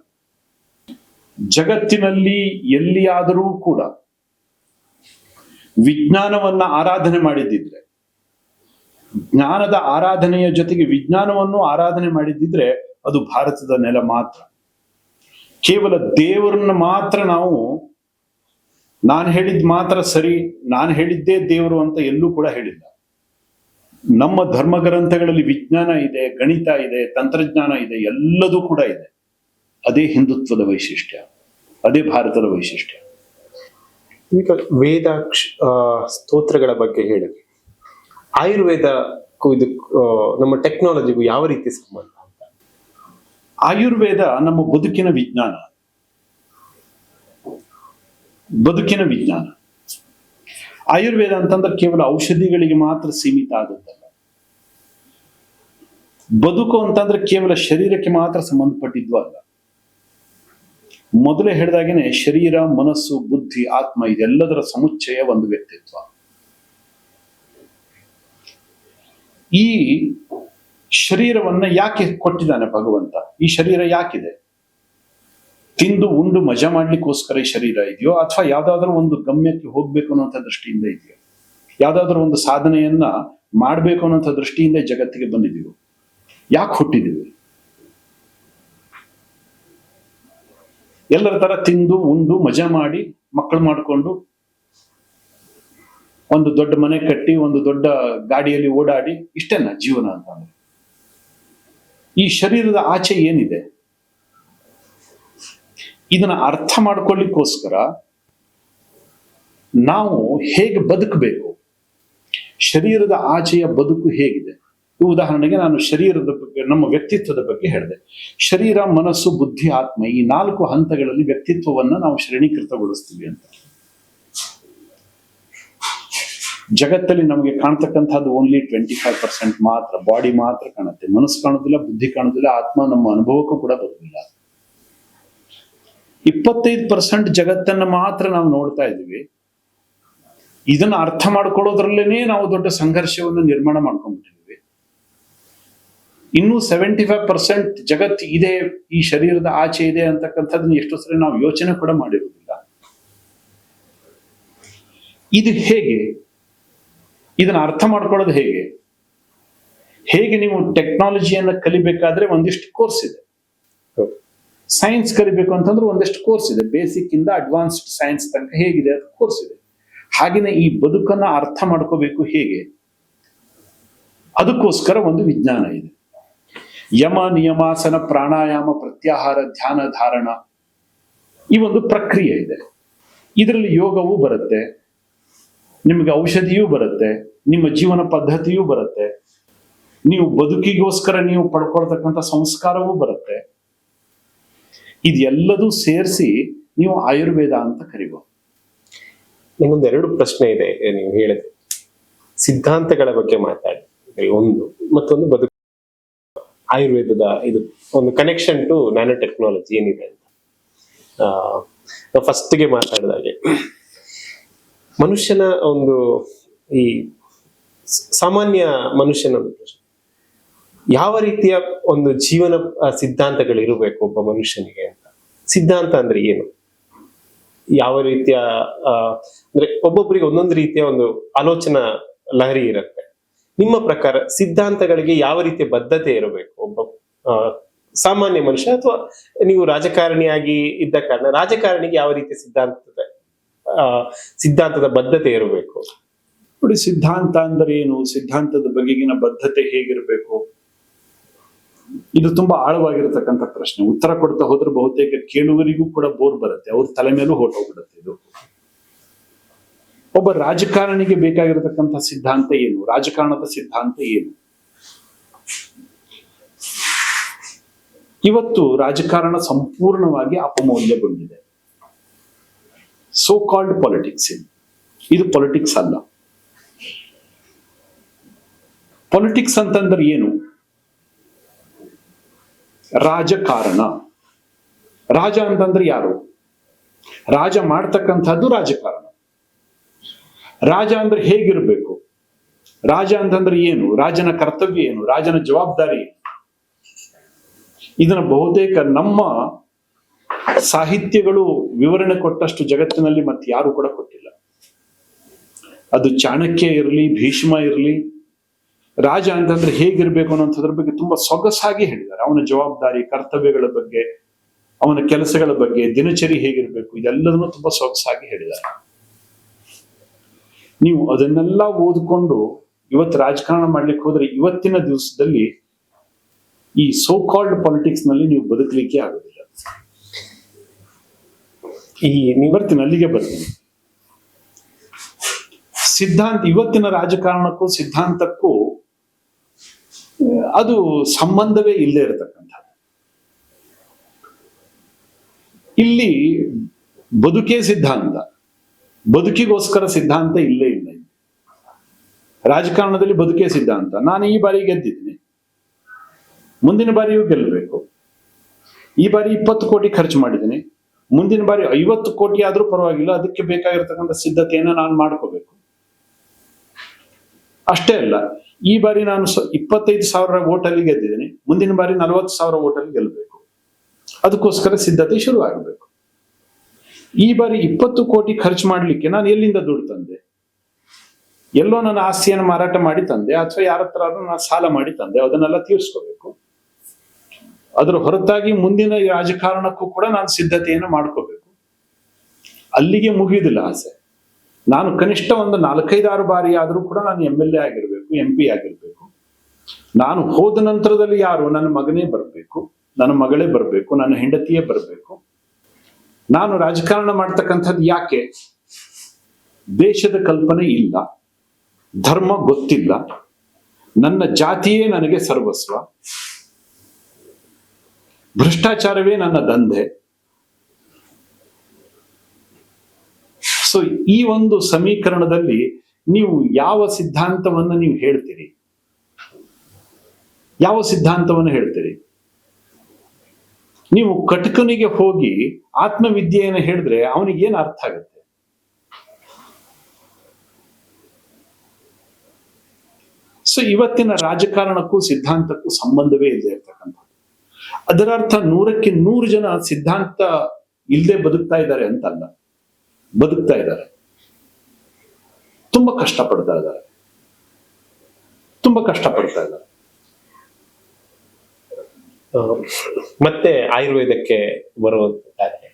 ಜಗತ್ತಿನಲ್ಲಿ ಎಲ್ಲಿಯಾದರೂ ಕೂಡ ವಿಜ್ಞಾನವನ್ನ ಆರಾಧನೆ ಮಾಡಿದ್ದಿದ್ರೆ, ಜ್ಞಾನದ ಆರಾಧನೆಯ ಜೊತೆಗೆ ವಿಜ್ಞಾನವನ್ನು ಆರಾಧನೆ ಮಾಡಿದ್ದಿದ್ರೆ ಅದು ಭಾರತದ ನೆಲ ಮಾತ್ರ. ಕೇವಲ ದೇವರನ್ನ ಮಾತ್ರ ನಾವು, ನಾನು ಹೇಳಿದ್ ಮಾತ್ರ ಸರಿ, ನಾನು ಹೇಳಿದ್ದೇ ದೇವರು ಅಂತ ಎಲ್ಲೂ ಕೂಡ ಹೇಳಿಲ್ಲ. ನಮ್ಮ ಧರ್ಮ ಗ್ರಂಥಗಳಲ್ಲಿ ವಿಜ್ಞಾನ ಇದೆ, ಗಣಿತ ಇದೆ, ತಂತ್ರಜ್ಞಾನ ಇದೆ, ಎಲ್ಲದೂ ಕೂಡ ಇದೆ. ಅದೇ ಹಿಂದುತ್ವದ ವೈಶಿಷ್ಟ್ಯ, ಅದೇ ಭಾರತದ ವೈಶಿಷ್ಟ್ಯ. ಈಗ ವೇದ ಸ್ತೋತ್ರಗಳ ಬಗ್ಗೆ ಹೇಳಿದ್ವಿ. ಆಯುರ್ವೇದಕ್ಕೂ ಇದಕ್ಕೂ ನಮ್ಮ ಟೆಕ್ನಾಲಜಿಗೂ ಯಾವ ರೀತಿ ಸಂಬಂಧ ಅಂತ? ಆಯುರ್ವೇದ ನಮ್ಮ ಬದುಕಿನ ವಿಜ್ಞಾನ. ಆಯುರ್ವೇದ ಅಂತಂದ್ರೆ ಕೇವಲ ಔಷಧಿಗಳಿಗೆ ಮಾತ್ರ ಸೀಮಿತ ಆದದ್ದಲ್ಲ. ಬದುಕು ಅಂತಂದ್ರೆ ಕೇವಲ ಶರೀರಕ್ಕೆ ಮಾತ್ರ ಸಂಬಂಧಪಟ್ಟಿದ್ದು ಅಲ್ಲ. ಮೊದಲೇ ಹೇಳಿದಾಗೇನೆ ಶರೀರ, ಮನಸ್ಸು, ಬುದ್ಧಿ, ಆತ್ಮ ಇದೆಲ್ಲದರ ಸಮುಚ್ಚಯ ಒಂದು ವ್ಯಕ್ತಿತ್ವ. ಈ ಶರೀರವನ್ನ ಯಾಕೆ ಕೊಟ್ಟಿದ್ದಾನೆ ಭಗವಂತ? ಈ ಶರೀರ ಯಾಕಿದೆ? ತಿಂದು ಉಂಡು ಮಜಾ ಮಾಡ್ಲಿಕ್ಕೋಸ್ಕರ ಈ ಶರೀರ ಇದೆಯೋ, ಅಥವಾ ಯಾವ್ದಾದ್ರು ಒಂದು ಗಮ್ಯಕ್ಕೆ ಹೋಗ್ಬೇಕು ಅನ್ನೋಂಥ ದೃಷ್ಟಿಯಿಂದ ಇದೆಯೋ, ಯಾವ್ದಾದ್ರು ಒಂದು ಸಾಧನೆಯನ್ನ ಮಾಡ್ಬೇಕು ಅನ್ನೋಂಥ ದೃಷ್ಟಿಯಿಂದ ಜಗತ್ತಿಗೆ ಬಂದಿದೀವಿ? ಯಾಕೆ ಹುಟ್ಟಿದೀವಿ? ಎಲ್ಲರ ತರ ತಿಂದು ಉಂಡು ಮಜಾ ಮಾಡಿ ಮಕ್ಕಳು ಮಾಡಿಕೊಂಡು ಒಂದು ದೊಡ್ಡ ಮನೆ ಕಟ್ಟಿ ಒಂದು ದೊಡ್ಡ ಗಾಡಿಯಲ್ಲಿ ಓಡಾಡಿ ಇಷ್ಟೇನಾ ಜೀವನ ಅಂತಂದ್ರೆ? ಈ ಶರೀರದ ಆಚೆ ಏನಿದೆ? ಇದನ್ನ ಅರ್ಥ ಮಾಡ್ಕೊಳ್ಳಿಕ್ಕೋಸ್ಕರ ನಾವು ಹೇಗೆ ಬದುಕಬೇಕು, ಶರೀರದ ಆಚೆಯ ಬದುಕು ಹೇಗಿದೆ. ಉದಾಹರಣೆಗೆ ನಾನು ಶರೀರದ ಬಗ್ಗೆ, ನಮ್ಮ ವ್ಯಕ್ತಿತ್ವದ ಬಗ್ಗೆ ಹೇಳಿದೆ. ಶರೀರ, ಮನಸ್ಸು, ಬುದ್ಧಿ, ಆತ್ಮ ಈ 4 ಹಂತಗಳಲ್ಲಿ ವ್ಯಕ್ತಿತ್ವವನ್ನ ನಾವು ಶ್ರೇಣೀಕೃತಗೊಳಿಸ್ತೀವಿ ಅಂತ. ಜಗತ್ತಲ್ಲಿ ನಮಗೆ ಕಾಣ್ತಕ್ಕಂಥದ್ದು ಓನ್ಲಿ 25% ಮಾತ್ರ. ಬಾಡಿ ಮಾತ್ರ ಕಾಣುತ್ತೆ, ಮನಸ್ಸು ಕಾಣುದಿಲ್ಲ, ಬುದ್ಧಿ ಕಾಣುದಿಲ್ಲ, ಆತ್ಮ ನಮ್ಮ ಅನುಭವಕ್ಕೂ ಕೂಡ ಬರುದಿಲ್ಲ. 25% ಜಗತ್ತನ್ನ ಮಾತ್ರ ನಾವು ನೋಡ್ತಾ ಇದ್ದೀವಿ. ಇದನ್ನ ಅರ್ಥ ಮಾಡ್ಕೊಳ್ಳೋದ್ರಲ್ಲೇನೆ ನಾವು ದೊಡ್ಡ ಸಂಘರ್ಷವನ್ನು ನಿರ್ಮಾಣ ಮಾಡ್ಕೊಂಡ್ಬಿಟ್ಟಿದ್ದೀವಿ. ಇನ್ನು 75% ಜಗತ್ತು ಇದೆ, ಈ ಶರೀರದ ಆಚೆ ಇದೆ ಅಂತಕ್ಕಂಥದ್ದನ್ನ ಎಷ್ಟೋ ಸರಿ ನಾವು ಯೋಚನೆ ಕೂಡ ಮಾಡಿರುವುದಿಲ್ಲ. ಇದು ಹೇಗೆ? ಇದನ್ನ ಅರ್ಥ ಮಾಡ್ಕೊಳ್ಳೋದು ಹೇಗೆ? ಹೇಗೆ ನೀವು ಟೆಕ್ನಾಲಜಿಯನ್ನ ಕಲಿಬೇಕಾದ್ರೆ ಒಂದಿಷ್ಟು ಕೋರ್ಸ್ ಇದೆ. ಸೈನ್ಸ್ ಕಲಿಬೇಕು ಅಂತಂದ್ರೆ ಒಂದಿಷ್ಟು ಕೋರ್ಸ್ ಇದೆ. ಬೇಸಿಕ್ ಇಂದ ಅಡ್ವಾನ್ಸ್ಡ್ ಸೈನ್ಸ್ ತನಕ ಹೇಗಿದೆ ಅದು ಕೋರ್ಸ್ ಇದೆ. ಹಾಗೇನೆ ಈ ಬದುಕನ್ನ ಅರ್ಥ ಮಾಡ್ಕೋಬೇಕು ಹೇಗೆ, ಅದಕ್ಕೋಸ್ಕರ ಒಂದು ವಿಜ್ಞಾನ ಇದೆ. ಯಮ, ನಿಯಮಾಸನ, ಪ್ರಾಣಾಯಾಮ, ಪ್ರತ್ಯಾಹಾರ, ಧ್ಯಾನ, ಧಾರಣ, ಈ ಒಂದು ಪ್ರಕ್ರಿಯೆ ಇದೆ. ಇದರಲ್ಲಿ ಯೋಗವೂ ಬರುತ್ತೆ, ನಿಮಗೆ ಔಷಧಿಯೂ ಬರುತ್ತೆ, ನಿಮ್ಮ ಜೀವನ ಪದ್ಧತಿಯೂ ಬರುತ್ತೆ, ನೀವು ಬದುಕಿಗೋಸ್ಕರ ನೀವು ಪಡ್ಕೊಳ್ತಕ್ಕಂಥ ಸಂಸ್ಕಾರವೂ ಬರುತ್ತೆ. ಇದೆಲ್ಲದೂ ಸೇರಿಸಿ ನೀವು ಆಯುರ್ವೇದ ಅಂತ ಕರಿಬಹುದು. ನಿಮ್ಗೊಂದು 2 ಪ್ರಶ್ನೆ ಇದೆ. ನೀವು ಹೇಳಿದ್ರೆ ಸಿದ್ಧಾಂತಗಳ ಬಗ್ಗೆ ಮಾತಾಡಿ ಒಂದು, ಮತ್ತೊಂದು ಬದುಕು, ಆಯುರ್ವೇದದ ಇದು ಒಂದು ಕನೆಕ್ಷನ್ ಟು ನ್ಯಾನೋ ಟೆಕ್ನಾಲಜಿ ಏನಿದೆ ಅಂತ. ನಾವು ಫಸ್ಟ್ಗೆ ಮಾತಾಡಿದಾಗೆ ಮನುಷ್ಯನ ಒಂದು ಈ ಸಾಮಾನ್ಯ ಮನುಷ್ಯನ ಯಾವ ರೀತಿಯ ಒಂದು ಜೀವನ ಸಿದ್ಧಾಂತಗಳು ಇರಬೇಕು ಒಬ್ಬ ಮನುಷ್ಯನಿಗೆ ಅಂತ. ಸಿದ್ಧಾಂತ ಅಂದ್ರೆ ಏನು? ಯಾವ ರೀತಿಯ ಅಂದ್ರೆ ಒಬ್ಬೊಬ್ಬರಿಗೆ ಒಂದೊಂದು ರೀತಿಯ ಒಂದು ಆಲೋಚನಾ ಲಹರಿ ಇರುತ್ತೆ. ನಿಮ್ಮ ಪ್ರಕಾರ ಸಿದ್ಧಾಂತಗಳಿಗೆ ಯಾವ ರೀತಿಯ ಬದ್ಧತೆ ಇರಬೇಕು ಒಬ್ಬ ಸಾಮಾನ್ಯ ಮನುಷ್ಯ, ಅಥವಾ ನೀವು ರಾಜಕಾರಣಿಯಾಗಿ ಇದ್ದ ಕಾರಣ ರಾಜಕಾರಣಿಗೆ ಯಾವ ರೀತಿಯ ಸಿದ್ಧಾಂತದ ಬದ್ಧತೆ ಇರಬೇಕು? ನೋಡಿ, ಸಿದ್ಧಾಂತ ಅಂದ್ರೆ ಏನು, ಸಿದ್ಧಾಂತದ ಬಗೆಗಿನ ಬದ್ಧತೆ ಹೇಗಿರಬೇಕು, ಇದು ತುಂಬಾ ಆಳವಾಗಿರತಕ್ಕಂಥ ಪ್ರಶ್ನೆ. ಉತ್ತರ ಕೊಡ್ತಾ ಹೋದ್ರೆ ಬಹುತೇಕ ಕೇಳುವರಿಗೂ ಕೂಡ ಬೋರ್ ಬರುತ್ತೆ, ಅವ್ರ ತಲೆ ಮೇಲೂ ಹೊರಟೋಗ್ಬಿಡುತ್ತೆ. ಇದು ಒಬ್ಬ ರಾಜಕಾರಣಿಗೆ ಬೇಕಾಗಿರತಕ್ಕಂಥ ಸಿದ್ಧಾಂತ ಏನು, ರಾಜಕಾರಣದ ಸಿದ್ಧಾಂತ ಏನು? ಇವತ್ತು ರಾಜಕಾರಣ ಸಂಪೂರ್ಣವಾಗಿ ಅಪಮೌಲ್ಯಗೊಂಡಿದೆ. ಸೋ ಕಾಲ್ಡ್ ಪಾಲಿಟಿಕ್ಸ್, ಇದು ಪಾಲಿಟಿಕ್ಸ್ ಅಲ್ಲ. ಪಾಲಿಟಿಕ್ಸ್ ಅಂತಂದ್ರೆ ಏನು? ರಾಜಕಾರಣ. ರಾಜ ಅಂತಂದ್ರೆ ಯಾರು? ರಾಜ ಮಾಡ್ತಕ್ಕಂಥದ್ದು ರಾಜಕಾರಣ. ರಾಜ ಅಂದ್ರೆ ಹೇಗಿರ್ಬೇಕು? ರಾಜ ಅಂತಂದ್ರೆ ಏನು? ರಾಜನ ಕರ್ತವ್ಯ ಏನು? ರಾಜನ ಜವಾಬ್ದಾರಿ ಏನು? ಇದನ್ನ ಬಹುತೇಕ ನಮ್ಮ ಸಾಹಿತ್ಯಗಳು ವಿವರಣೆ ಕೊಟ್ಟಷ್ಟು ಜಗತ್ತಿನಲ್ಲಿ ಮತ್ತೆ ಯಾರು ಕೂಡ ಕೊಟ್ಟಿಲ್ಲ. ಅದು ಚಾಣಕ್ಯ ಇರಲಿ, ಭೀಷ್ಮ ಇರಲಿ, ರಾಜ ಅಂತಂದ್ರೆ ಹೇಗಿರ್ಬೇಕು ಅನ್ನೋದ್ರ ಬಗ್ಗೆ ತುಂಬಾ ಸೊಗಸಾಗಿ ಹೇಳಿದ್ದಾರೆ. ಅವನ ಜವಾಬ್ದಾರಿ, ಕರ್ತವ್ಯಗಳ ಬಗ್ಗೆ, ಅವನ ಕೆಲಸಗಳ ಬಗ್ಗೆ, ದಿನಚರಿ ಹೇಗಿರ್ಬೇಕು, ಇದೆಲ್ಲದನ್ನು ತುಂಬಾ ಸೊಗಸಾಗಿ ಹೇಳಿದ್ದಾರೆ. ನೀವು ಅದನ್ನೆಲ್ಲ ಓದ್ಕೊಂಡು ಇವತ್ತು ರಾಜಕಾರಣ ಮಾಡ್ಲಿಕ್ಕೆ ಹೋದ್ರೆ ಇವತ್ತಿನ ದಿವಸದಲ್ಲಿ ಈ ಸೋ ಕಾಲ್ಡ್ ಪಾಲಿಟಿಕ್ಸ್ ನಲ್ಲಿ ನೀವು ಬದುಕಲಿಕ್ಕೆ ಆಗೋದಿಲ್ಲ. ಬರ್ತೀನಿ, ಅಲ್ಲಿಗೆ ಬರ್ತೀನಿ. ಸಿದ್ಧಾಂತ, ಇವತ್ತಿನ ರಾಜಕಾರಣಕ್ಕೂ ಸಿದ್ಧಾಂತಕ್ಕೂ ಅದು ಸಂಬಂಧವೇ ಇಲ್ಲದೆ ಇರತಕ್ಕಂಥದ್ದು. ಇಲ್ಲಿ ಬದುಕೇ ಸಿದ್ಧಾಂತ, ಬದುಕಿಗೋಸ್ಕರ ಸಿದ್ಧಾಂತ ಇಲ್ಲೇ ಇಲ್ಲ. ರಾಜಕಾರಣದಲ್ಲಿ ಬದುಕೇ ಸಿದ್ಧಾಂತ. ನಾನು ಈ ಬಾರಿ ಗೆದ್ದಿದ್ದೀನಿ, ಮುಂದಿನ ಬಾರಿಯೂ ಗೆಲ್ಲಬೇಕು. ಈ ಬಾರಿ 20 ಕೋಟಿ ಖರ್ಚು ಮಾಡಿದ್ದೀನಿ, ಮುಂದಿನ ಬಾರಿ 50 ಕೋಟಿ ಆದ್ರೂ ಪರವಾಗಿಲ್ಲ, ಅದಕ್ಕೆ ಬೇಕಾಗಿರ್ತಕ್ಕಂಥ ಸಿದ್ಧತೆಯನ್ನ ನಾನು ಮಾಡ್ಕೋಬೇಕು. ಅಷ್ಟೇ ಅಲ್ಲ, ಈ ಬಾರಿ ನಾನು 25,000 ಓಟಲ್ಲಿ ಗೆದ್ದಿದ್ದೀನಿ, ಮುಂದಿನ ಬಾರಿ 40,000 ಓಟಲ್ಲಿ ಗೆಲ್ಲಬೇಕು. ಅದಕ್ಕೋಸ್ಕರ ಸಿದ್ಧತೆ ಶುರು ಆಗಬೇಕು. ಈ ಬಾರಿ 20 ಕೋಟಿ ಖರ್ಚು ಮಾಡ್ಲಿಕ್ಕೆ ನಾನು ಎಲ್ಲಿಂದ ದುಡ್ಡು ತಂದೆ? ಎಲ್ಲೋ ನನ್ನ ಆಸ್ತಿಯನ್ನು ಮಾರಾಟ ಮಾಡಿ ತಂದೆ, ಅಥವಾ ಯಾರ ಹತ್ರ ನಾನು ಸಾಲ ಮಾಡಿ ತಂದೆ, ಅದನ್ನೆಲ್ಲ ತೀರ್ಸ್ಕೋಬೇಕು. ಅದರ ಹೊರತಾಗಿ ಮುಂದಿನ ರಾಜಕಾರಣಕ್ಕೂ ಕೂಡ ನಾನು ಸಿದ್ಧತೆಯನ್ನು ಮಾಡ್ಕೋಬೇಕು. ಅಲ್ಲಿಗೆ ಮುಗಿಯುವುದಿಲ್ಲ ಆಸೆ. ನಾನು ಕನಿಷ್ಠ ಒಂದು 4-5-6 ಬಾರಿ ಆದ್ರೂ ಕೂಡ ನಾನು MLA ಆಗಿರ್ಬೇಕು, MP ಆಗಿರ್ಬೇಕು. ನಾನು ಹೋದ ನಂತರದಲ್ಲಿ ಯಾರು? ನನ್ನ ಮಗನೇ ಬರಬೇಕು, ನನ್ನ ಮಗಳೇ ಬರಬೇಕು, ನನ್ನ ಹೆಂಡತಿಯೇ ಬರಬೇಕು. ನಾನು ರಾಜಕಾರಣ ಮಾಡ್ತಕ್ಕಂಥದ್ದು ಯಾಕೆ? ದೇಶದ ಕಲ್ಪನೆ ಇಲ್ಲ, ಧರ್ಮ ಗೊತ್ತಿಲ್ಲ, ನನ್ನ ಜಾತಿಯೇ ನನಗೆ ಸರ್ವಸ್ವ, ಭ್ರಷ್ಟಾಚಾರವೇ ನನ್ನ ದಂಧೆ. ಸೊ ಈ ಒಂದು ಸಮೀಕರಣದಲ್ಲಿ ನೀವು ಯಾವ ಸಿದ್ಧಾಂತವನ್ನು ನೀವು ಹೇಳ್ತೀರಿ? ಯಾವ ಸಿದ್ಧಾಂತವನ್ನು ಹೇಳ್ತೀರಿ? ನೀವು ಕಟಕನಿಗೆ ಹೋಗಿ ಆತ್ಮವಿದ್ಯೆಯನ್ನು ಹೇಳಿದ್ರೆ ಅವನಿಗೆ ಏನು ಅರ್ಥ ಆಗುತ್ತೆ? ಸೊ ಇವತ್ತಿನ ರಾಜಕಾರಣಕ್ಕೂ ಸಿದ್ಧಾಂತಕ್ಕೂ ಸಂಬಂಧವೇ ಇದೆ ಇರ್ತಕ್ಕಂಥದ್ದು. ಅದರ ಅರ್ಥ 100ಕ್ಕೆ 100 ಜನ ಸಿದ್ಧಾಂತ ಇಲ್ಲದೆ ಬದುಕ್ತಾ ಇದ್ದಾರೆ ಅಂತಲ್ಲ, ಬದುಕ್ತಾ ಇದ್ದಾರೆ, ತುಂಬಾ ಕಷ್ಟಪಡ್ತಾ ಇದ್ದಾರೆ, ತುಂಬಾ ಕಷ್ಟಪಡ್ತಾ ಇದ್ದಾರೆ. ಮತ್ತೆ ಆಯುರ್ವೇದಕ್ಕೆ ಬರುವಂತಾದ್ರೆ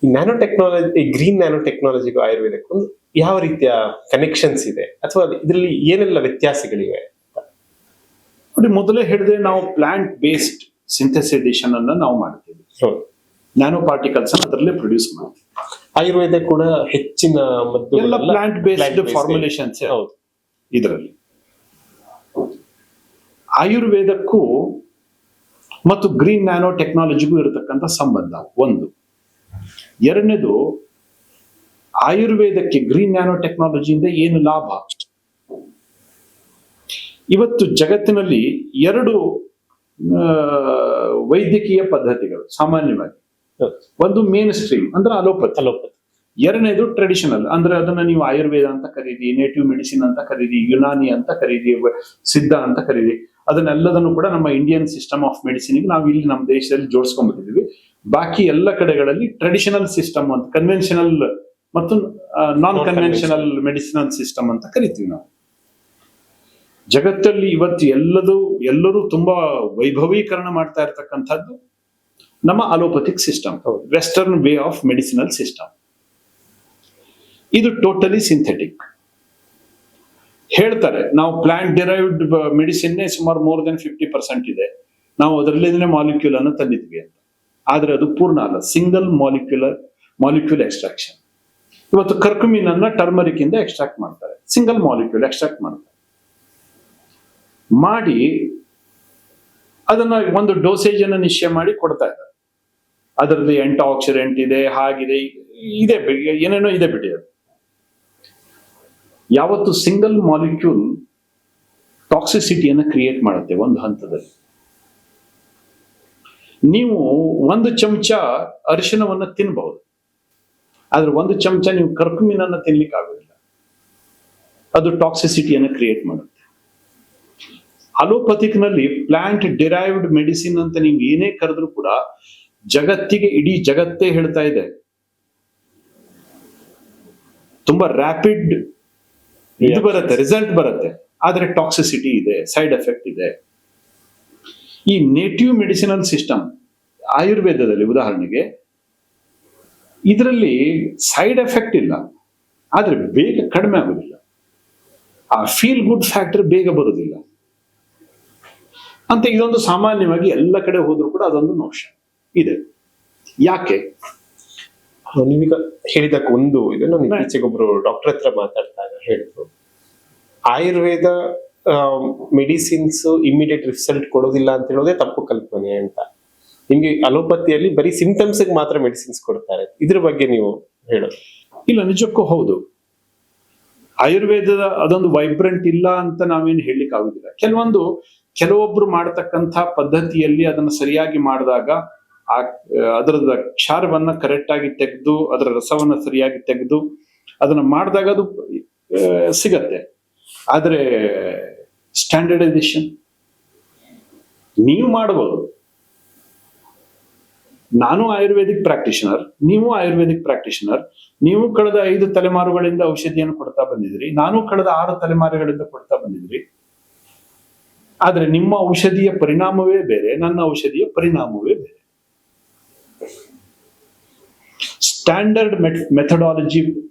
ಈ ನ್ಯಾನೋ ಟೆಕ್ನಾಲಜಿ, ಈ ಗ್ರೀನ್ ನ್ಯಾನೋ ಟೆಕ್ನಾಲಜಿಗೂ ಆಯುರ್ವೇದಕ್ಕೂ ಯಾವ ರೀತಿಯ ಕನೆಕ್ಷನ್ಸ್ ಇದೆ, ಅಥವಾ ಇದರಲ್ಲಿ ಏನೆಲ್ಲ ವ್ಯತ್ಯಾಸಗಳಿವೆ? ನೋಡಿ, ಮೊದಲೇ ಹೇಳಿದ್ರೆ ನಾವು ಪ್ಲಾಂಟ್ ಬೇಸ್ಡ್ ಸಿಂಥೆಸೈಸೇಷನ್ ಅನ್ನ ನಾವು ಮಾಡ್ತೀವಿ, ನ್ಯಾನೋ ಪಾರ್ಟಿಕಲ್ಸ್ ಅನ್ನ ಅದರಲ್ಲೇ ಪ್ರೊಡ್ಯೂಸ್ ಮಾಡ್ತೀವಿ. ಆಯುರ್ವೇದ ಕೂಡ ಹೆಚ್ಚಿನ ಎಲ್ಲ ಪ್ಲಾಂಟ್ ಬೇಸ್ಡ್ ಫಾರ್ಮುಲೇಷನ್ಸ್ ಇದರಲ್ಲಿ. ಆಯುರ್ವೇದಕ್ಕೂ ಮತ್ತು ಗ್ರೀನ್ ನ್ಯಾನೋ ಟೆಕ್ನಾಲಜಿಗೂ ಇರತಕ್ಕಂಥ ಸಂಬಂಧ ಒಂದು. ಎರಡನೇದು, ಆಯುರ್ವೇದಕ್ಕೆ ಗ್ರೀನ್ ನ್ಯಾನೋ ಟೆಕ್ನಾಲಜಿಯಿಂದ ಏನು ಲಾಭ? ಇವತ್ತು ಜಗತ್ತಿನಲ್ಲಿ 2 ವೈದ್ಯಕೀಯ ಪದ್ಧತಿಗಳು ಸಾಮಾನ್ಯವಾಗಿ. ಒಂದು ಮೇನ್ ಸ್ಟ್ರೀಮ್ ಅಂದ್ರೆ ಅಲೋಪತಿ, ಎರಡನೇದು ಟ್ರೆಡಿಷನಲ್ ಅಂದ್ರೆ ಅದನ್ನ ನೀವು ಆಯುರ್ವೇದ ಅಂತ ಕರೀರಿ, ನೇಟಿವ್ ಮೆಡಿಸಿನ್ ಅಂತ ಕರೀರಿ, ಯುನಾನಿ ಅಂತ ಕರೀರಿ, ಸಿದ್ಧ ಅಂತ ಕರೀರಿ. ಅದನ್ನೆಲ್ಲದನ್ನು ಕೂಡ ನಮ್ಮ ಇಂಡಿಯನ್ ಸಿಸ್ಟಮ್ ಆಫ್ ಮೆಡಿಸಿನ್ ನಾವು ಇಲ್ಲಿ ನಮ್ಮ ದೇಶದಲ್ಲಿ ಜೋಡಿಸ್ಕೊಂಡ್ಬಿಟ್ಟಿದೀವಿ. ಬಾಕಿ ಎಲ್ಲ ಕಡೆಗಳಲ್ಲಿ ಟ್ರೆಡಿಷನಲ್ ಸಿಸ್ಟಮ್ ಅಂತ, ಕನ್ವೆನ್ಷನಲ್ ಮತ್ತು ನಾನ್ ಕನ್ವೆನ್ಷನಲ್ ಮೆಡಿಸಿನಲ್ ಸಿಸ್ಟಮ್ ಅಂತ ಕರಿತೀವಿ ನಾವು. ಜಗತ್ತಲ್ಲಿ ಇವತ್ತು ಎಲ್ಲರೂ ತುಂಬಾ ವೈಭವೀಕರಣ ಮಾಡ್ತಾ ಇರ್ತಕ್ಕಂಥದ್ದು ನಮ್ಮ allopathic system, western way of medicinal system. ಇದು ಟೋಟಲಿ ಸಿಂಥೆಟಿಕ್. ಹೇಳ್ತಾರೆ ನಾವು ಪ್ಲಾಂಟ್ ಡಿರೈವ್ಡ್ ಮೆಡಿಸಿನ್ ಸುಮಾರು ಮೋರ್ ದೆನ್ 50% ಇದೆ, ನಾವು ಅದರಲ್ಲಿಂದಲೇ ಮಾಲಿಕ್ಯೂಲ್ ಅನ್ನು ತಂದಿದ್ವಿ ಅಂತ. ಆದ್ರೆ ಅದು ಪೂರ್ಣ ಅಲ್ಲ, ಸಿಂಗಲ್ ಮಾಲಿಕ್ಯೂಲ್ ಎಕ್ಸ್ಟ್ರಾಕ್ಷನ್. ಇವತ್ತು ಕರ್ಕುಮಿನ್ ಅನ್ನ ಟರ್ಮರಿಕ್ ಇಂದ ಎಕ್ಸ್ಟ್ರಾಕ್ಟ್ ಮಾಡ್ತಾರೆ, ಸಿಂಗಲ್ ಮಾಲಿಕ್ಯೂಲ್ ಎಕ್ಸ್ಟ್ರಾಕ್ಟ್ ಮಾಡ್ತಾರೆ. ಮಾಡಿ ಅದನ್ನ ಒಂದು ಡೋಸೇಜ್ ಅನ್ನು ನಿಶ್ಚಯ ಮಾಡಿ ಕೊಡ್ತಾ ಇದ್ದಾರೆ. ಅದರಲ್ಲಿ ಆಕ್ಸಿಡೆಂಟ್ ಇದೆ, ಹಾಗಿದೆ, ಇದೆ, ಏನೇನೋ ಇದೆ ಬಿಡಿ. ಅದು ಯಾವತ್ತು ಸಿಂಗಲ್ ಮಾಲಿಕ್ಯೂಲ್ ಟಾಕ್ಸಿಸಿಟಿಯನ್ನು ಕ್ರಿಯೇಟ್ ಮಾಡುತ್ತೆ ಒಂದು ಹಂತದಲ್ಲಿ. ನೀವು 1 ಚಮಚ ಅರಿಶಿನವನ್ನು ತಿನ್ನಬಹುದು, ಆದ್ರೆ 1 ಚಮಚ ನೀವು ಕರ್ಕುಮಿನ್ ಅನ್ನು ತಿನ್ಲಿಕ್ಕೆ ಆಗೋದಿಲ್ಲ, ಅದು ಟಾಕ್ಸಿಸಿಟಿಯನ್ನು ಕ್ರಿಯೇಟ್ ಮಾಡುತ್ತೆ. ಅಲೋಪತಿಕ್ ನಲ್ಲಿ ಪ್ಲಾಂಟ್ ಡಿರೈವ್ಡ್ ಮೆಡಿಸಿನ್ ಅಂತ ನೀವು ಏನೇ ಕರೆದ್ರೂ ಕೂಡ ಜಗತ್ತಿಗೆ, ಇಡೀ ಜಗತ್ತೇ ಹೇಳ್ತಾ ಇದೆ, ತುಂಬಾ ರ್ಯಾಪಿಡ್ ಇದು ಬರುತ್ತೆ, ರಿಸಲ್ಟ್ ಬರುತ್ತೆ, ಆದ್ರೆ ಟಾಕ್ಸಿಸಿಟಿ ಇದೆ, ಸೈಡ್ ಎಫೆಕ್ಟ್ ಇದೆ. ಈ ನೇಟಿವ್ ಮೆಡಿಸಿನಲ್ ಸಿಸ್ಟಮ್ ಆಯುರ್ವೇದದಲ್ಲಿ ಉದಾಹರಣೆಗೆ, ಇದರಲ್ಲಿ ಸೈಡ್ ಎಫೆಕ್ಟ್ ಇಲ್ಲ, ಆದ್ರೆ ಬೇಗ ಕಡಿಮೆ ಆಗುದಿಲ್ಲ, ಆ ಫೀಲ್ ಗುಡ್ ಫ್ಯಾಕ್ಟರ್ ಬೇಗ ಬರುವುದಿಲ್ಲ ಅಂತ. ಇದೊಂದು ಸಾಮಾನ್ಯವಾಗಿ ಎಲ್ಲ ಕಡೆ ಹೋದ್ರೂ ಕೂಡ ಅದೊಂದು ನೋಷನ್ ಇದೆ. ಯಾಕೆ? ನೀವೀಗ ಹೇಳಿದಕ್ಕೆ ಒಂದು ಇದು, ನಾನು ಇತ್ತೀಚೆಗೊಬ್ರು ಡಾಕ್ಟರ್ ಹತ್ರ ಮಾತಾಡ್ತಾರೆ, ಹೇಳಿದ್ರು ಆಯುರ್ವೇದ ಮೆಡಿಸಿನ್ಸ್ ಇಮಿಡಿಯೇಟ್ ರಿಸಲ್ಟ್ ಕೊಡೋದಿಲ್ಲ ಅಂತ ಹೇಳೋದೇ ತಪ್ಪು ಕಲ್ಪನೆ ಅಂತ. ನಿಮ್ಗೆ ಅಲೋಪತಿಯಲ್ಲಿ ಬರೀ ಸಿಂಪ್ಟಮ್ಸ್ ಮಾತ್ರ ಮೆಡಿಸಿನ್ಸ್ ಕೊಡ್ತಾರೆ, ಇದ್ರ ಬಗ್ಗೆ ನೀವು ಹೇಳೋದು? ಇಲ್ಲ, ನಿಜಕ್ಕೂ ಹೌದು. ಆಯುರ್ವೇದದ ಅದೊಂದು ವೈಬ್ರೆಂಟ್ ಇಲ್ಲ ಅಂತ ನಾವೇನು ಹೇಳಲಿಕ್ಕೆ ಆಗುದಿಲ್ಲ. ಕೆಲವೊಬ್ರು ಮಾಡತಕ್ಕಂಥ ಪದ್ಧತಿಯಲ್ಲಿ ಅದನ್ನು ಸರಿಯಾಗಿ ಮಾಡಿದಾಗ ಅದರದ ಕ್ಷಾರವನ್ನ ಕರೆಕ್ಟ್ ಆಗಿ ತೆಗೆದು ಅದರ ರಸವನ್ನ ಸರಿಯಾಗಿ ತೆಗೆದು ಅದನ್ನ ಮಾಡಿದಾಗ ಅದು ಸಿಗತ್ತೆ. ಆದ್ರೆ ಸ್ಟ್ಯಾಂಡರ್ಡೈಸೇಷನ್ ನೀವು ಮಾಡಬಹುದು. ನಾನು ಆಯುರ್ವೇದಿಕ್ ಪ್ರಾಕ್ಟೀಷನರ್, ನೀವು ಆಯುರ್ವೇದಿಕ್ ಪ್ರಾಕ್ಟೀಷನರ್. ನೀವು ಕಳೆದ 5 ತಲೆಮಾರುಗಳಿಂದ ಔಷಧಿಯನ್ನು ಕೊಡ್ತಾ ಬಂದಿದ್ರಿ, ನಾನು ಕಳೆದ 6 ತಲೆಮಾರುಗಳಿಂದ ಕೊಡ್ತಾ ಬಂದಿದ್ರಿ. ಆದ್ರೆ ನಿಮ್ಮ ಔಷಧಿಯ ಪರಿಣಾಮವೇ ಬೇರೆ, ನನ್ನ ಔಷಧಿಯ ಪರಿಣಾಮವೇ ಬೇರೆ. ಸ್ಟ್ಯಾಂಡರ್ಡ್ ಮೆಥಡಾಲಜಿ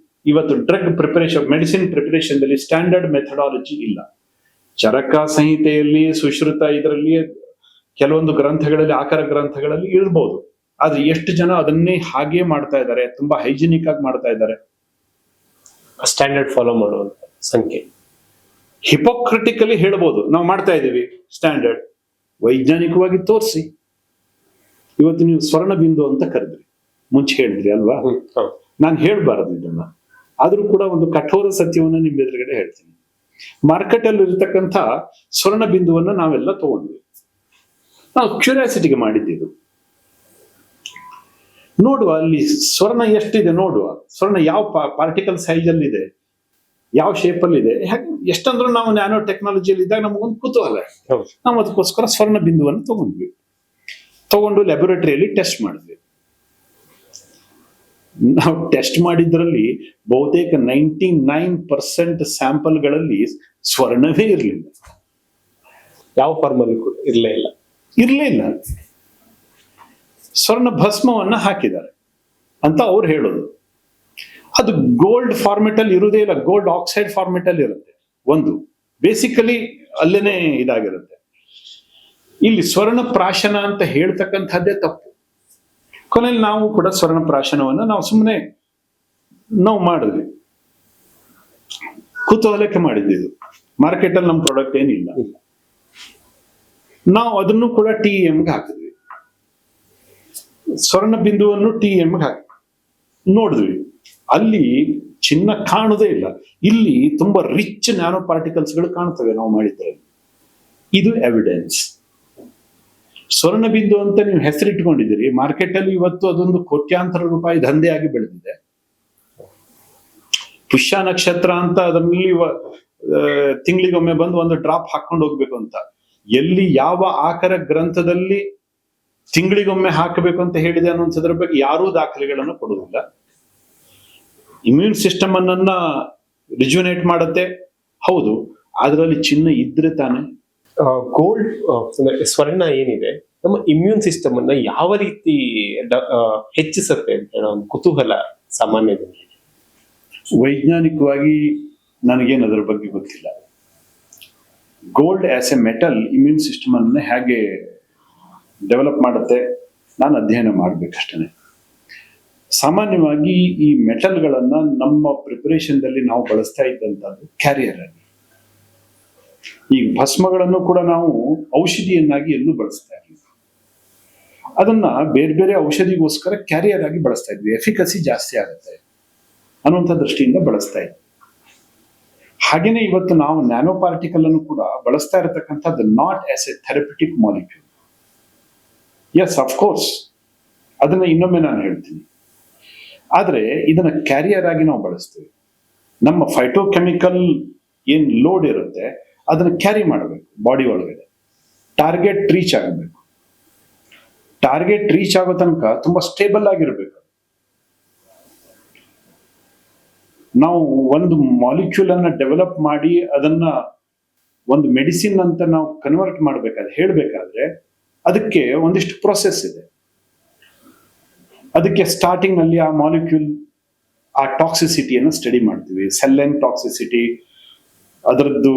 ಇವತ್ತು ಡ್ರಗ್ ಪ್ರಿಪರೇಷನ್, ಮೆಡಿಸಿನ್ ಪ್ರಿಪರೇಷನ್ ದಲ್ಲಿ ಸ್ಟ್ಯಾಂಡರ್ಡ್ ಮೆಥಡಾಲಜಿ ಇಲ್ಲ. ಚರಕ ಸಂಹಿತೆಯಲ್ಲಿ, ಸುಶ್ರುತ ಇದರಲ್ಲಿ ಕೆಲವೊಂದು ಗ್ರಂಥಗಳಲ್ಲಿ, ಆಕರ ಗ್ರಂಥಗಳಲ್ಲಿ ಇರ್ಬೋದು. ಆದ್ರೆ ಎಷ್ಟು ಜನ ಅದನ್ನೇ ಹಾಗೆ ಮಾಡ್ತಾ ಇದ್ದಾರೆ, ತುಂಬಾ ಹೈಜಿನಿಕ್ ಆಗಿ ಮಾಡ್ತಾ ಇದ್ದಾರೆ. ಸ್ಟ್ಯಾಂಡರ್ಡ್ ಫಾಲೋ ಮಾಡುವಂತ ಸಂಖ್ಯೆ. ಹಿಪೋಕ್ರಿಟಿಕಲಿ ಹೇಳ್ಬೋದು ನಾವು ಮಾಡ್ತಾ ಇದ್ದೀವಿ ಸ್ಟ್ಯಾಂಡರ್ಡ್, ವೈಜ್ಞಾನಿಕವಾಗಿ ತೋರಿಸಿ. ಇವತ್ತು ನೀವು ಸ್ವರ್ಣ ಬಿಂದು ಅಂತ ಕರೆದ್ರಿ, ಮುಂಚೆ ಹೇಳಿದ್ರಿ ಅಲ್ವಾ? ನಾನು ಹೇಳ್ಬಾರದು ಇದನ್ನ, ಆದ್ರೂ ಕೂಡ ಒಂದು ಕಠೋರ ಸತ್ಯವನ್ನ ನಿಮ್ ಎದುರುಗಡೆ ಹೇಳ್ತೀನಿ. ಮಾರ್ಕೆಟ್ ಅಲ್ಲಿ ಇರತಕ್ಕಂಥ ಸ್ವರ್ಣ ಬಿಂದುವನ್ನ ನಾವೆಲ್ಲ ತಗೊಂಡ್ವಿ, ನಾವು ಕ್ಯೂರಿಯಾಸಿಟಿಗೆ ಮಾಡಿದ್ದು. ನೋಡುವ ಅಲ್ಲಿ ಸ್ವರ್ಣ ಎಷ್ಟಿದೆ ನೋಡುವ, ಸ್ವರ್ಣ ಯಾವ ಪಾರ್ಟಿಕಲ್ ಸೈಜ್ ಅಲ್ಲಿ ಇದೆ, ಯಾವ ಶೇಪ್ ಅಲ್ಲಿ ಇದೆ. ಎಷ್ಟಂದ್ರೂ ನಾವು ನ್ಯಾನೋ ಟೆಕ್ನಾಲಜಿಯಲ್ಲಿ ಇದ್ದಾಗ ನಮಗೊಂದು ಕುತೂಹಲ. ನಾವು ಅದಕ್ಕೋಸ್ಕರ ಸ್ವರ್ಣ ಬಿಂದುವನ್ನು ತಗೊಂಡು ಲ್ಯಾಬೊರೇಟರಿಯಲ್ಲಿ ಟೆಸ್ಟ್ ಮಾಡಿದ್ವಿ. ನಾವು ಟೆಸ್ಟ್ ಮಾಡಿದ್ರಲ್ಲಿ ಬಹುತೇಕ 99% ಸ್ಯಾಂಪಲ್ಗಳಲ್ಲಿ ಸ್ವರ್ಣವೇ ಇರಲಿಲ್ಲ. ಯಾವ ಫಾರ್ಮಲ್ಲಿ ಇರಲೇ ಇಲ್ಲ. ಸ್ವರ್ಣ ಭಸ್ಮವನ್ನ ಹಾಕಿದ್ದಾರೆ ಅಂತ ಅವ್ರು ಹೇಳೋದು. ಅದು ಗೋಲ್ಡ್ ಫಾರ್ಮೆಟ್ ಅಲ್ಲಿ ಇರುವುದೇ ಇಲ್ಲ, ಗೋಲ್ಡ್ ಆಕ್ಸೈಡ್ ಫಾರ್ಮೆಟ್ ಅಲ್ಲಿ ಇರುತ್ತೆ. ಒಂದು ಬೇಸಿಕಲಿ ಅಲ್ಲೇನೆ ಇದಾಗಿರುತ್ತೆ. ಇಲ್ಲಿ ಸ್ವರ್ಣ ಪ್ರಾಶನ ಅಂತ ಹೇಳ್ತಕ್ಕಂಥದ್ದೇ ತಪ್ಪು. ಕೊನೆಯಲ್ಲಿ ನಾವು ಕೂಡ ಸ್ವರ್ಣ ಪ್ರಾಶನವನ್ನ ನಾವು ಸುಮ್ಮನೆ ಮಾಡಿದ್ವಿ, ಕುತೂಹಲಕ್ಕೆ ಮಾಡಿದ್ದು. ಮಾರ್ಕೆಟ್ ಅಲ್ಲಿ ನಮ್ಮ ಪ್ರಾಡಕ್ಟ್ ಏನಿಲ್ಲ, ನಾವು ಅದನ್ನು ಕೂಡ TEMಗೆ ಹಾಕಿದ್ವಿ. ಸ್ವರ್ಣ ಬಿಂದುವನ್ನು TEMಗೆ ಹಾಕಿ ನೋಡಿದ್ವಿ, ಅಲ್ಲಿ ಚಿನ್ನ ಕಾಣುವುದೇ ಇಲ್ಲ. ಇಲ್ಲಿ ತುಂಬಾ ರಿಚ್ ನ್ಯಾನೋ ಪಾರ್ಟಿಕಲ್ಸ್ಗಳು ಕಾಣ್ತವೆ ನಾವು ಮಾಡಿದ್ರಲ್ಲಿ. ಇದು ಎವಿಡೆನ್ಸ್. ಸ್ವರ್ಣ ಬಿಂದು ಅಂತ ನೀವು ಹೆಸರಿಟ್ಕೊಂಡಿದ್ದೀರಿ, ಮಾರ್ಕೆಟ್ ಅಲ್ಲಿ ಇವತ್ತು ಅದೊಂದು ಕೋಟ್ಯಾಂತರ ರೂಪಾಯಿ ದಂಧೆಯಾಗಿ ಬೆಳೆದಿದೆ. ಪುಷ್ಯ ನಕ್ಷತ್ರ ಅಂತ ಅದರಲ್ಲಿ ತಿಂಗಳಿಗೊಮ್ಮೆ ಬಂದು ಒಂದು ಡ್ರಾಪ್ ಹಾಕೊಂಡು ಹೋಗ್ಬೇಕು ಅಂತ. ಎಲ್ಲಿ ಯಾವ ಆಕರ ಗ್ರಂಥದಲ್ಲಿ ತಿಂಗಳಿಗೊಮ್ಮೆ ಹಾಕಬೇಕು ಅಂತ ಹೇಳಿದೆ ಅನ್ನೋದ್ರ ಬಗ್ಗೆ ಯಾರೂ ದಾಖಲೆಗಳನ್ನು ಕೊಡುವುದಿಲ್ಲ. ಇಮ್ಯೂನ್ ಸಿಸ್ಟಮ್ ಅನ್ನ ರಿಜುನೇಟ್ ಮಾಡುತ್ತೆ, ಹೌದು. ಅದರಲ್ಲಿ ಚಿನ್ನ ಇದ್ರೆ ತಾನೆ. ಗೋಲ್ಡ್ ಸ್ವರ್ಣ ಏನಿದೆ ನಮ್ಮ ಇಮ್ಯೂನ್ ಸಿಸ್ಟಮ್ ಅನ್ನ ಯಾವ ರೀತಿ ಹೆಚ್ಚಿಸುತ್ತೆ ಅಂತ ಹೇಳೋ ಒಂದು ಕುತೂಹಲ ಸಾಮಾನ್ಯದಲ್ಲಿ. ವೈಜ್ಞಾನಿಕವಾಗಿ ನನಗೇನು ಅದರ ಬಗ್ಗೆ ಗೊತ್ತಿಲ್ಲ. Gold as A metal immune system ಅನ್ನ ಹೇಗೆ ಡೆವಲಪ್ ಮಾಡುತ್ತೆ ನಾನು ಅಧ್ಯಯನ ಮಾಡ್ಬೇಕಷ್ಟೇ. ಸಾಮಾನ್ಯವಾಗಿ ಈ ಮೆಟಲ್ಗಳನ್ನ ನಮ್ಮ ಪ್ರಿಪರೇಷನ್ ದಲ್ಲಿ ನಾವು ಬಳಸ್ತಾ ಇದ್ದಂಥದ್ದು ಕ್ಯಾರಿಯರ್ ಆಗಿ. ಈ ಭಸ್ಮಗಳನ್ನು ಕೂಡ ನಾವು ಔಷಧಿಯನ್ನಾಗಿ ಎಲ್ಲೂ ಬಳಸ್ತಾ ಇರ್ಲಿಲ್ಲ. ಅದನ್ನ ಬೇರೆ ಬೇರೆ ಔಷಧಿಗೋಸ್ಕರ ಕ್ಯಾರಿಯರ್ ಆಗಿ ಬಳಸ್ತಾ ಇದ್ವಿ, ಎಫಿಕಸಿ ಜಾಸ್ತಿ ಆಗುತ್ತೆ ಅನ್ನುವಂಥ ದೃಷ್ಟಿಯಿಂದ ಬಳಸ್ತಾ ಇದ್ವಿ. ಹಾಗೇನೆ ಇವತ್ತು ನಾವು ನ್ಯಾನೋ ಪಾರ್ಟಿಕಲ್ ಅನ್ನು ಕೂಡ ಬಳಸ್ತಾ ಇರತಕ್ಕಂಥದ್ದು not as a therapeutic molecule. Yes, of course, ಅದನ್ನ ಇನ್ನೊಮ್ಮೆ ನಾನು ಹೇಳ್ತೀನಿ. ಆದ್ರೆ ಇದನ್ನ ಕ್ಯಾರಿಯರ್ ಆಗಿ ನಾವು ಬಳಸ್ತೀವಿ. ನಮ್ಮ ಫೈಟೋಕೆಮಿಕಲ್ ಏನ್ ಲೋಡ್ ಇರುತ್ತೆ ಅದನ್ನ ಕ್ಯಾರಿ ಮಾಡಬೇಕು ಬಾಡಿ ಒಳಗಡೆ. ಟಾರ್ಗೆಟ್ ರೀಚ್ ಆಗಬೇಕು. ಟಾರ್ಗೆಟ್ ರೀಚ್ ಆಗೋ ತನಕ ತುಂಬಾ ಸ್ಟೇಬಲ್ ಆಗಿರ್ಬೇಕು. ನಾವು ಒಂದು ಮಾಲಿಕ್ಯೂಲ್ ಅನ್ನ ಡೆವಲಪ್ ಮಾಡಿ ಅದನ್ನ ಒಂದು ಮೆಡಿಸಿನ್ ಅಂತ ನಾವು ಕನ್ವರ್ಟ್ ಹೇಳ್ಬೇಕಾದ್ರೆ ಅದಕ್ಕೆ ಒಂದಿಷ್ಟು ಪ್ರೊಸೆಸ್ ಇದೆ. ಅದಕ್ಕೆ ಸ್ಟಾರ್ಟಿಂಗ್ ನಲ್ಲಿ ಆ ಮಾಲಿಕ್ಯೂಲ್ ಆ ಟಾಕ್ಸಿಸಿಟಿಯನ್ನು ಸ್ಟಡಿ ಮಾಡ್ತೀವಿ. ಸೆಲ್ ಲೈನ್ ಟಾಕ್ಸಿಸಿಟಿ, ಅದರದ್ದು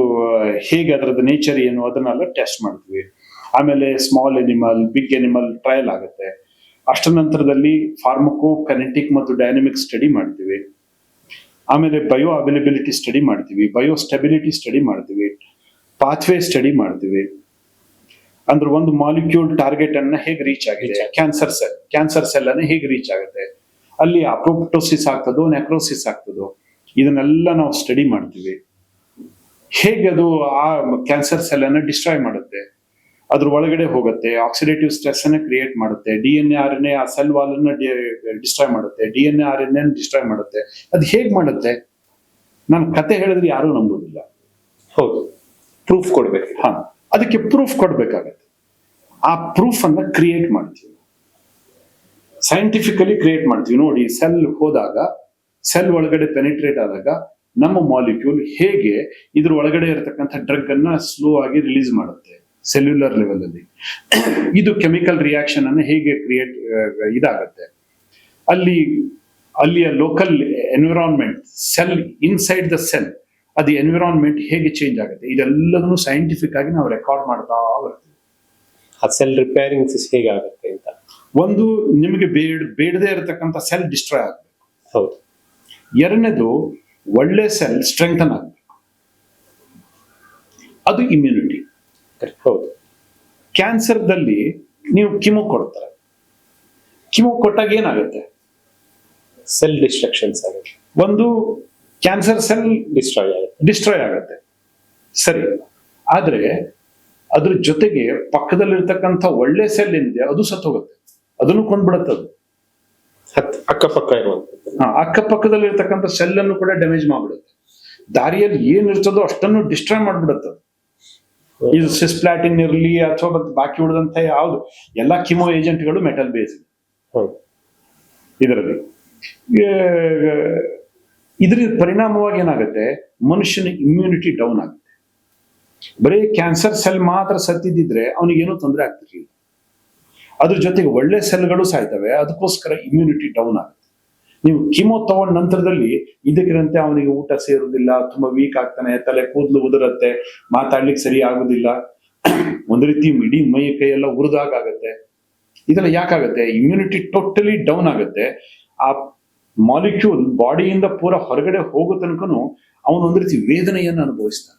ಹೇಗೆ, ಅದರದ್ದು ನೇಚರ್ ಏನು, ಅದನ್ನೆಲ್ಲ ಟೆಸ್ಟ್ ಮಾಡ್ತೀವಿ. ಆಮೇಲೆ small animal, big animal trial ಆಗುತ್ತೆ. ಅಷ್ಟರ ನಂತರದಲ್ಲಿ ಫಾರ್ಮಕೋ ಕನೆಟಿಕ್ ಮತ್ತು ಡೈನಮಿಕ್ ಸ್ಟಡಿ ಮಾಡ್ತೀವಿ. ಆಮೇಲೆ ಬಯೋ ಅವೈಲಬಿಲಿಟಿ ಸ್ಟಡಿ ಮಾಡ್ತೀವಿ, ಬಯೋ ಸ್ಟೆಬಿಲಿಟಿ ಸ್ಟಡಿ ಮಾಡ್ತೀವಿ, ಪಾಥ್ವೇ ಸ್ಟಡಿ ಮಾಡ್ತೀವಿ. ಅಂದ್ರೆ ಒಂದು ಮಾಲಿಕ್ಯೂಲ್ ಟಾರ್ಗೆಟ್ ಅನ್ನ ಹೇಗೆ ರೀಚ್ ಆಗಿದೆ, ಕ್ಯಾನ್ಸರ್ ಸೆಲ್ ಅನ್ನ ಹೇಗೆ ರೀಚ್ ಆಗುತ್ತೆ, ಅಲ್ಲಿ ಅಪೋಪ್ಟೋಸಿಸ್ ಆಗ್ತದೋ ನೆಕ್ರೋಸಿಸ್ ಆಗ್ತದೋ, ಇದನ್ನೆಲ್ಲ ನಾವು ಸ್ಟಡಿ ಮಾಡ್ತೀವಿ. ಹೇಗೆ ಅದು ಆ ಕ್ಯಾನ್ಸರ್ ಸೆಲ್ ಅನ್ನ ಡಿಸ್ಟ್ರಾಯ್ ಮಾಡುತ್ತೆ, ಅದ್ರ ಒಳಗಡೆ ಹೋಗುತ್ತೆ, ಆಕ್ಸಿಡೇಟಿವ್ ಸ್ಟ್ರೆಸ್ ಅನ್ನ ಕ್ರಿಯೇಟ್ ಮಾಡುತ್ತೆ, DNA RNA ಆ ಸೆಲ್ ವಾಲ್ ಅನ್ನ ಡಿಸ್ಟ್ರಾಯ್ ಮಾಡುತ್ತೆ, DNA RNA ಡಿಸ್ಟ್ರಾಯ್ ಮಾಡುತ್ತೆ. ಅದು ಹೇಗ್ ಮಾಡುತ್ತೆ? ನಾನು ಕತೆ ಹೇಳಿದ್ರೆ ಯಾರೂ ನಂಬೋದಿಲ್ಲ. ಹೌದು, ಪ್ರೂಫ್ ಕೊಡ್ಬೇಕು. ಹಾ, ಅದಕ್ಕೆ ಪ್ರೂಫ್ ಕೊಡ್ಬೇಕಾಗತ್ತೆ. ಆ ಪ್ರೂಫ್ ಅನ್ನ ಕ್ರಿಯೇಟ್ ಮಾಡ್ತೀವಿ, ಸೈಂಟಿಫಿಕಲಿ ಕ್ರಿಯೇಟ್ ಮಾಡ್ತೀವಿ. ನೋಡಿ, ಸೆಲ್ ಹೋದಾಗ, ಸೆಲ್ ಒಳಗಡೆ ಪೆನಿಟ್ರೇಟ್ ಆದಾಗ ನಮ್ಮ ಮಾಲಿಕ್ಯೂಲ್ ಹೇಗೆ ಇದ್ರ ಒಳಗಡೆ ಇರತಕ್ಕಂಥ ಡ್ರಗ್ ಅನ್ನ ಸ್ಲೋ ಆಗಿ ರಿಲೀಸ್ ಮಾಡುತ್ತೆ ಸೆಲ್ಯುಲರ್ ಲೆವೆಲ್ ಅಲ್ಲಿ. ಇದು ಕೆಮಿಕಲ್ ರಿಯಾಕ್ಷನ್ ಅನ್ನ ಹೇಗೆ ಕ್ರಿಯೇಟ್ ಇದಾಗತ್ತೆ, ಅಲ್ಲಿಯ local environment, cell inside the cell, ಅದು ಎನ್ವಿರಾನ್ಮೆಂಟ್ ಹೇಗೆ ಚೇಂಜ್ ಆಗುತ್ತೆ, ಇದೆಲ್ಲದನ್ನು ಸೈಂಟಿಫಿಕ್ ಆಗಿ ನಾವು ರೆಕಾರ್ಡ್ ಮಾಡ್ತಾ ಬರ್ತೀವಿ. ಆ ಸೆಲ್ ರಿಪೇರಿಂಗ್ ಹೇಗಾಗುತ್ತೆ ಅಂತ. ಒಂದು, ನಿಮಗೆ ಬೇಡದೇ ಇರತಕ್ಕಂಥ ಸೆಲ್ ಡಿಸ್ಟ್ರಾಯ್ ಆಗ್ಬೇಕು. ಹೌದು. ಎರಡನೇದು, ಒಳ್ಳೆ ಸೆಲ್ ಸ್ಟ್ರೆಂಥನ್ ಆಗ್ಬೇಕು, ಅದು ಇಮ್ಯುನಿಟಿ. ಹೌದು. ಕ್ಯಾನ್ಸರ್ದಲ್ಲಿ ನೀವು ಕಿಮೋ ಕೊಡ್ತಾರೆ, ಕಿಮೋ ಕೊಟ್ಟಾಗ ಏನಾಗುತ್ತೆ? ಸೆಲ್ ಡಿಸ್ಟ್ರಕ್ಷನ್ಸ್ ಆಗುತ್ತೆ. ಒಂದು, ಕ್ಯಾನ್ಸರ್ ಸೆಲ್ ಡಿಸ್ಟ್ರಾಯ್ ಆಗುತ್ತೆ, ಸರಿ. ಆದ್ರೆ ಅದ್ರ ಜೊತೆಗೆ ಪಕ್ಕದಲ್ಲಿರ್ತಕ್ಕಂಥ ಒಳ್ಳೆ ಸೆಲ್ ಏನಿದೆ ಅದು ಸತ್ತೋಗುತ್ತೆ, ಅದನ್ನು ಕೊಂಡ್ಬಿಡತ್ತೆ. ಅದು ಅಕ್ಕಪಕ್ಕ ಇರುವಂತದ್ದು, ಅಕ್ಕಪಕ್ಕದಲ್ಲಿರ್ತಕ್ಕಂಥ ಸೆಲ್ ಅನ್ನು ಕೂಡ ಡ್ಯಾಮೇಜ್ ಮಾಡ್ಬಿಡುತ್ತೆ. ದಾರಿಯಲ್ಲಿ ಏನಿರ್ತದೋ ಅಷ್ಟನ್ನು ಡಿಸ್ಟ್ರಾಯ್ ಮಾಡ್ಬಿಡುತ್ತೆ. ಇದು ಸಿಸ್ಪ್ಲಾಟಿನ್ ಇರಲಿ ಅಥವಾ ಬಾಕಿ ಉಳಿದಂತ ಯಾವ್ದು ಎಲ್ಲ ಕಿಮೋ ಏಜೆಂಟ್ಗಳು ಮೆಟಲ್ ಬೇಸ್ಡ್. ಇದರಲ್ಲಿ ಇದ್ರ ಪರಿಣಾಮವಾಗಿ ಏನಾಗುತ್ತೆ? ಮನುಷ್ಯನ ಇಮ್ಯುನಿಟಿ ಡೌನ್ ಆಗುತ್ತೆ. ಬರೀ ಕ್ಯಾನ್ಸರ್ ಸೆಲ್ ಮಾತ್ರ ಸತ್ತಿದ್ರೆ ಅವನಿಗೇನೂ ತೊಂದರೆ ಆಗ್ತಿರ್ಲಿಲ್ಲ, ಅದ್ರ ಜೊತೆಗೆ ಒಳ್ಳೆ ಸೆಲ್ಗಳು ಸಾಯ್ತವೆ, ಅದಕ್ಕೋಸ್ಕರ ಇಮ್ಯುನಿಟಿ ಡೌನ್ ಆಗುತ್ತೆ. ನೀವು ಕಿಮೋ ತಗೊಂಡ ನಂತರದಲ್ಲಿ ಇದಕ್ಕಿರಂತೆ ಅವನಿಗೆ ಊಟ ಸೇರುವುದಿಲ್ಲ, ತುಂಬಾ ವೀಕ್ ಆಗ್ತಾನೆ, ತಲೆ ಕೂದಲು ಉದುರುತ್ತೆ, ಮಾತಾಡ್ಲಿಕ್ಕೆ ಸರಿ ಆಗುದಿಲ್ಲ, ಒಂದ್ ರೀತಿ ಇಡೀ ಮೈ ಕೈ ಎಲ್ಲ ಉರಿದಾಗತ್ತೆ. ಇದೆಲ್ಲ ಯಾಕಾಗತ್ತೆ? ಇಮ್ಯುನಿಟಿ ಟೋಟಲಿ ಡೌನ್ ಆಗುತ್ತೆ. ಆ ಮಾಲಿಕ್ಯೂಲ್ ಬಾಡಿಯಿಂದ ಪೂರ ಹೊರಗಡೆ ಹೋಗೋ ತನಕನು ಅವನು ಒಂದ್ ರೀತಿ ವೇದನೆಯನ್ನು ಅನುಭವಿಸ್ತಾನೆ,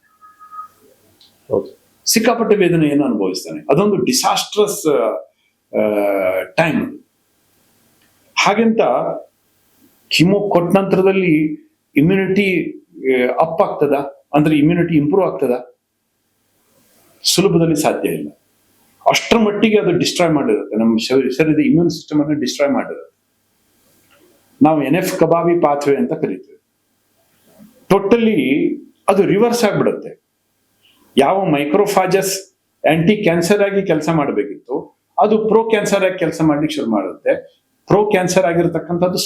ಸಿಕ್ಕಾಪಟ್ಟೆ ವೇದನೆಯನ್ನು ಅನುಭವಿಸ್ತಾನೆ. ಅದೊಂದು ಡಿಸಾಸ್ಟ್ರಸ್ ಟೈಮ್. ಹಾಗೆಂತ ಕಿಮೋ ಕೊಟ್ಟ ನಂತರದಲ್ಲಿ ಇಮ್ಯುನಿಟಿ ಅಪ್ ಆಗ್ತದ, ಅಂದ್ರೆ ಇಮ್ಯುನಿಟಿ ಇಂಪ್ರೂವ್ ಆಗ್ತದ? ಸುಲಭದಲ್ಲಿ ಸಾಧ್ಯ ಇಲ್ಲ. ಅಷ್ಟರ ಮಟ್ಟಿಗೆ ಅದು ಡಿಸ್ಟ್ರಾಯ್ ಮಾಡಿರುತ್ತೆ, ನಮ್ಮ ಶರೀರದ ಇಮ್ಯೂನ್ ಸಿಸ್ಟಮ್ ಅನ್ನು ಡಿಸ್ಟ್ರಾಯ್ ಮಾಡಿರುತ್ತೆ. ನಾವು NF ಕಬಾಬಿ ಪಾಥ್ವೆ ಅಂತ ಕರಿತೀವಿ. ಟೋಟಲಿ ಅದು ರಿವರ್ಸ್ ಆಗ್ಬಿಡುತ್ತೆ. ಯಾವ ಮೈಕ್ರೋಫಾಜಸ್ ಆಂಟಿ ಕ್ಯಾನ್ಸರ್ ಆಗಿ ಕೆಲಸ ಮಾಡಬೇಕಿತ್ತು, ಅದು ಪ್ರೋ ಕ್ಯಾನ್ಸರ್ ಆಗಿ ಕೆಲಸ ಮಾಡ್ಲಿಕ್ಕೆ ಶುರು ಮಾಡುತ್ತೆ. ಪ್ರೋ ಕ್ಯಾನ್ಸರ್ ಆಗಿರ್ತಕ್ಕಂಥದ್ದು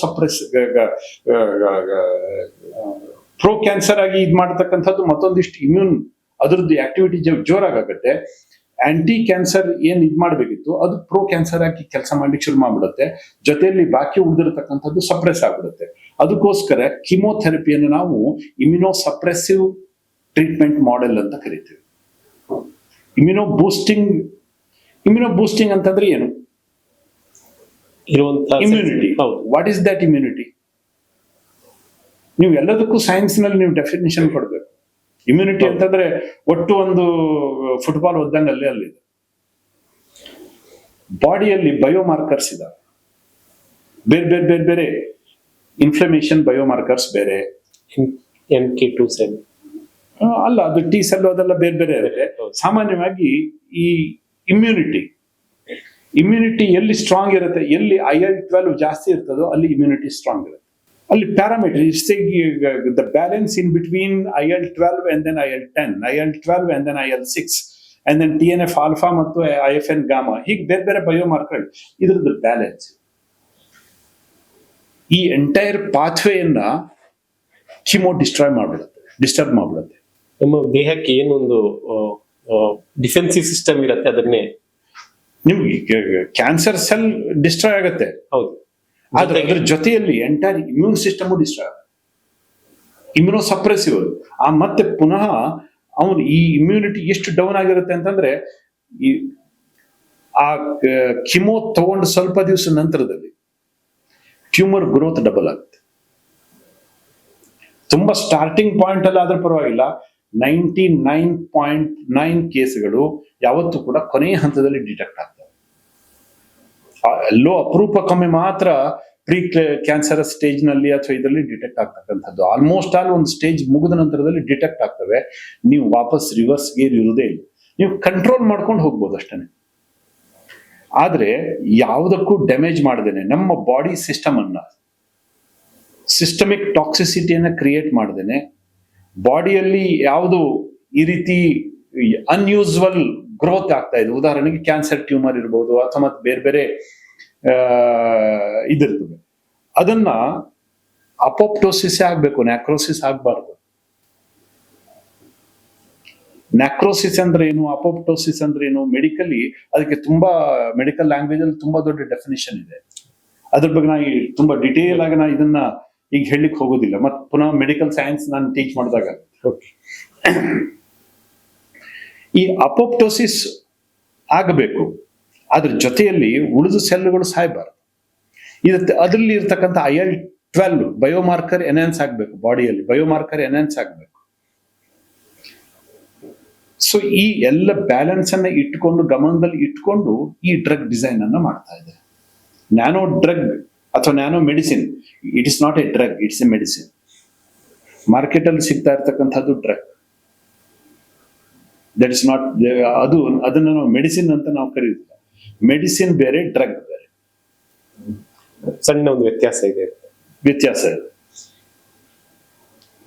ಪ್ರೋ ಕ್ಯಾನ್ಸರ್ ಆಗಿ ಇದು ಮಾಡತಕ್ಕಂಥದ್ದು ಮತ್ತೊಂದಿಷ್ಟು ಇಮ್ಯೂನ್ ಅದ್ರದ್ದು ಆಕ್ಟಿವಿಟಿ ಜೋರಾಗುತ್ತೆ. ಆಂಟಿ ಕ್ಯಾನ್ಸರ್ ಏನ್ ಇದು ಮಾಡ್ಬೇಕಿತ್ತು ಅದು ಪ್ರೋ ಕ್ಯಾನ್ಸರ್ ಆಗಿ ಕೆಲಸ ಮಾಡ್ಲಿಕ್ಕೆ ಶುರು ಮಾಡ್ಬಿಡುತ್ತೆ. ಜೊತೆಯಲ್ಲಿ ಬಾಕಿ ಉಳಿದಿರತಕ್ಕಂಥದ್ದು ಸಪ್ರೆಸ್ ಆಗ್ಬಿಡುತ್ತೆ. ಅದಕ್ಕೋಸ್ಕರ ಕಿಮೋಥೆರಪಿಯನ್ನು ನಾವು ಇಮ್ಯುನೋ ಸಪ್ರೆಸಿವ್ ಟ್ರೀಟ್ಮೆಂಟ್ ಮಾಡೆಲ್ ಅಂತ ಕರಿತೀವಿ. ಇಮ್ಯುನೋ ಬೂಸ್ಟಿಂಗ್ ಅಂತಂದ್ರೆ ಏನು? Immunity. What is that immunity? ನೀವು ಎಲ್ಲದಕ್ಕೂ ಸೈನ್ಸ್ ನಲ್ಲಿ ನೀವು ಡೆಫಿನೇಷನ್ ಕೊಡ್ಬೇಕು. ಇಮ್ಯುನಿಟಿ ಅಂತಂದ್ರೆ ಒಟ್ಟು ಒಂದು ಫುಟ್ಬಾಲ್ ಓದ್ದಂಗೆ ಅಲ್ಲಿದೆ. ಬಾಡಿಯಲ್ಲಿ ಬಯೋಮಾರ್ಕರ್ಸ್ ಇದಾವೆ, ಬೇರೆ ಇನ್ಫ್ಲಮೇಷನ್ ಬಯೋಮಾರ್ಕರ್ಸ್ ಬೇರೆ, NK2 ಸೆಲ್ ಅಲ್ಲ, ಅದು T ಸೆಲ್, ಅದೆಲ್ಲ ಬೇರೆ ಇರುತ್ತೆ. ಸಾಮಾನ್ಯವಾಗಿ ಈ ಇಮ್ಯುನಿಟಿ ಎಲ್ಲಿ ಸ್ಟ್ರಾಂಗ್ ಇರುತ್ತೆ, ಎಲ್ಲಿ IL-12 ಜಾಸ್ತಿ ಇರ್ತದೋ ಅಲ್ಲಿ ಇಮ್ಯುನಿಟಿ ಸ್ಟ್ರಾಂಗ್ ಇರುತ್ತೆ. ಅಲ್ಲಿ parameter the balance in between IL-12 and then IL-10, IL-12 and then IL-6 and then TNF alpha ಮತ್ತು IFN ಗಾಮಾ, ಹೀಗೆ ಬೇರೆ ಬಯೋಮಾರ್ಕರ್, ಇದ್ರದ್ದು ಬ್ಯಾಲೆನ್ಸ್ ಈ ಎಂಟೈರ್ ಪಾಥ್ವೇಯನ್ನ ಕಿಮೋ ಡಿಸ್ಟರ್ಬ್ ಮಾಡ್ಬಿಡುತ್ತೆ. ನಮ್ಮ ದೇಹಕ್ಕೆ ಏನೊಂದು ಡಿಫೆನ್ಸಿವ್ ಸಿಸ್ಟಮ್ ಇರುತ್ತೆ, ಅದನ್ನೇ ನಿಮ್ಗೆ ಕ್ಯಾನ್ಸರ್ ಸೆಲ್ ಡಿಸ್ಟ್ರಾಯ್ ಆಗುತ್ತೆ. ಹೌದು, ಆದ್ರೆ ಅದ್ರ ಜೊತೆಯಲ್ಲಿ ಎಂಟೈರ್ ಇಮ್ಯೂನ್ ಸಿಸ್ಟಮ್ ಡಿಸ್ಟ್ರಾಯ್ ಆಗುತ್ತೆ. Immuno suppressive. ಮತ್ತೆ ಪುನಃ ಅವನು ಈ ಇಮ್ಯುನಿಟಿ ಎಷ್ಟು ಡೌನ್ ಆಗಿರುತ್ತೆ ಅಂತಂದ್ರೆ, ಆ ಕಿಮೋ ತಗೊಂಡು ಸ್ವಲ್ಪ ದಿವಸ ನಂತರದಲ್ಲಿ ಟ್ಯೂಮರ್ ಗ್ರೋತ್ ಡಬಲ್ ಆಗುತ್ತೆ. ತುಂಬಾ ಸ್ಟಾರ್ಟಿಂಗ್ ಪಾಯಿಂಟ್ ಅಲ್ಲಿ ಆದ್ರೂ ಪರವಾಗಿಲ್ಲ, 99.9 ಕೇಸ್ಗಳು ಯಾವತ್ತೂ ಕೂಡ ಕೊನೆಯ ಹಂತದಲ್ಲಿ ಡಿಟೆಕ್ಟ್ ಆಗ್ತವೆ. ಎಲ್ಲೋ ಅಪರೂಪಕ್ಕೊಮ್ಮೆ ಮಾತ್ರ ಪ್ರೀ ಕ್ಯಾನ್ಸರಸ್ ಸ್ಟೇಜ್ ನಲ್ಲಿ ಅಥವಾ ಇದರಲ್ಲಿ ಡಿಟೆಕ್ಟ್ ಆಗ್ತಕ್ಕಂಥದ್ದು. ಆಲ್ಮೋಸ್ಟ್ ಆಲ್ ಒಂದು ಸ್ಟೇಜ್ ಮುಗಿದ ನಂತರದಲ್ಲಿ ಡಿಟೆಕ್ಟ್ ಆಗ್ತವೆ. ನೀವು ವಾಪಸ್ ರಿವರ್ಸ್ ಗೇರ್ ಇರುವುದೇ ಇಲ್ಲ. ನೀವು ಕಂಟ್ರೋಲ್ ಮಾಡ್ಕೊಂಡು ಹೋಗ್ಬೋದು ಅಷ್ಟೇ. ಆದ್ರೆ ಯಾವುದಕ್ಕೂ ಡ್ಯಾಮೇಜ್ ಮಾಡದೇನೆ ನಮ್ಮ ಬಾಡಿ ಸಿಸ್ಟಮ್ ಅನ್ನ, ಸಿಸ್ಟಮಿಕ್ ಟಾಕ್ಸಿಸಿಟಿಯನ್ನ ಕ್ರಿಯೇಟ್ ಮಾಡದೇನೆ, ಬಾಡಿಯಲ್ಲಿ ಯಾವುದು ಈ ರೀತಿ ಅನ್ಯೂಸ್ವಲ್ ಗ್ರೋತ್ ಆಗ್ತಾ ಇದೆ, ಉದಾಹರಣೆಗೆ ಕ್ಯಾನ್ಸರ್ ಟ್ಯೂಮರ್ ಇರ್ಬೋದು ಅಥವಾ ಮತ್ತೆ ಬೇರೆ ಬೇರೆ ಇದಿರ್ತದೆ, ಅದನ್ನ ಅಪೋಪ್ಟೋಸಿಸ್ ಆಗ್ಬೇಕು, ನ್ಯಾಕ್ರೋಸಿಸ್ ಆಗ್ಬಾರ್ದು. ನ್ಯಾಕ್ರೋಸಿಸ್ ಅಂದ್ರೆ ಏನು, ಅಪೋಪ್ಟೋಸಿಸ್ ಅಂದ್ರೆ ಏನು, ಮೆಡಿಕಲಿ ಅದಕ್ಕೆ ತುಂಬಾ ಮೆಡಿಕಲ್ ಲ್ಯಾಂಗ್ವೇಜ್ ಅಲ್ಲಿ ತುಂಬಾ ದೊಡ್ಡ ಡೆಫಿನೇಷನ್ ಇದೆ. ಅದ್ರ ಬಗ್ಗೆ ನಾ ತುಂಬಾ ಡಿಟೇಲ್ ಆಗಿ ನಾ ಇದನ್ನ ಈಗ ಹೇಳಲಿಕ್ಕೆ ಹೋಗೋದಿಲ್ಲ. ಮತ್ತೆ ಪುನಃ ಮೆಡಿಕಲ್ ಸೈನ್ಸ್ ನಾನು ಟೀಚ್ ಮಾಡಿದಾಗ ಈ ಅಪೋಪ್ಟೋಸಿಸ್ ಆಗಬೇಕು, ಅದ್ರ ಜೊತೆಯಲ್ಲಿ ಉಳಿದ ಸೆಲ್ಗಳು ಸಾಯಬಾರದು. ಅದರಲ್ಲಿ ಇರ್ತಕ್ಕಂಥ IL-12 ಬಯೋಮಾರ್ಕರ್ ಎನ್ಹಾನ್ಸ್ ಆಗ್ಬೇಕು, ಬಾಡಿಯಲ್ಲಿ ಬಯೋಮಾರ್ಕರ್ ಎನ್ಹಾನ್ಸ್ ಆಗ್ಬೇಕು. ಸೊ ಈ ಎಲ್ಲ ಬ್ಯಾಲೆನ್ಸ್ ಅನ್ನ ಇಟ್ಕೊಂಡು, ಗಮನದಲ್ಲಿ ಇಟ್ಕೊಂಡು ಈ ಡ್ರಗ್ ಡಿಸೈನ್ ಅನ್ನ ಮಾಡ್ತಾ ಇದೆ. ನ್ಯಾನೋ ಡ್ರಗ್ ಅಥವಾ nano medicine, it is not A drug, it's A medicine. Market ಅಲ್ಲಿ ಸಿಗ್ತಾ ಇರ್ತಕ್ಕಂಥದ್ದು ಡ್ರಗ್, ದಟ್ ಇಸ್ ನಾಟ್, ಅದನ್ನ ನಾವು ಮೆಡಿಸಿನ್ ಅಂತ ನಾವು ಕರೀತೀವಿ. ಮೆಡಿಸಿನ್ ಬೇರೆ, ಡ್ರಗ್ ಬೇರೆ, ಸಣ್ಣ ಒಂದು ವ್ಯತ್ಯಾಸ ಇದೆ.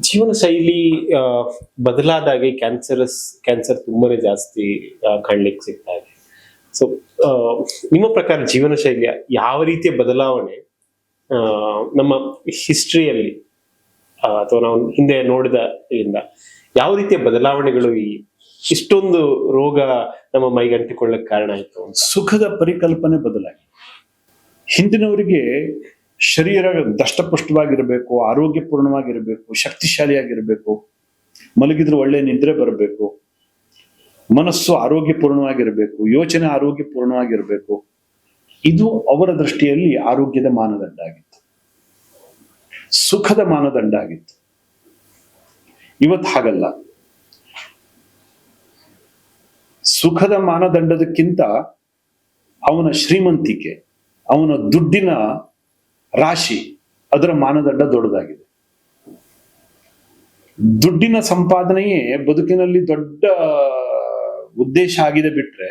ಜೀವನ ಶೈಲಿ ಬದಲಾದಾಗೆ ಕ್ಯಾನ್ಸರ್ ತುಂಬಾನೇ ಜಾಸ್ತಿ ಕಾಣ್ಲಿಕ್ಕೆ ಸಿಗ್ತಾ ಇದೆ. ಸೊ ನಿಮ್ಮ ಪ್ರಕಾರ ಜೀವನ ಶೈಲಿಯ ಯಾವ ರೀತಿಯ ಬದಲಾವಣೆ ನಮ್ಮ ಹಿಸ್ಟ್ರಿಯಲ್ಲಿ ಅಥವಾ ನಾವು ಹಿಂದೆ ನೋಡಿದ ಯಾವ ರೀತಿಯ ಬದಲಾವಣೆಗಳು ಇಷ್ಟೊಂದು ರೋಗ ನಮ್ಮ ಮೈಗಂಟಿಕೊಳ್ಳಕ್ಕೆ ಕಾರಣ ಆಯ್ತು? ಸುಖದ ಪರಿಕಲ್ಪನೆ ಬದಲಾಗಿ, ಹಿಂದಿನವರಿಗೆ ಶರೀರ ದಷ್ಟಪುಷ್ಟವಾಗಿರಬೇಕು, ಆರೋಗ್ಯಪೂರ್ಣವಾಗಿರಬೇಕು, ಶಕ್ತಿಶಾಲಿಯಾಗಿರಬೇಕು, ಮಲಗಿದ್ರೆ ಒಳ್ಳೆ ನಿದ್ರೆ ಬರಬೇಕು, ಮನಸ್ಸು ಆರೋಗ್ಯಪೂರ್ಣವಾಗಿರಬೇಕು, ಯೋಚನೆ ಆರೋಗ್ಯಪೂರ್ಣವಾಗಿರಬೇಕು. ಇದು ಅವರ ದೃಷ್ಟಿಯಲ್ಲಿ ಆರೋಗ್ಯದ ಮಾನದಂಡ ಆಗಿತ್ತು, ಸುಖದ ಮಾನದಂಡ ಆಗಿತ್ತು. ಇವತ್ತು ಹಾಗಲ್ಲ. ಸುಖದ ಮಾನದಂಡದಕ್ಕಿಂತ ಅವನ ಶ್ರೀಮಂತಿಕೆ, ಅವನ ದುಡ್ಡಿನ ರಾಶಿ, ಅದರ ಮಾನದಂಡ ದೊಡ್ಡದಾಗಿದೆ. ದುಡ್ಡಿನ ಸಂಪಾದನೆಯೇ ಬದುಕಿನಲ್ಲಿ ದೊಡ್ಡ ಉದ್ದೇಶ ಆಗಿದೆ ಬಿಟ್ರೆ,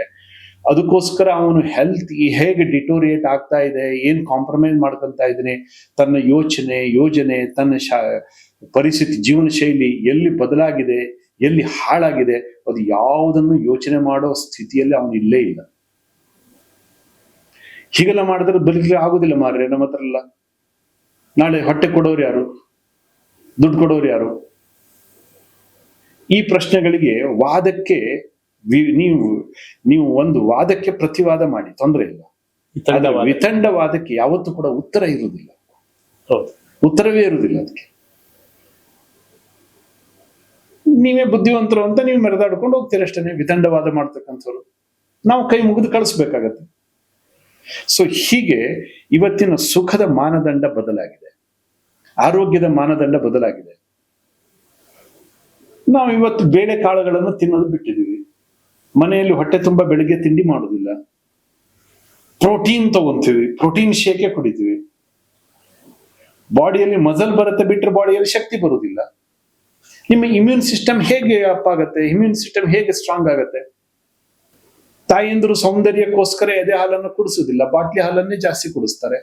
ಅದಕ್ಕೋಸ್ಕರ ಅವನು ಹೆಲ್ತ್ ಹೇಗೆ ಡಿಟೋರಿಯೇಟ್ ಆಗ್ತಾ ಇದೆ, ಏನ್ ಕಾಂಪ್ರಮೈಸ್ ಮಾಡ್ಕೊಂತ ಇದ್ದಾನೆ, ತನ್ನ ಯೋಜನೆ, ತನ್ನ ಪರಿಸ್ಥಿತಿ, ಜೀವನ ಶೈಲಿ ಎಲ್ಲಿ ಬದಲಾಗಿದೆ, ಎಲ್ಲಿ ಹಾಳಾಗಿದೆ, ಅದು ಯಾವುದನ್ನು ಯೋಚನೆ ಮಾಡೋ ಸ್ಥಿತಿಯಲ್ಲಿ ಅವನು ಇಲ್ಲೇ ಇಲ್ಲ. ಹೀಗೆಲ್ಲ ಮಾಡಿದ್ರೆ ಬದುಕಲಿಕ್ಕೆ ಆಗುದಿಲ್ಲ ಮಾರ್ರೆ. ನಮ್ಮ ಹತ್ರ ಎಲ್ಲ ನಾಳೆ ಹೊಟ್ಟೆ ಕೊಡೋರು ಯಾರು, ದುಡ್ಡು ಕೊಡೋರು ಯಾರು? ಈ ಪ್ರಶ್ನೆಗಳಿಗೆ ವಾದಕ್ಕೆ ನೀವು ಒಂದು ವಾದಕ್ಕೆ ಪ್ರತಿವಾದ ಮಾಡಿ, ತೊಂದರೆ ಇಲ್ಲ. ವಿತಂಡವಾದಕ್ಕೆ ಯಾವತ್ತೂ ಕೂಡ ಉತ್ತರ ಇರುವುದಿಲ್ಲ, ಉತ್ತರವೇ ಇರುವುದಿಲ್ಲ. ಅದಕ್ಕೆ ನೀವೇ ಬುದ್ಧಿವಂತರು ಅಂತ ನೀವು ಮೆರೆದಾಡ್ಕೊಂಡು ಹೋಗ್ತೀರಷ್ಟೇ. ವಿತಂಡವಾದ ಮಾಡ್ತಕ್ಕಂಥವ್ರು ನಾವು ಕೈ ಮುಗಿದು ಕಳಿಸ್ಬೇಕಾಗತ್ತೆ. ಸೊ ಹೀಗೆ ಇವತ್ತಿನ ಸುಖದ ಮಾನದಂಡ ಬದಲಾಗಿದೆ, ಆರೋಗ್ಯದ ಮಾನದಂಡ ಬದಲಾಗಿದೆ. ನಾವು ಇವತ್ತು ಬೇಳೆ ಕಾಳುಗಳನ್ನು ತಿನ್ನೋದು ಬಿಟ್ಟಿದ್ದೀವಿ. ಮನೆಯಲ್ಲಿ ಹೊಟ್ಟೆ ತುಂಬ ಬೆಳಿಗ್ಗೆ ತಿಂಡಿ ಮಾಡೋದಿಲ್ಲ, ಪ್ರೋಟೀನ್ ತಗೊಂತೀವಿ, ಪ್ರೋಟೀನ್ ಶೇಕೆ ಕುಡಿತೀವಿ. ಬಾಡಿಯಲ್ಲಿ ಮಸಲ್ ಬರುತ್ತೆ ಬಿಟ್ಟರೆ ಬಾಡಿಯಲ್ಲಿ ಶಕ್ತಿ ಬರುವುದಿಲ್ಲ. ನಿಮ್ಮ ಇಮ್ಯೂನ್ ಸಿಸ್ಟಮ್ ಹೇಗೆ ಅಪ್ ಆಗತ್ತೆ, ಇಮ್ಯೂನ್ ಸಿಸ್ಟಮ್ ಹೇಗೆ ಸ್ಟ್ರಾಂಗ್ ಆಗತ್ತೆ? ತಾಯಿಯಂದ್ರು ಸೌಂದರ್ಯಕ್ಕೋಸ್ಕರ ಎದೆ ಹಾಲನ್ನು ಕುಡಿಸೋದಿಲ್ಲ, ಬಾಟ್ಲಿ ಹಾಲನ್ನೇ ಜಾಸ್ತಿ ಕುಡಿಸ್ತಾರೆ.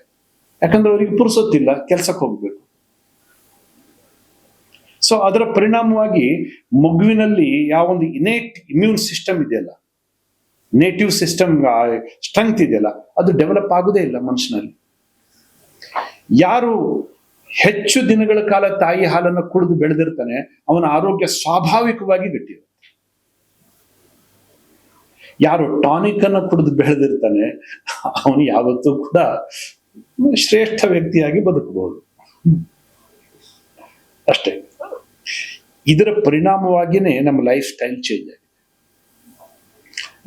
ಯಾಕಂದ್ರೆ ಅವರಿಗೆ ಪುರುಸೊತ್ತಿಲ್ಲ, ಕೆಲ್ಸಕ್ಕೆ ಹೋಗ್ಬೇಕು. ಸೊ ಅದರ ಪರಿಣಾಮವಾಗಿ ಮಗುವಿನಲ್ಲಿ ಯಾವೊಂದು ಇನೇಟ್ ಇಮ್ಯೂನ್ ಸಿಸ್ಟಮ್ ಇದೆಯಲ್ಲ, ನೇಟಿವ್ ಸಿಸ್ಟಮ್ ಸ್ಟ್ರೆಂತ್ ಇದೆಯಲ್ಲ, ಅದು ಡೆವಲಪ್ ಆಗುದೇ ಇಲ್ಲ ಮನುಷ್ಯನಲ್ಲಿ. ಯಾರು ಹೆಚ್ಚು ದಿನಗಳ ಕಾಲ ತಾಯಿ ಹಾಲನ್ನು ಕುಡಿದು ಬೆಳೆದಿರ್ತಾನೆ, ಅವನ ಆರೋಗ್ಯ ಸ್ವಾಭಾವಿಕವಾಗಿ ಗಟ್ಟಿರುತ್ತೆ. ಯಾರು ಟಾನಿಕ್ ಅನ್ನು ಕುಡಿದು ಬೆಳೆದಿರ್ತಾನೆ, ಅವನು ಯಾವತ್ತೂ ಕೂಡ ಶ್ರೇಷ್ಠ ವ್ಯಕ್ತಿಯಾಗಿ ಬದುಕಬಹುದು ಅಷ್ಟೇ. ಇದರ ಪರಿಣಾಮವಾಗಿನೇ ನಮ್ಮ ಲೈಫ್ ಸ್ಟೈಲ್ ಚೇಂಜ್ ಆಗಿದೆ.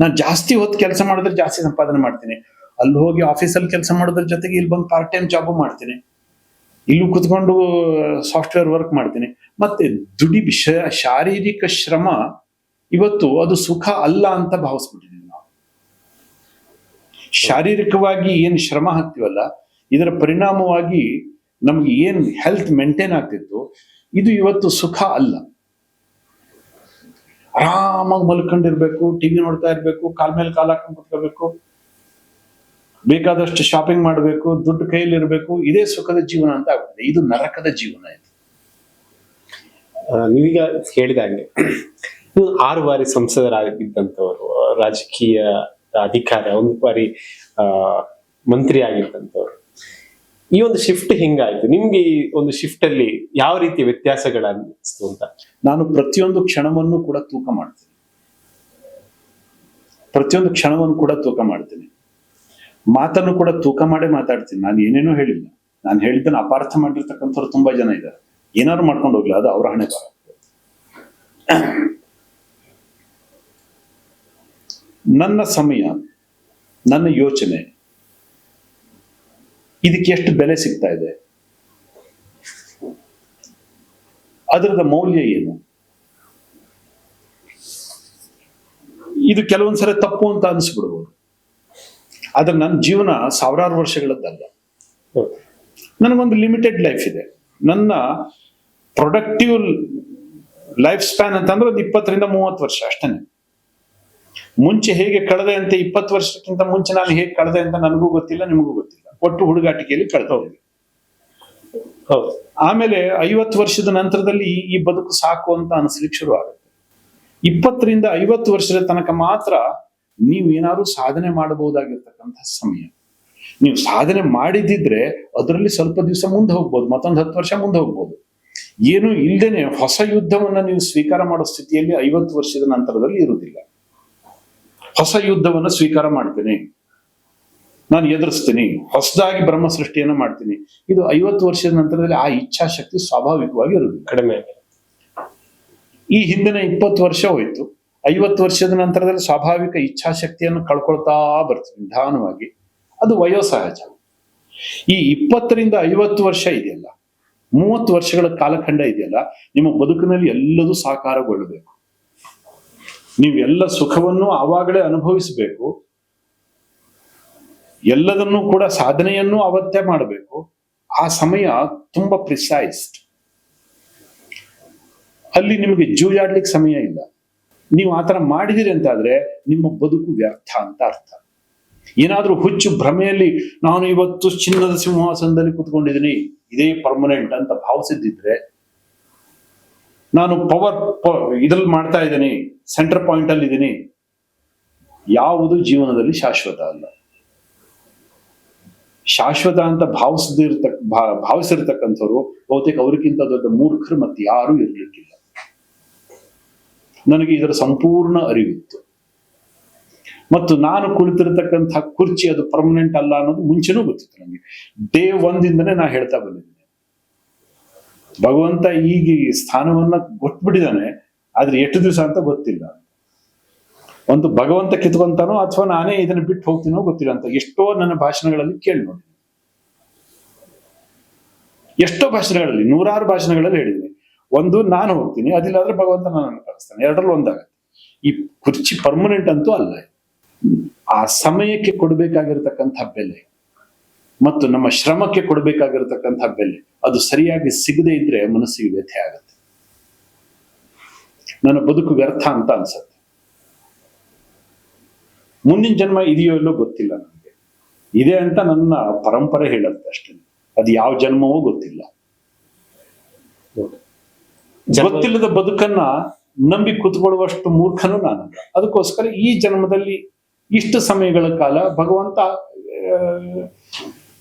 ನಾನು ಜಾಸ್ತಿ ಹೊತ್ತು ಕೆಲಸ ಮಾಡಿದ್ರೆ ಜಾಸ್ತಿ ಸಂಪಾದನೆ ಮಾಡ್ತೀನಿ, ಅಲ್ಲಿ ಹೋಗಿ ಆಫೀಸಲ್ಲಿ ಕೆಲಸ ಮಾಡೋದ್ರ ಜೊತೆಗೆ ಇಲ್ಲಿ ಬಂದು ಪಾರ್ಟ್ ಟೈಮ್ ಜಾಬ್ ಮಾಡ್ತೀನಿ, ಇಲ್ಲೂ ಕುತ್ಕೊಂಡು ಸಾಫ್ಟ್ವೇರ್ ವರ್ಕ್ ಮಾಡ್ತೀನಿ. ಮತ್ತೆ ಶಾರೀರಿಕ ಶ್ರಮ ಇವತ್ತು ಅದು ಸುಖ ಅಲ್ಲ ಅಂತ ಭಾವಿಸ್ಬಿಟ್ಟಿದ್ದೀವಿ ನಾವು. ಶಾರೀರಿಕವಾಗಿ ಏನು ಶ್ರಮ ಹಾಕ್ತೀವಲ್ಲ, ಇದರ ಪರಿಣಾಮವಾಗಿ ನಮ್ಗೆ ಏನ್ ಹೆಲ್ತ್ ಮೇಂಟೈನ್ ಆಗ್ತಿತ್ತು, ಇದು ಇವತ್ತು ಸುಖ ಅಲ್ಲ. ಆರಾಮಾಗಿ ಮಲ್ಕೊಂಡಿರ್ಬೇಕು, ಟಿವಿ ನೋಡ್ತಾ ಇರ್ಬೇಕು, ಕಾಲ್ ಮೇಲೆ ಕಾಲ್ ಹಾಕೊಂಡು ಕುತ್ಕೋಬೇಕು, ಬೇಕಾದಷ್ಟು ಶಾಪಿಂಗ್ ಮಾಡಬೇಕು, ದುಡ್ಡು ಕೈಯಲ್ಲಿ ಇರಬೇಕು, ಇದೇ ಸುಖದ ಜೀವನ ಅಂತ ಆಗ್ತದೆ. ಇದು ನರಕದ ಜೀವನ ಇದು. ನೀವೀಗ ಹೇಳಿದಾಗೆ ನೀವು 6 ಬಾರಿ ಸಂಸದರಾಗಿದ್ದಂಥವ್ರು, ರಾಜಕೀಯ ಅಧಿಕಾರ, ಒಂದು ಬಾರಿ ಮಂತ್ರಿ ಆಗಿದ್ದಂಥವ್ರು. ಈ ಒಂದು ಶಿಫ್ಟ್ ಹೆಂಗಾಯ್ತು ನಿಮ್ಗೆ? ಈ ಒಂದು ಶಿಫ್ಟ್ ಅಲ್ಲಿ ಯಾವ ರೀತಿಯ ವ್ಯತ್ಯಾಸಗಳನ್ನಿಸ್ತು ಅಂತ? ನಾನು ಪ್ರತಿಯೊಂದು ಕ್ಷಣವನ್ನು ಕೂಡ ತೂಕ ಮಾಡ್ತೀನಿ. ಪ್ರತಿಯೊಂದು ಕ್ಷಣವನ್ನು ಕೂಡ ತೂಕ ಮಾಡ್ತೀನಿ. ಮಾತನ್ನು ಕೂಡ ತೂಕ ಮಾಡೇ ಮಾತಾಡ್ತೀನಿ. ನಾನು ಏನೇನೋ ಹೇಳಿಲ್ಲ. ನಾನು ಹೇಳಿದ್ದನ್ನು ಅಪಾರ್ಥ ಮಾಡಿರ್ತಕ್ಕಂಥವ್ರು ತುಂಬಾ ಜನ ಇದ್ದಾರೆ. ಏನಾದ್ರು ಮಾಡ್ಕೊಂಡು ಹೋಗ್ಲಿ, ಅದು ಅವರ ಹಣೆ ಬರ. ನನ್ನ ಸಮಯ, ನನ್ನ ಯೋಚನೆ, ಇದಕ್ಕೆ ಎಷ್ಟು ಬೆಲೆ ಸಿಗ್ತಾ ಇದೆ, ಅದರದ ಮೌಲ್ಯ ಏನು, ಇದು ಕೆಲವೊಂದ್ಸರಿ ತಪ್ಪು ಅಂತ ಅನ್ಸ್ಬಿಡ್ಬೋದು. ಆದ್ರೆ ನನ್ನ ಜೀವನ ಸಾವಿರಾರು ವರ್ಷಗಳದ್ದಲ್ಲ. ನನಗೊಂದು ಲಿಮಿಟೆಡ್ ಲೈಫ್ ಇದೆ. ನನ್ನ ಪ್ರೊಡಕ್ಟಿವ್ ಲೈಫ್ ಸ್ಪ್ಯಾನ್ ಅಂತಂದ್ರೆ ಒಂದು 20 ರಿಂದ 30 ವರ್ಷ ಅಷ್ಟೇನೆ. ಮುಂಚೆ ಹೇಗೆ ಕಳೆದೆ ಅಂತ, 20 ವರ್ಷಕ್ಕಿಂತ ಮುಂಚೆ ನಾನು ಹೇಗೆ ಕಳೆದೆ ಅಂತ ನನಗೂ ಗೊತ್ತಿಲ್ಲ, ನಿಮಗೂ ಗೊತ್ತಿಲ್ಲ. ಒಟ್ಟು ಹುಡುಗಾಟಿಕೆಯಲ್ಲಿ ಕಳೆದೋಗಿದೆ. ಆಮೇಲೆ 50 ವರ್ಷದ ನಂತರದಲ್ಲಿ ಈ ಬದುಕು ಸಾಕು ಅಂತ ಅನಿಸ್ಲಿಕ್ಕೆ ಶುರು ಆಗುತ್ತೆ. 20 ರಿಂದ 50 ವರ್ಷದ ತನಕ ಮಾತ್ರ ನೀವು ಏನಾದ್ರು ಸಾಧನೆ ಮಾಡಬಹುದಾಗಿರ್ತಕ್ಕಂಥ ಸಮಯ. ನೀವು ಸಾಧನೆ ಮಾಡಿದಿದ್ರೆ ಅದರಲ್ಲಿ ಸ್ವಲ್ಪ ದಿವಸ ಮುಂದೆ ಹೋಗ್ಬೋದು, ಮತ್ತೊಂದು 10 ವರ್ಷ ಮುಂದೆ ಹೋಗ್ಬೋದು. ಏನು ಇಲ್ದೇನೆ ಹೊಸ ಯುದ್ಧವನ್ನ ನೀವು ಸ್ವೀಕಾರ ಮಾಡೋ ಸ್ಥಿತಿಯಲ್ಲಿ 50 ವರ್ಷದ ನಂತರದಲ್ಲಿ ಇರುವುದಿಲ್ಲ. ಹೊಸ ಯುದ್ಧವನ್ನ ಸ್ವೀಕಾರ ಮಾಡ್ತೀನಿ, ನಾನು ಎದುರಿಸ್ತೀನಿ, ಹೊಸದಾಗಿ ಬ್ರಹ್ಮ ಸೃಷ್ಟಿಯನ್ನ ಮಾಡ್ತೀನಿ. ಇದು 50 ವರ್ಷದ ನಂತರದಲ್ಲಿ ಆ ಇಚ್ಛಾಶಕ್ತಿ ಸ್ವಾಭಾವಿಕವಾಗಿ ಇರುವುದು ಕಡಿಮೆ. ಈ ಹಿಂದಿನ 20 ವರ್ಷ ಹೋಯ್ತು. 50 ವರ್ಷದ ನಂತರದಲ್ಲಿ ಸ್ವಾಭಾವಿಕ ಇಚ್ಛಾಶಕ್ತಿಯನ್ನು ಕಳ್ಕೊಳ್ತಾ ಬರ್ತೀವಿ ನಿಧಾನವಾಗಿ. ಅದು ವಯೋಸಹಜ. ಈ 20 ರಿಂದ 50 ವರ್ಷ ಇದೆಯಲ್ಲ, 30 ವರ್ಷಗಳ ಕಾಲಖಂಡ ಇದೆಯಲ್ಲ, ನಿಮ್ಮ ಬದುಕಿನಲ್ಲಿ ಎಲ್ಲದೂ ಸಾಕಾರಗೊಳ್ಳಬೇಕು. ನೀವು ಎಲ್ಲ ಸುಖವನ್ನು ಆವಾಗಲೇ ಅನುಭವಿಸಬೇಕು. ಎಲ್ಲದನ್ನೂ ಕೂಡ ಸಾಧನೆಯನ್ನು ಅವತ್ತೇ ಮಾಡಬೇಕು. ಆ ಸಮಯ ತುಂಬಾ ಪ್ರಿಸೈಸ್ಡ್. ಅಲ್ಲಿ ನಿಮಗೆ ಜೂಜಾಡ್ಲಿಕ್ಕೆ ಸಮಯ ಇಲ್ಲ. ನೀವು ಆತರ ಮಾಡಿದಿರಿ ಅಂತಾದ್ರೆ ನಿಮ್ಮ ಬದುಕು ವ್ಯರ್ಥ ಅಂತ ಅರ್ಥ. ಏನಾದ್ರೂ ಹುಚ್ಚು ಭ್ರಮೆಯಲ್ಲಿ ನಾನು ಇವತ್ತು ಚಿನ್ನದ ಸಿಂಹಾಸನದಲ್ಲಿ ಕುತ್ಕೊಂಡಿದ್ದೀನಿ, ಇದೇ ಪರ್ಮನೆಂಟ್ ಅಂತ ಭಾವಿಸಿದ್ರೆ, ನಾನು ಇದ್ರಲ್ಲಿ ಮಾಡ್ತಾ ಇದ್ದೀನಿ, ಸೆಂಟರ್ ಪಾಯಿಂಟ್ ಅಲ್ಲಿ ಇದ್ದೀನಿ, ಯಾವುದು ಜೀವನದಲ್ಲಿ ಶಾಶ್ವತ ಅಲ್ಲ. ಶಾಶ್ವತ ಅಂತ ಭಾವಿಸಿರ್ತಕ್ಕಂಥವ್ರು ಬಹುತೇಕ ಅವರಿಗಿಂತ ದೊಡ್ಡ ಮೂರ್ಖರು ಮತ್ತೆ ಯಾರೂ ಇರ್ಲಿಕ್ಕಿಲ್ಲ. ನನಗೆ ಇದರ ಸಂಪೂರ್ಣ ಅರಿವಿತ್ತು. ಮತ್ತು ನಾನು ಕುಳಿತಿರ್ತಕ್ಕಂಥ ಕುರ್ಚಿ ಅದು ಪರ್ಮನೆಂಟ್ ಅಲ್ಲ ಅನ್ನೋದು ಮುಂಚೆನೂ ಗೊತ್ತಿತ್ತು ನನಗೆ. ಡೇ 1 ನಾ ಹೇಳ್ತಾ ಬಂದಿದ್ದೀನಿ. ಭಗವಂತ ಈಗ ಈ ಸ್ಥಾನವನ್ನ ಕೊಟ್ಬಿಟ್ಟಿದ್ದಾನೆ, ಆದ್ರೆ ಎಷ್ಟು ದಿವಸ ಅಂತ ಗೊತ್ತಿಲ್ಲ. ಒಂದು ಭಗವಂತ ಕಿತ್ಕೊಂತಾನೋ ಅಥವಾ ನಾನೇ ಇದನ್ನ ಬಿಟ್ಟು ಹೋಗ್ತೀನೋ ಗೊತ್ತಿಲ್ಲ ಅಂತ ಎಷ್ಟೋ ನನ್ನ ಭಾಷಣಗಳಲ್ಲಿ ಕೇಳಿ ನೋಡಿ. ಎಷ್ಟೋ ಭಾಷಣಗಳಲ್ಲಿ, 100 ಭಾಷಣಗಳಲ್ಲಿ ಹೇಳಿದ್ದೀನಿ. ಒಂದು ನಾನು ಹೋಗ್ತೀನಿ, ಅದಿಲ್ಲಾದ್ರೆ ಭಗವಂತ ನನ್ನನ್ನು ಕಳಿಸ್ತಾನೆ, ಎರಡರಲ್ಲಿ ಒಂದಾಗತ್ತೆ. ಈ ಕುರ್ಚಿ ಪರ್ಮನೆಂಟ್ ಅಂತೂ ಅಲ್ಲ. ಆ ಸಮಯಕ್ಕೆ ಕೊಡಬೇಕಾಗಿರ್ತಕ್ಕಂಥ ಬೆಲೆ ಮತ್ತು ನಮ್ಮ ಶ್ರಮಕ್ಕೆ ಕೊಡಬೇಕಾಗಿರ್ತಕ್ಕಂಥ ಬೆಲೆ ಅದು ಸರಿಯಾಗಿ ಸಿಗದೆ ಇದ್ರೆ ಮನಸ್ಸಿಗೆ ವ್ಯಥೆ ಆಗುತ್ತೆ. ನನ್ನ ಬದುಕು ವ್ಯರ್ಥ ಅಂತ ಅನ್ಸತ್ತೆ. ಮುಂದಿನ ಜನ್ಮ ಇದೆಯೋ ಇಲ್ಲೋ ಗೊತ್ತಿಲ್ಲ ನನಗೆ. ಇದೆ ಅಂತ ನನ್ನ ಪರಂಪರೆ ಹೇಳುತ್ತೆ ಅಷ್ಟೇ. ಅದು ಯಾವ ಜನ್ಮವೋ ಗೊತ್ತಿಲ್ಲ. ಗೊತ್ತಿಲ್ಲದ ಬದುಕನ್ನ ನಂಬಿ ಕೂತ್ಕೊಳ್ಳುವಷ್ಟು ಮೂರ್ಖನೂ ನಾನಲ್ಲ. ಅದಕ್ಕೋಸ್ಕರ ಈ ಜನ್ಮದಲ್ಲಿ ಇಷ್ಟು ಸಮಯಗಳ ಕಾಲ ಭಗವಂತ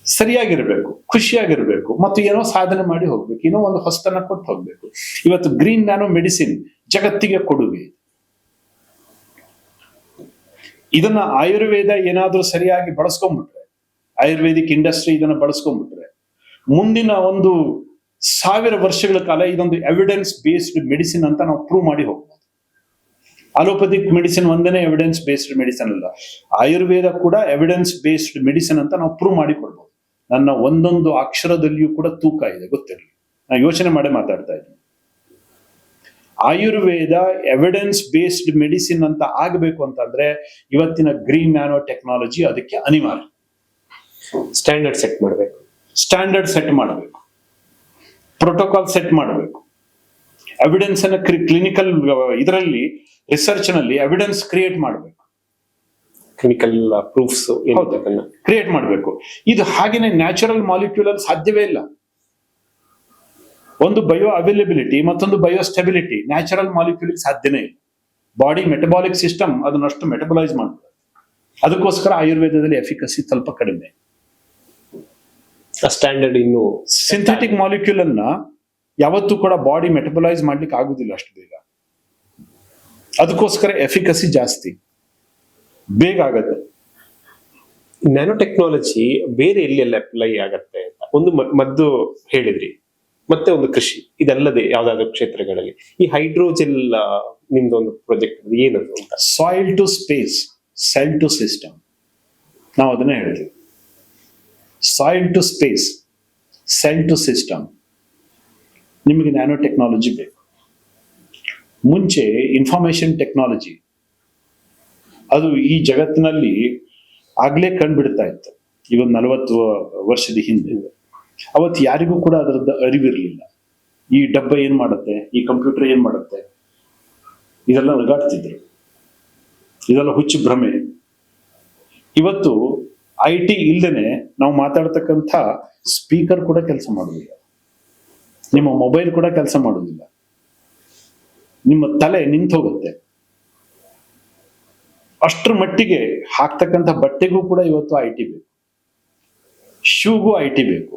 ಸರಿಯಾಗಿರ್ಬೇಕು, ಖುಷಿಯಾಗಿರ್ಬೇಕು, ಮತ್ತು ಏನೋ ಸಾಧನೆ ಮಾಡಿ ಹೋಗ್ಬೇಕು, ಏನೋ ಒಂದು ಹೊಸತನ ಕೊಟ್ಟು ಹೋಗ್ಬೇಕು. ಇವತ್ತು ಗ್ರೀನ್ ನ್ಯಾನೋ ಮೆಡಿಸಿನ್ ಜಗತ್ತಿಗೆ ಕೊಡುಗೆ. ಇದನ್ನ ಆಯುರ್ವೇದ ಏನಾದ್ರೂ ಸರಿಯಾಗಿ ಬಳಸ್ಕೊಂಡ್ಬಿಟ್ರೆ, ಆಯುರ್ವೇದಿಕ್ ಇಂಡಸ್ಟ್ರಿ ಇದನ್ನ ಬಳಸ್ಕೊಂಡ್ಬಿಟ್ರೆ, ಮುಂದಿನ ಒಂದು 1000 ವರ್ಷಗಳ ಕಾಲ ಇದೊಂದು ಎವಿಡೆನ್ಸ್ ಬೇಸ್ಡ್ ಮೆಡಿಸಿನ್ ಅಂತ ನಾವು ಪ್ರೂವ್ ಮಾಡಿ ಹೋಗ್ಬೋದು. ಅಲೋಪತಿಕ್ ಮೆಡಿಸಿನ್ ಒಂದೇನೆ ಎವಿಡೆನ್ಸ್ ಬೇಸ್ಡ್ ಮೆಡಿಸಿನ್ ಅಲ್ಲ, ಆಯುರ್ವೇದ ಕೂಡ ಎವಿಡೆನ್ಸ್ ಬೇಸ್ಡ್ ಮೆಡಿಸಿನ್ ಅಂತ ನಾವು ಪ್ರೂವ್ ಮಾಡಿ ಕೊಡ್ಬೋದು. ನನ್ನ ಒಂದೊಂದು ಅಕ್ಷರದಲ್ಲಿಯೂ ಕೂಡ ತೂಕ ಇದೆ, ಗೊತ್ತಿರಲಿ. ನಾನು ಯೋಚನೆ ಮಾಡಿ ಮಾತಾಡ್ತಾ ಇದ್ದೀನಿ. ಆಯುರ್ವೇದ ಎವಿಡೆನ್ಸ್ ಬೇಸ್ಡ್ ಮೆಡಿಸಿನ್ ಅಂತ ಆಗಬೇಕು ಅಂತಂದ್ರೆ ಇವತ್ತಿನ ಗ್ರೀನ್ ನ್ಯಾನೋ ಟೆಕ್ನಾಲಜಿ ಅದಕ್ಕೆ ಅನಿವಾರ್ಯ. ಸ್ಟ್ಯಾಂಡರ್ಡ್ ಸೆಟ್ ಮಾಡಬೇಕು. ಸ್ಟ್ಯಾಂಡರ್ಡ್ ಸೆಟ್ ಮಾಡಬೇಕು, ಪ್ರೋಟೋಕಾಲ್ ಸೆಟ್ ಮಾಡಬೇಕು, ಎವಿಡೆನ್ಸ್ ಅನ್ನ ಕ್ಲಿನಿಕಲ್ ಇದರಲ್ಲಿ ರಿಸರ್ಚ್ ನಲ್ಲಿ ಎವಿಡೆನ್ಸ್ ಕ್ರಿಯೇಟ್ ಮಾಡಬೇಕು, ಕ್ಲಿನಿಕಲ್ ಪ್ರೂಫ್ಸ್ ಕ್ರಿಯೇಟ್ ಮಾಡಬೇಕು. ಇದು ಹಾಗೇನೆ ನ್ಯಾಚುರಲ್ ಮಾಲಿಕ್ಯೂಲ್ ಅಲ್ಲಿ ಸಾಧ್ಯವೇ ಇಲ್ಲ. ಒಂದು ಬಯೋ ಅವೈಲಬಿಲಿಟಿ, ಮತ್ತೊಂದು ಬಯೋ ಸ್ಟೆಬಿಲಿಟಿ ನ್ಯಾಚುರಲ್ ಮಾಲಿಕ್ಯೂಲ್ ಸಾಧ್ಯನೇ ಇಲ್ಲ. ಬಾಡಿ ಮೆಟಬಾಲಿಕ್ ಸಿಸ್ಟಮ್ ಅದನ್ನಷ್ಟು ಮೆಟಬಲೈಸ್ ಮಾಡ್ತಾರೆ. ಅದಕ್ಕೋಸ್ಕರ ಆಯುರ್ವೇದದಲ್ಲಿ ಎಫಿಕಸಿ ಸ್ವಲ್ಪ ಕಡಿಮೆ. ಸ್ಟ್ಯಾಂಡರ್ಡ್ ಇನ್ನು ಸಿಂಥೆಟಿಕ್ ಮಾಲಿಕ್ಯೂಲ್ ಅನ್ನ ಯಾವತ್ತೂ ಕೂಡ ಬಾಡಿ ಮೆಟಬಲೈಸ್ ಮಾಡ್ಲಿಕ್ಕೆ ಆಗುದಿಲ್ಲ ಅಷ್ಟು ಬೇಗ. ಅದಕ್ಕೋಸ್ಕರ ಎಫಿಕಸಿ ಜಾಸ್ತಿ, ಬೇಗ ಆಗತ್ತೆ. ನ್ಯಾನೋ ಟೆಕ್ನಾಲಜಿ ಬೇರೆ ಎಲ್ಲೆಲ್ಲ ಅಪ್ಲೈ ಆಗತ್ತೆ ಅಂತ ಒಂದು ಮದ್ದು ಹೇಳಿದ್ರಿ, ಮತ್ತೆ ಒಂದು ಕೃಷಿ, ಇದಲ್ಲದೆ ಯಾವ್ದಾದ್ರು ಕ್ಷೇತ್ರಗಳಲ್ಲಿ ಈ ಹೈಡ್ರೋಜೆಲ್ ನಿಮ್ದೊಂದು ಪ್ರಾಜೆಕ್ಟ್ ಏನದು ಅಂತ? Soil to space, cell to system, ನಾವು ಅದನ್ನ ಹೇಳ್ತೀವಿ. Soil to space, cell to system. ನಿಮಗೆ ನ್ಯಾನೋ ಟೆಕ್ನಾಲಜಿ ಬೇಕು. ಮುಂಚೆ ಇನ್ಫಾರ್ಮೇಶನ್ ಟೆಕ್ನಾಲಜಿ ಅದು ಈ ಜಗತ್ತಿನಲ್ಲಿ ಆಗ್ಲೇ ಕಂಡುಬಿಡ್ತಾ ಇತ್ತು. ಈಗ 40 ವರ್ಷದ ಹಿಂದೆ ಅವತ್ತು ಯಾರಿಗೂ ಕೂಡ ಅದರದ್ದು ಅರಿವಿರಲಿಲ್ಲ. ಈ ಡಬ್ಬ ಏನ್ ಮಾಡುತ್ತೆ, ಈ ಕಂಪ್ಯೂಟರ್ ಏನ್ ಮಾಡುತ್ತೆ, ಇದೆಲ್ಲ ನಗಾಡ್ತಿದ್ರು. ಇದೆಲ್ಲ ಹುಚ್ಚು ಭ್ರಮೆ. ಇವತ್ತು IT ಇಲ್ದೇನೆ ನಾವು ಮಾತಾಡ್ತಕ್ಕಂಥ ಸ್ಪೀಕರ್ ಕೂಡ ಕೆಲಸ ಮಾಡುವುದಿಲ್ಲ, ನಿಮ್ಮ ಮೊಬೈಲ್ ಕೂಡ ಕೆಲಸ ಮಾಡುವುದಿಲ್ಲ, ನಿಮ್ಮ ತಲೆ ನಿಂತು ಹೋಗುತ್ತೆ. ಅಷ್ಟರ ಮಟ್ಟಿಗೆ ಹಾಕ್ತಕ್ಕಂಥ ಬಟ್ಟೆಗೂ ಕೂಡ ಇವತ್ತು IT ಬೇಕು, ಶೂಗೂ IT ಬೇಕು,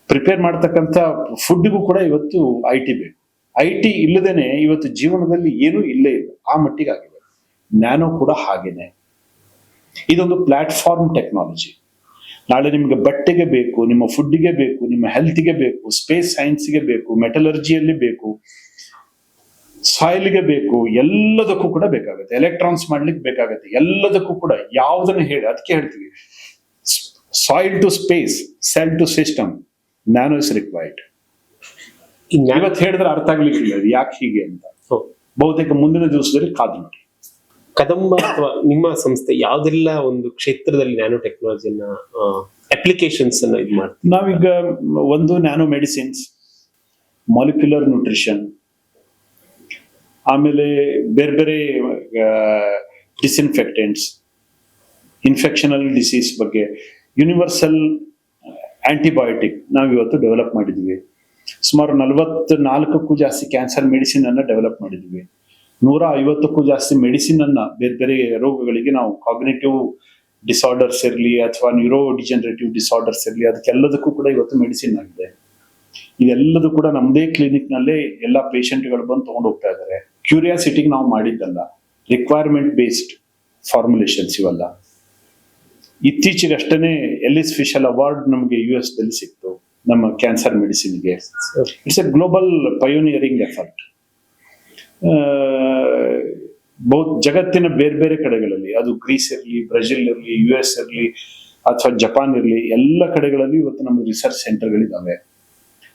ಪ್ರಿಪೇರ್ ಮಾಡ್ತಕ್ಕಂಥ ಫುಡ್ಗೂ ಕೂಡ ಇವತ್ತು IT ಬೇಕು. IT ಇಲ್ಲದೇನೆ ಇವತ್ತು ಜೀವನದಲ್ಲಿ ಏನೂ ಇಲ್ಲೇ ಇಲ್ಲ, ಆ ಮಟ್ಟಿಗೆ ಆಗಿದೆ. ನ್ಯಾನೋ ಕೂಡ ಹಾಗೇನೆ. ಇದೊಂದು ಪ್ಲಾಟ್ಫಾರ್ಮ್ ಟೆಕ್ನಾಲಜಿ. ನಾಳೆ ನಿಮ್ಗೆ ಬಟ್ಟೆಗೆ ಬೇಕು, ನಿಮ್ಮ ಫುಡ್ಗೆ ಬೇಕು, ನಿಮ್ಮ ಹೆಲ್ತ್ಗೆ ಬೇಕು, ಸ್ಪೇಸ್ ಸೈನ್ಸ್ಗೆ ಬೇಕು, ಮೆಟಲರ್ಜಿಯಲ್ಲಿ ಬೇಕು, ಸಾಯಿಲ್ಗೆ ಬೇಕು, ಎಲ್ಲದಕ್ಕೂ ಕೂಡ ಬೇಕಾಗುತ್ತೆ. ಎಲೆಕ್ಟ್ರಾನ್ಸ್ ಮಾಡ್ಲಿಕ್ಕೆ ಬೇಕಾಗುತ್ತೆ, ಎಲ್ಲದಕ್ಕೂ ಕೂಡ. ಯಾವುದನ್ನು ಹೇಳಿ ಅದಕ್ಕೆ ಹೇಳ್ತೀವಿ, soil to space, cell to system, nano is required. ಇವತ್ತು ಹೇಳಿದ್ರೆ ಅರ್ಥ ಆಗ್ಲಿಕ್ಕಿಲ್ಲ ಯಾಕೆ ಹೀಗೆ ಅಂತ. ಬಹುತೇಕ ಮುಂದಿನ ದಿವಸದಲ್ಲಿ ಕಾದು ನೋಡಿ. ಕದಂಬ ಅಥವಾ ನಿಮ್ಮ ಸಂಸ್ಥೆ ಯಾವ್ದೆಲ್ಲ ಒಂದು ಕ್ಷೇತ್ರದಲ್ಲಿ ನ್ಯಾನೋ ಟೆಕ್ನಾಲಜಿನ ಅಪ್ಲಿಕೇಶನ್ಸ್ ಅನ್ನ ಇದು ಮಾಡ್ತೀವಿ? ನಾವೀಗ ಒಂದು ನ್ಯಾನೋ ಮೆಡಿಸಿನ್ಸ್, ಮಾಲಿಕ್ಯುಲರ್ ನ್ಯೂಟ್ರಿಷನ್, ಆಮೇಲೆ ಬೇರೆ ಬೇರೆ ಡಿಸ್ಇನ್ಫೆಕ್ಟೆಂಟ್ಸ್, ಇನ್ಫೆಕ್ಷನಲ್ ಡಿಸೀಸ್ ಬಗ್ಗೆ ಯೂನಿವರ್ಸಲ್ ಆಂಟಿಬಯೋಟಿಕ್ ನಾವು ಇವತ್ತು ಡೆವಲಪ್ ಮಾಡಿದ್ವಿ. ಸುಮಾರು 44ಕ್ಕೂ ಜಾಸ್ತಿ ಕ್ಯಾನ್ಸರ್ ಮೆಡಿಸಿನ್ ಅನ್ನ ಡೆವಲಪ್ ಮಾಡಿದ್ವಿ. 150ಕ್ಕೂ ಜಾಸ್ತಿ ಮೆಡಿಸಿನ್ ಅನ್ನ ಬೇರೆ ಬೇರೆ ರೋಗಗಳಿಗೆ, ನಾವು ಕಾಗ್ನಿಟಿವ್ ಡಿಸಾರ್ಡರ್ಸ್ ಇರಲಿ ಅಥವಾ ನ್ಯೂರೋ ಡಿಜನರೇಟಿವ್ ಡಿಸಾರ್ಡರ್ಸ್ ಇರಲಿ, ಅದಕ್ಕೆಲ್ಲದಕ್ಕೂ ಕೂಡ ಇವತ್ತು ಮೆಡಿಸಿನ್ ಆಗಿದೆ. ಇದೆಲ್ಲದೂ ಕೂಡ ನಮ್ಮದೇ ಕ್ಲಿನಿಕ್ ನಲ್ಲೇ ಎಲ್ಲ ಪೇಷಂಟ್ಗಳು ಬಂದು ತಗೊಂಡು ಹೋಗ್ತಾ ಇದ್ದಾರೆ. ಕ್ಯೂರಿಯಾಸಿಟಿಗೆ ನಾವು ಮಾಡಿದ್ದಲ್ಲ, ರಿಕ್ವೈರ್ಮೆಂಟ್ ಬೇಸ್ಡ್ ಫಾರ್ಮುಲೇಷನ್ಸ್ ಇವೆಲ್ಲ. ಇತ್ತೀಚೆಗಷ್ಟೇ ಎಲಿಸ್ ಫಿಶಲ್ ಅವಾರ್ಡ್ ನಮಗೆ US ದಲ್ಲಿ ಸಿಕ್ತು ನಮ್ಮ ಕ್ಯಾನ್ಸರ್ ಮೆಡಿಸಿನ್ಗೆ. It's a global pioneering effort. ಜಗತ್ತಿನ ಬೇರೆ ಬೇರೆ ಕಡೆಗಳಲ್ಲಿ, ಅದು ಗ್ರೀಸ್ ಇರಲಿ, ಬ್ರೆಜಿಲ್ ಇರಲಿ, US ಇರಲಿ ಅಥವಾ ಜಪಾನ್ ಇರಲಿ, ಎಲ್ಲ ಕಡೆಗಳಲ್ಲಿ ಇವತ್ತು ನಮ್ಮ ರಿಸರ್ಚ್ ಸೆಂಟರ್ಗಳಿದ್ದಾವೆ.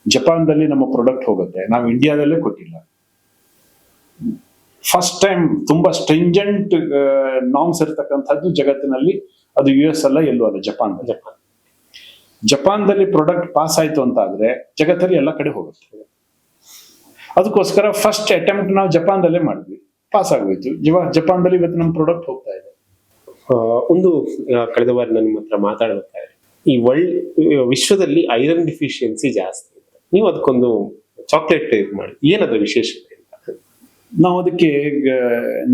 ಜಪಾನ್ದಲ್ಲಿ ನಮ್ಮ ಪ್ರಾಡಕ್ಟ್ ಹೋಗುತ್ತೆ, ನಾವು ಇಂಡಿಯಾದಲ್ಲೇ ಕೊಟ್ಟಿಲ್ಲ. ಫಸ್ಟ್ ಟೈಮ್ ತುಂಬಾ ಸ್ಟ್ರಿಂಜೆಂಟ್ ನಾರ್ಮ್ಸ್ ಇರತಕ್ಕಂಥದ್ದು ಜಗತ್ತಿನಲ್ಲಿ, ಅದು US ಅಲ್ಲ, ಎಲ್ಲೂ ಅಲ್ಲ, ಜಪಾನ್ದಲ್ಲಿ ಪ್ರಾಡಕ್ಟ್ ಪಾಸ್ ಆಯ್ತು ಅಂತ ಆದ್ರೆ ಜಗತ್ತಲ್ಲಿ ಎಲ್ಲ ಕಡೆ ಹೋಗುತ್ತೆ. ಅದಕ್ಕೋಸ್ಕರ ಫಸ್ಟ್ ಅಟೆಂಪ್ಟ್ ನಾವು ಜಪಾನ್ದಲ್ಲೇ ಮಾಡಿದ್ವಿ, ಪಾಸ್ ಆಗೋಯ್ತು. ಜಪಾನ್ದಲ್ಲಿ ಇವತ್ತು ನಮ್ಮ ಪ್ರಾಡಕ್ಟ್ ಹೋಗ್ತಾ ಇದೆ. ಒಂದು ಕಳೆದ ವಾರ ನಾನು ನಿಮ್ಮ ಹತ್ರ ಮಾತಾಡಬೇಕಾದ್ರೆ, ಈ ವಿಶ್ವದಲ್ಲಿ ಐರನ್ ಡಿಫಿಷಿಯನ್ಸಿ ಜಾಸ್ತಿ, ನೀವು ಅದಕ್ಕೊಂದು ಚಾಕ್ಲೇಟ್ ಇದು ಮಾಡಿ, ಏನದು ವಿಶೇಷತೆ ಅಂತ? ನಾವು ಅದಕ್ಕೆ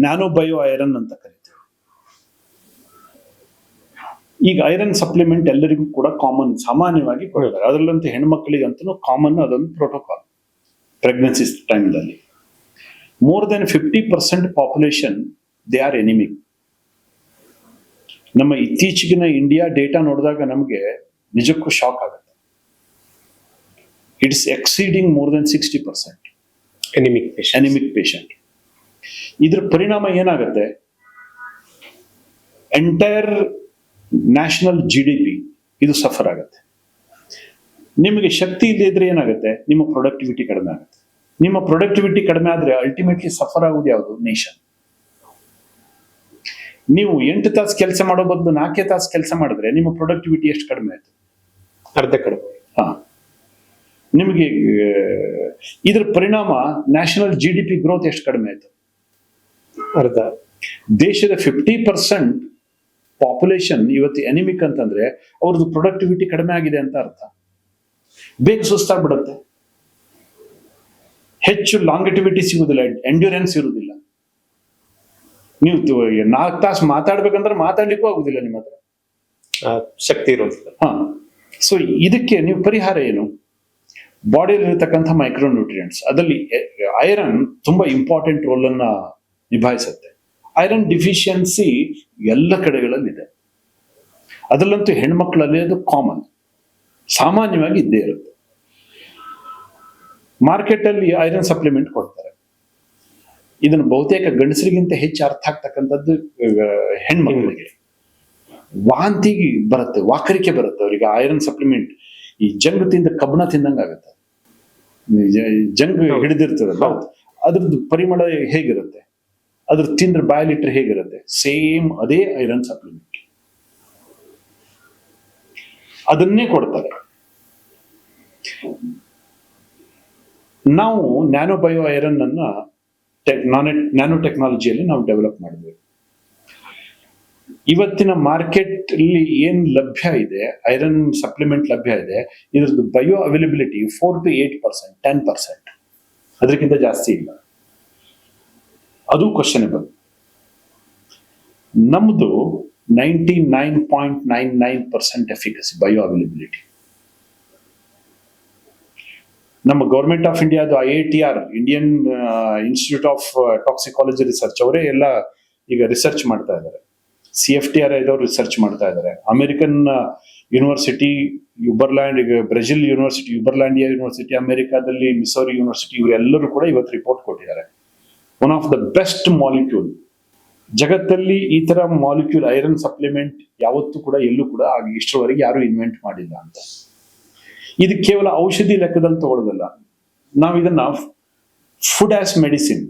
ನ್ಯಾನೋ ಬಯೋ ಐರನ್ ಅಂತ ಕರಿತೀವಿ. ಈಗ ಐರನ್ ಸಪ್ಲಿಮೆಂಟ್ ಎಲ್ಲರಿಗೂ ಕೂಡ ಕಾಮನ್, ಸಾಮಾನ್ಯವಾಗಿ ಕೊಡ್ತಾರೆ. ಅದರಲ್ಲಂತೂ ಹೆಣ್ಮಕ್ಳಿಗಂತೂ ಕಾಮನ್, ಅದೊಂದು ಪ್ರೋಟೋಕಾಲ್. ಪ್ರೆಗ್ನೆನ್ಸಿ ಟೈಮ್ದಲ್ಲಿ more than 50% population they are anemic. ನಮ್ಮ ಇತ್ತೀಚೆಗಿನ ಇಂಡಿಯಾ ಡೇಟಾ ನೋಡಿದಾಗ ನಮಗೆ ನಿಜಕ್ಕೂ ಶಾಕ್ ಆಗುತ್ತೆ. It's exceeding more than 60% anemic patient. ಇದ್ರ ಪರಿಣಾಮ ಏನಾಗುತ್ತೆ, ಎಂಟೈರ್ ನ್ಯಾಷನಲ್ GDP ಇದು ಸಫರ್ ಆಗುತ್ತೆ. ನಿಮಗೆ ಶಕ್ತಿ ಇಲ್ಲದಿದ್ರೆ ಏನಾಗುತ್ತೆ, ನಿಮ್ಮ ಪ್ರೊಡಕ್ಟಿವಿಟಿ ಕಡಿಮೆ ಆಗುತ್ತೆ. ನಿಮ್ಮ ಪ್ರೊಡಕ್ಟಿವಿಟಿ ಕಡಿಮೆ ಆದ್ರೆ ಅಲ್ಟಿಮೇಟ್ಲಿ ಸಫರ್ ಆಗೋದು ಯಾವುದು, ನೇಷನ್. ನೀವು 8 ತಾಸು ಕೆಲಸ ಮಾಡೋ ಬದಲು 4 ತಾಸು ಕೆಲಸ ಮಾಡಿದ್ರೆ ನಿಮ್ಮ ಪ್ರೊಡಕ್ಟಿವಿಟಿ ಎಷ್ಟು ಕಡಿಮೆ ಆಯ್ತು. ಅರ್ಧ ಕಡಿಮೆ. ಹಾ, ನಿಮಗೆ ಇದ್ರ ಪರಿಣಾಮ ನ್ಯಾಷನಲ್ GDP ಗ್ರೋತ್ ಎಷ್ಟು ಕಡಿಮೆ ಆಯ್ತು? ಅರ್ಧ. ದೇಶದ 50% ಪಾಪ್ಯುಲೇಷನ್ ಇವತ್ತು ಎನಿಮಿಕ್ ಅಂತಂದ್ರೆ ಅವ್ರದ್ದು ಪ್ರೊಡಕ್ಟಿವಿಟಿ ಕಡಿಮೆ ಆಗಿದೆ ಅಂತ ಅರ್ಥ. ಬೇಗ ಸುಸ್ತಾಗ್ಬಿಡುತ್ತೆ, ಹೆಚ್ಚು ಲಾಂಗಿಟಿವಿಟಿ ಸಿಗುದಿಲ್ಲ, ಎಂಡ್ಯೂರೆನ್ಸ್ ಇರುವುದಿಲ್ಲ. ನೀವು 4 ತಾಸು ಮಾತಾಡ್ಬೇಕಂದ್ರೆ ಮಾತಾಡ್ಲಿಕ್ಕೂ ಆಗುದಿಲ್ಲ ನಿಮ್ಮ ಹತ್ರ, ಶಕ್ತಿ ಇರೋದಿಲ್ಲ. ಹಾ, ಸೊ ಇದಕ್ಕೆ ನೀವು ಪರಿಹಾರ ಏನು? ಬಾಡಿಯಲ್ಲಿ ಇರತಕ್ಕಂಥ ಮೈಕ್ರೋನ್ಯೂಟ್ರಿಯೆಂಟ್ಸ್, ಅದರಲ್ಲಿ ಐರನ್ ತುಂಬಾ ಇಂಪಾರ್ಟೆಂಟ್ ರೋಲ್ ಅನ್ನ ನಿಭಾಯಿಸುತ್ತೆ. ಐರನ್ ಡಿಫಿಷಿಯನ್ಸಿ ಎಲ್ಲ ಕಡೆಗಳಲ್ಲಿದೆ, ಅದರಲ್ಲಂತೂ ಹೆಣ್ಮಕ್ಳಲ್ಲಿ ಅದು ಕಾಮನ್, ಸಾಮಾನ್ಯವಾಗಿ ಇದ್ದೇ ಇರುತ್ತೆ. ಮಾರ್ಕೆಟ್ ಅಲ್ಲಿ ಐರನ್ ಸಪ್ಲಿಮೆಂಟ್ ಕೊಡ್ತಾರೆ. ಇದನ್ನು ಬಹುತೇಕ ಗಂಡಸರಿಗಿಂತ ಹೆಚ್ಚು ಅರ್ಥ ಆಗ್ತಕ್ಕಂಥದ್ದು ಹೆಣ್ಮಕ್ಳಿಗೆ. ವಾಂತಿಗೆ ಬರುತ್ತೆ, ವಾಕರಿಕೆ ಬರುತ್ತೆ ಅವರಿಗೆ. ಐರನ್ ಸಪ್ಲಿಮೆಂಟ್ ಈ ಜಂಗ್ ತಿಂದ ಕಬ್ಬಣ ತಿಂದಂಗ ಆಗುತ್ತೆ. ಜಂಗ್ ಹಿಡಿದಿರ್ತದಲ್ಲ, ಅದ್ರದ್ದು ಪರಿಮಳ ಹೇಗಿರುತ್ತೆ, ಅದ್ರ ತಿಂದ್ರೆ ಬಾಯಲಿಟ್ರೆ ಹೇಗಿರುತ್ತೆ, ಸೇಮ್ ಅದೇ ಐರನ್ ಸಪ್ಲಿಮೆಂಟ್, ಅದನ್ನೇ ಕೊಡ್ತಾರೆ. ನಾವು ನ್ಯಾನೋ ಬಯೋ ಐರನ್ ಅನ್ನ ನ್ಯಾನೋ ಟೆಕ್ನಾಲಜಿಯಲ್ಲಿ ನಾವು ಡೆವಲಪ್ ಮಾಡಿದ್ವಿ. ಇವತ್ತಿನ ಮಾರ್ಕೆಟ್ ಅಲ್ಲಿ ಏನ್ ಲಭ್ಯ ಇದೆ, ಐರನ್ ಸಪ್ಲಿಮೆಂಟ್ ಲಭ್ಯ ಇದೆ, ಇದ್ರದ್ದು ಬಯೋ ಅವೈಲಬಿಲಿಟಿ 4 to 8%, 10%, ಅದಕ್ಕಿಂತ ಜಾಸ್ತಿ ಇಲ್ಲ. ಅದು ಕ್ವಶನೇಬಲ್. ನಮ್ದು 99.99% ಎಫಿಕಸಿ ಬಯೋ ಅವೈಲಬಿಲಿಟಿ. ನಮ್ಮ ಗೌರ್ಮೆಂಟ್ ಆಫ್ ಇಂಡಿಯಾದ IITR, Indian institute of toxicology research, ಅವರೇ ಎಲ್ಲ ಈಗ ರಿಸರ್ಚ್ ಮಾಡ್ತಾ ಇದ್ದಾರೆ. CFTR ಇದವರು ರಿಸರ್ಚ್ ಮಾಡ್ತಾ ಇದ್ದಾರೆ. ಅಮೆರಿಕನ್ ಯೂನಿವರ್ಸಿಟಿ ಯುಬರ್ಲ್ಯಾಂಡ್, ಈಗ ಬ್ರೆಜಿಲ್ ಯೂನಿವರ್ಸಿಟಿ ಯುಬರ್ಲ್ಯಾಂಡಿಯಾ ಯೂನಿವರ್ಸಿಟಿ, ಅಮೆರಿಕಾದಲ್ಲಿ ಮಿಸೌರಿ ಯೂನಿವರ್ಸಿಟಿ, ಇವರೆಲ್ಲರೂ ಕೂಡ ಇವತ್ತು ರಿಪೋರ್ಟ್ ಕೊಟ್ಟಿದ್ದಾರೆ. One of the best molecule ಜಗತ್ತಲ್ಲಿ. ಈ ತರ ಮಾಲಿಕ್ಯೂಲ್ ಐರನ್ ಸಪ್ಲಿಮೆಂಟ್ ಯಾವತ್ತೂ ಕೂಡ ಎಲ್ಲೂ ಕೂಡ ಇಷ್ಟರವರೆಗೆ ಯಾರು ಇನ್ವೆಂಟ್ ಮಾಡಿಲ್ಲ ಅಂತ. ಇದು ಕೇವಲ ಔಷಧಿ ಲೆಕ್ಕದಲ್ಲಿ ತಗೊಳ್ಳೋದಲ್ಲ, ನಾವು ಇದನ್ನ ಫುಡ್ ಆಸ್ ಮೆಡಿಸಿನ್.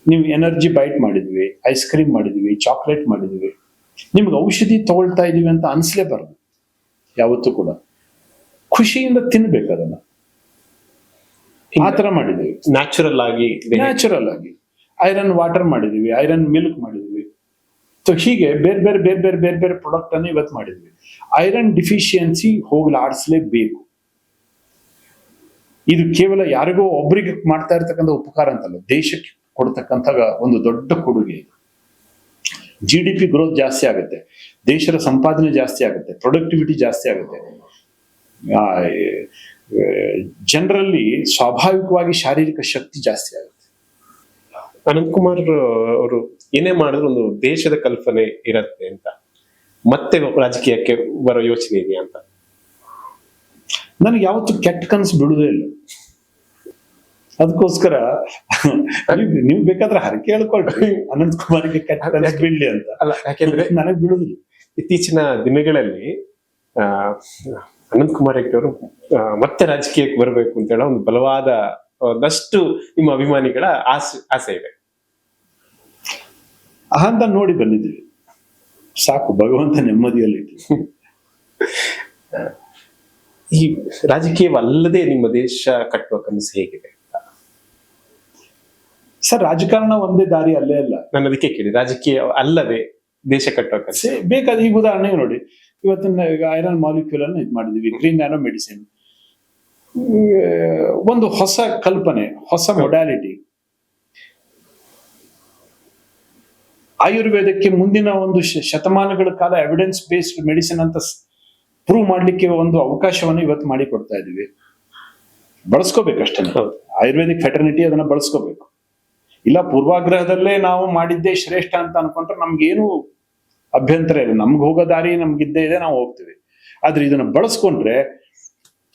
ನೀವು ಎನರ್ಜಿ ಬೈಟ್ ಮಾಡಿದ್ವಿ, ಐಸ್ ಕ್ರೀಮ್ ಮಾಡಿದ್ವಿ, ಚಾಕ್ಲೇಟ್ ಮಾಡಿದ್ವಿ, ನಿಮ್ಗೆ ಔಷಧಿ ತಗೊಳ್ತಾ ಇದೀವಿ ಅಂತ ಅನ್ಸ್ಲೇಬಾರ್ದು. ಯಾವತ್ತೂ ಕೂಡ ಖುಷಿಯಿಂದ ತಿನ್ಬೇಕು ಅದನ್ನ. ಆ ತರ ಮಾಡಿದ್ವಿ, ನ್ಯಾಚುರಲ್ ಆಗಿ ಐರನ್ ವಾಟರ್ ಮಾಡಿದ್ವಿ, ಐರನ್ ಮಿಲ್ಕ್ ಮಾಡಿದ್ವಿ. ಸೊ ಹೀಗೆ ಬೇರೆ ಬೇರೆ ಬೇರೆ ಬೇರೆ ಬೇರೆ ಬೇರೆ ಪ್ರಾಡಕ್ಟ್ ಅನ್ನು ಇವತ್ತು ಮಾಡಿದ್ವಿ. ಐರನ್ ಡಿಫಿಷಿಯನ್ಸಿ ಹೋಗ್ಲಾಡಿಸ್ಲೇಬೇಕು. ಇದು ಕೇವಲ ಯಾರಿಗೋ ಒಬ್ಬರಿಗೆ ಮಾಡ್ತಾ ಇರ್ತಕ್ಕಂಥ ಉಪಕಾರ ಅಂತಲ್ಲ, ದೇಶಕ್ಕೆ ಕೊಡ್ತಕ್ಕಂಥ ಒಂದು ದೊಡ್ಡ ಕೊಡುಗೆ ಇದು. GDP ಗ್ರೋತ್ ಜಾಸ್ತಿ ಆಗುತ್ತೆ, ದೇಶದ ಸಂಪಾದನೆ ಜಾಸ್ತಿ ಆಗುತ್ತೆ, ಪ್ರೊಡಕ್ಟಿವಿಟಿ ಜಾಸ್ತಿ ಆಗುತ್ತೆ. ಜನರಲ್ಲಿ ಸ್ವಾಭಾವಿಕವಾಗಿ ಶಾರೀರಿಕ ಶಕ್ತಿ ಜಾಸ್ತಿ ಆಗುತ್ತೆ. ಅನಂತಕುಮಾರ್ ಅವರು ಏನೇ ಮಾಡಿದ್ರು ಒಂದು ದೇಶದ ಕಲ್ಪನೆ ಇರತ್ತೆ ಅಂತ, ಮತ್ತೆ ರಾಜಕೀಯಕ್ಕೆ ಬರೋ ಯೋಚನೆ ಇದೆಯಾ ಅಂತ? ನನಗೆ ಯಾವತ್ತು ಕೆಟ್ಟ ಕನಸು ಬಿಡುವುದೇ ಇಲ್ಲ. ಅದಕ್ಕೋಸ್ಕರ ನೀವು ಬೇಕಾದ್ರೆ ಹರಕೆ ಹೇಳ್ಕೊಳ್ರಿ ಅನಂತಕುಮಾರ್ಗೆ ಕೆಟ್ಟ ಕನಸು ಬೀಳ್ಲಿ ಅಂತ. ಅಲ್ಲ, ಯಾಕೆಂದ್ರೆ ನನಗೆ ಬಿಡುದಿಲ್ಲ. ಇತ್ತೀಚಿನ ದಿನಗಳಲ್ಲಿ ಅನಂತಕುಮಾರ್ ಹೆಗ್ಡೆ ಅವರು ಮತ್ತೆ ರಾಜಕೀಯಕ್ಕೆ ಬರಬೇಕು ಅಂತ ಹೇಳೋ ಒಂದು ಬಲವಾದ ಒಂದಷ್ಟು ನಿಮ್ಮ ಅಭಿಮಾನಿಗಳ ಆಸೆ ಇದೆ ಅಂತ ನೋಡಿ ಬಂದಿದ್ದೀವಿ. ಸಾಕು, ಭಗವಂತ ನೆಮ್ಮದಿಯಲ್ಲಿ. ಈ ರಾಜಕೀಯವಲ್ಲದೆ ನಿಮ್ಮ ದೇಶ ಕಟ್ಟುವ ಕನಸು ಹೇಗಿದೆ ಸರ್? ರಾಜಕಾರಣ ಒಂದೇ ದಾರಿ ಅಲ್ಲೇ ಅಲ್ಲ. ನಾನು ಅದಕ್ಕೆ ಕೇಳಿ, ರಾಜಕೀಯ ಅಲ್ಲದೆ ದೇಶ ಕಟ್ಟುವ ಕನಸು ಬೇಕಾದ. ಈಗ ಉದಾಹರಣೆಗೆ ನೋಡಿ, ಇವತ್ತಿನ ಐರನ್ ಮಾಲಿಕ್ಯೂಲ್ ಅನ್ನು ಇದು ಮಾಡಿದೀವಿ, ಗ್ರೀನ್ ನ್ಯಾನೋ ಮೆಡಿಸಿನ್, ಒಂದು ಹೊಸ ಕಲ್ಪನೆ, ಹೊಸ ಮೊಡ್ಯಾಲಿಟಿ. ಆಯುರ್ವೇದಕ್ಕೆ ಮುಂದಿನ ಒಂದು ಶತಮಾನಗಳ ಕಾಲ ಎವಿಡೆನ್ಸ್ ಬೇಸ್ಡ್ ಮೆಡಿಸಿನ್ ಅಂತ ಪ್ರೂವ್ ಮಾಡ್ಲಿಕ್ಕೆ ಒಂದು ಅವಕಾಶವನ್ನು ಇವತ್ತು ಮಾಡಿ ಕೊಡ್ತಾ ಇದೀವಿ. ಬಳಸ್ಕೋಬೇಕಷ್ಟೇ. ಆಯುರ್ವೇದಿಕ್ ಫೆಟರ್ನಿಟಿ ಅದನ್ನ ಬಳಸ್ಕೋಬೇಕು. ಇಲ್ಲ ಪೂರ್ವಾಗ್ರಹದಲ್ಲೇ ನಾವು ಮಾಡಿದ್ದೇ ಶ್ರೇಷ್ಠ ಅಂತ ಅನ್ಕೊಂಡ್ರೆ ನಮ್ಗೇನು ಅಭ್ಯಂತರ ಇಲ್ಲ. ನಮ್ಗೆ ಹೋಗೋ ದಾರಿ ನಮ್ಗಿದ್ದೇ ಇದೆ, ನಾವು ಹೋಗ್ತೀವಿ. ಆದ್ರೆ ಇದನ್ನ ಬಳಸ್ಕೊಂಡ್ರೆ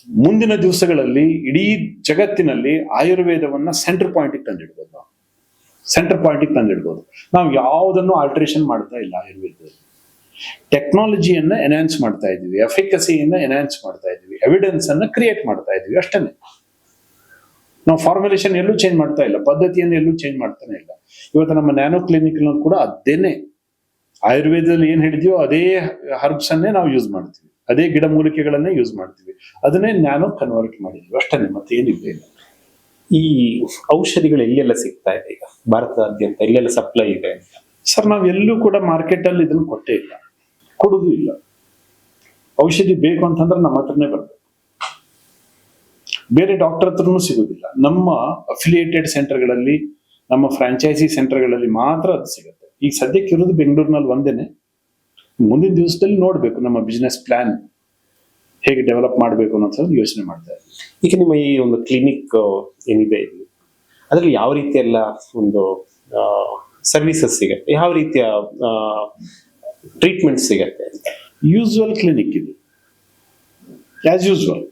ಮುಂದಿನ ದಿವಸಗಳಲ್ಲಿ ಇಡೀ ಜಗತ್ತಿನಲ್ಲಿ ಆಯುರ್ವೇದವನ್ನ ಸೆಂಟರ್ ಪಾಯಿಂಟ್ ತಂದಿಡ್ಬೋದು. ನಾವು ಯಾವುದನ್ನು ಆಲ್ಟ್ರೇಷನ್ ಮಾಡ್ತಾ ಇಲ್ಲ. ಆಯುರ್ವೇದದಲ್ಲಿ ಟೆಕ್ನಾಲಜಿಯನ್ನ ಎನ್ಹಾನ್ಸ್ ಮಾಡ್ತಾ ಇದೀವಿ, ಎಫಿಕಸಿಯನ್ನ ಎನ್ಹಾನ್ಸ್ ಮಾಡ್ತಾ ಇದೀವಿ, ಎವಿಡೆನ್ಸ್ ಅನ್ನ ಕ್ರಿಯೇಟ್ ಮಾಡ್ತಾ ಇದೀವಿ, ಅಷ್ಟೇ. ನಾವು ಫಾರ್ಮುಲೇಷನ್ ಎಲ್ಲೂ ಚೇಂಜ್ ಮಾಡ್ತಾ ಇಲ್ಲ, ಪದ್ಧತಿಯನ್ನು ಎಲ್ಲೂ ಚೇಂಜ್ ಮಾಡ್ತಾನೆ ಇಲ್ಲ. ಇವತ್ತು ನಮ್ಮ ನ್ಯಾನೋ ಕ್ಲಿನಿಕ್ ಕೂಡ ಅದೇನೆ, ಆಯುರ್ವೇದದಲ್ಲಿ ಏನ್ ಹಿಡಿದೆಯೋ ಅದೇ ಹರ್ಬ್ಸ್ ಅನ್ನೇ ನಾವು ಯೂಸ್ ಮಾಡ್ತೀವಿ. ಅದೇ ಗಿಡಮೂಲಿಕೆಗಳನ್ನೇ ಯೂಸ್ ಮಾಡ್ತೀವಿ, ಅದನ್ನೇ ನ್ಯಾನೋ ಕನ್ವರ್ಟ್ ಮಾಡಿದ್ವಿ ಅಷ್ಟೇ, ಮತ್ತೆ ಏನಿಲ್ಲ ಇಲ್ಲ. ಈ ಔಷಧಿಗಳು ಎಲ್ಲೆಲ್ಲ ಸಿಗ್ತಾ ಇದೆ ಈಗ ಭಾರತದಾದ್ಯಂತ, ಎಲ್ಲೆಲ್ಲ ಸಪ್ಲೈ ಇದೆ ಅಂತ? ಸರ್, ನಾವ್ ಎಲ್ಲೂ ಕೂಡ ಮಾರ್ಕೆಟ್ ಅಲ್ಲಿ ಇದನ್ನ ಕೊಟ್ಟೇ ಇಲ್ಲ, ಕೊಡುದು ಇಲ್ಲ. ಔಷಧಿ ಬೇಕು ಅಂತಂದ್ರೆ ನಮ್ಮ ಹತ್ರನೇ ಬರ್ಬೇಕು, ಬೇರೆ ಡಾಕ್ಟರ್ ಹತ್ರನೂ ಸಿಗೋದಿಲ್ಲ. ನಮ್ಮ ಅಫಿಲಿಯೇಟೆಡ್ ಸೆಂಟರ್ಗಳಲ್ಲಿ, ನಮ್ಮ ಫ್ರಾಂಚೈಸಿ ಸೆಂಟರ್ಗಳಲ್ಲಿ ಮಾತ್ರ ಅದು ಸಿಗುತ್ತೆ. ಈಗ ಸದ್ಯಕ್ಕೆ ಇರೋದು ಬೆಂಗಳೂರಿನಲ್ಲಿ ಒಂದೇನೆ. ಮುಂದಿನ ದಿವಸದಲ್ಲಿ ನೋಡ್ಬೇಕು ನಮ್ಮ ಬಿಸ್ನೆಸ್ ಪ್ಲಾನ್ ಹೇಗೆ ಡೆವಲಪ್ ಮಾಡಬೇಕು ಅನ್ನೋದು ಯೋಚನೆ ಮಾಡ್ತಾ ಇದ್ದೀವಿ. ಈಗ ನಿಮ್ಮ ಈ ಒಂದು ಕ್ಲಿನಿಕ್ ಏನಿದೆ ಇಲ್ಲಿ, ಅದರಲ್ಲಿ ಯಾವ ರೀತಿ ಎಲ್ಲ ಒಂದು ಸರ್ವಿಸಸ್ ಸಿಗತ್ತೆ, ಯಾವ ರೀತಿಯ ಟ್ರೀಟ್ಮೆಂಟ್ ಸಿಗತ್ತೆ? ಯೂಸುವಲ್ ಕ್ಲಿನಿಕ್ ಇದು, ಆಸ್ ಯೂಸುವಲ್.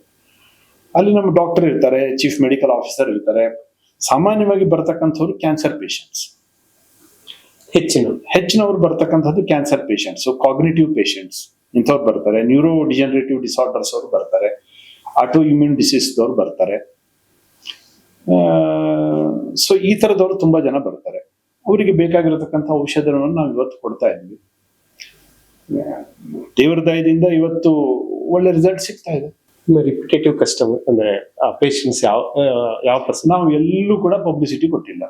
ಅಲ್ಲಿ ನಮ್ಮ ಡಾಕ್ಟರ್ ಇರ್ತಾರೆ, ಚೀಫ್ ಮೆಡಿಕಲ್ ಆಫೀಸರ್ ಇರ್ತಾರೆ. ಸಾಮಾನ್ಯವಾಗಿ ಬರ್ತಕ್ಕಂಥವ್ರು ಕ್ಯಾನ್ಸರ್ ಪೇಷಂಟ್ಸ್, ಹೆಚ್ಚಿನವ್ರು ಬರ್ತಕ್ಕಂಥದ್ದು ಕ್ಯಾನ್ಸರ್ ಪೇಷಂಟ್ಸ್, ಕಾಗ್ನಿಟಿವ್ ಪೇಷಂಟ್ಸ್ ಇಂಥವ್ರು ಬರ್ತಾರೆ, ನ್ಯೂರೋ ಡಿಜನರೇಟಿವ್ ಡಿಸಾರ್ಡರ್ಸ್ ಅವರು ಬರ್ತಾರೆ, ಆಟೋ ಇಮ್ಯೂನ್ ಡಿಸೀಸ್ ದವ್ರು ಬರ್ತಾರೆ. ಸೊ ಈ ತರದವ್ರು ತುಂಬಾ ಜನ ಬರ್ತಾರೆ. ಅವರಿಗೆ ಬೇಕಾಗಿರತಕ್ಕಂಥ ಔಷಧವನ್ನು ನಾವು ಇವತ್ತು ಕೊಡ್ತಾ ಇದ್ವಿ. ದೇವರ ದಯದಿಂದ ಇವತ್ತು ಒಳ್ಳೆ ರಿಸಲ್ಟ್ ಸಿಗ್ತಾ ಇದೆ. ರಿಪಿಟೇಟಿವ್ ಕಸ್ಟಮರ್ ಅಂದ್ರೆ ಪೇಷಂಟ್ಸ್ ಯಾವ ಪರ್ಸನ್? ನಾವು ಎಲ್ಲೂ ಕೂಡ ಪಬ್ಲಿಸಿಟಿ ಕೊಟ್ಟಿಲ್ಲ.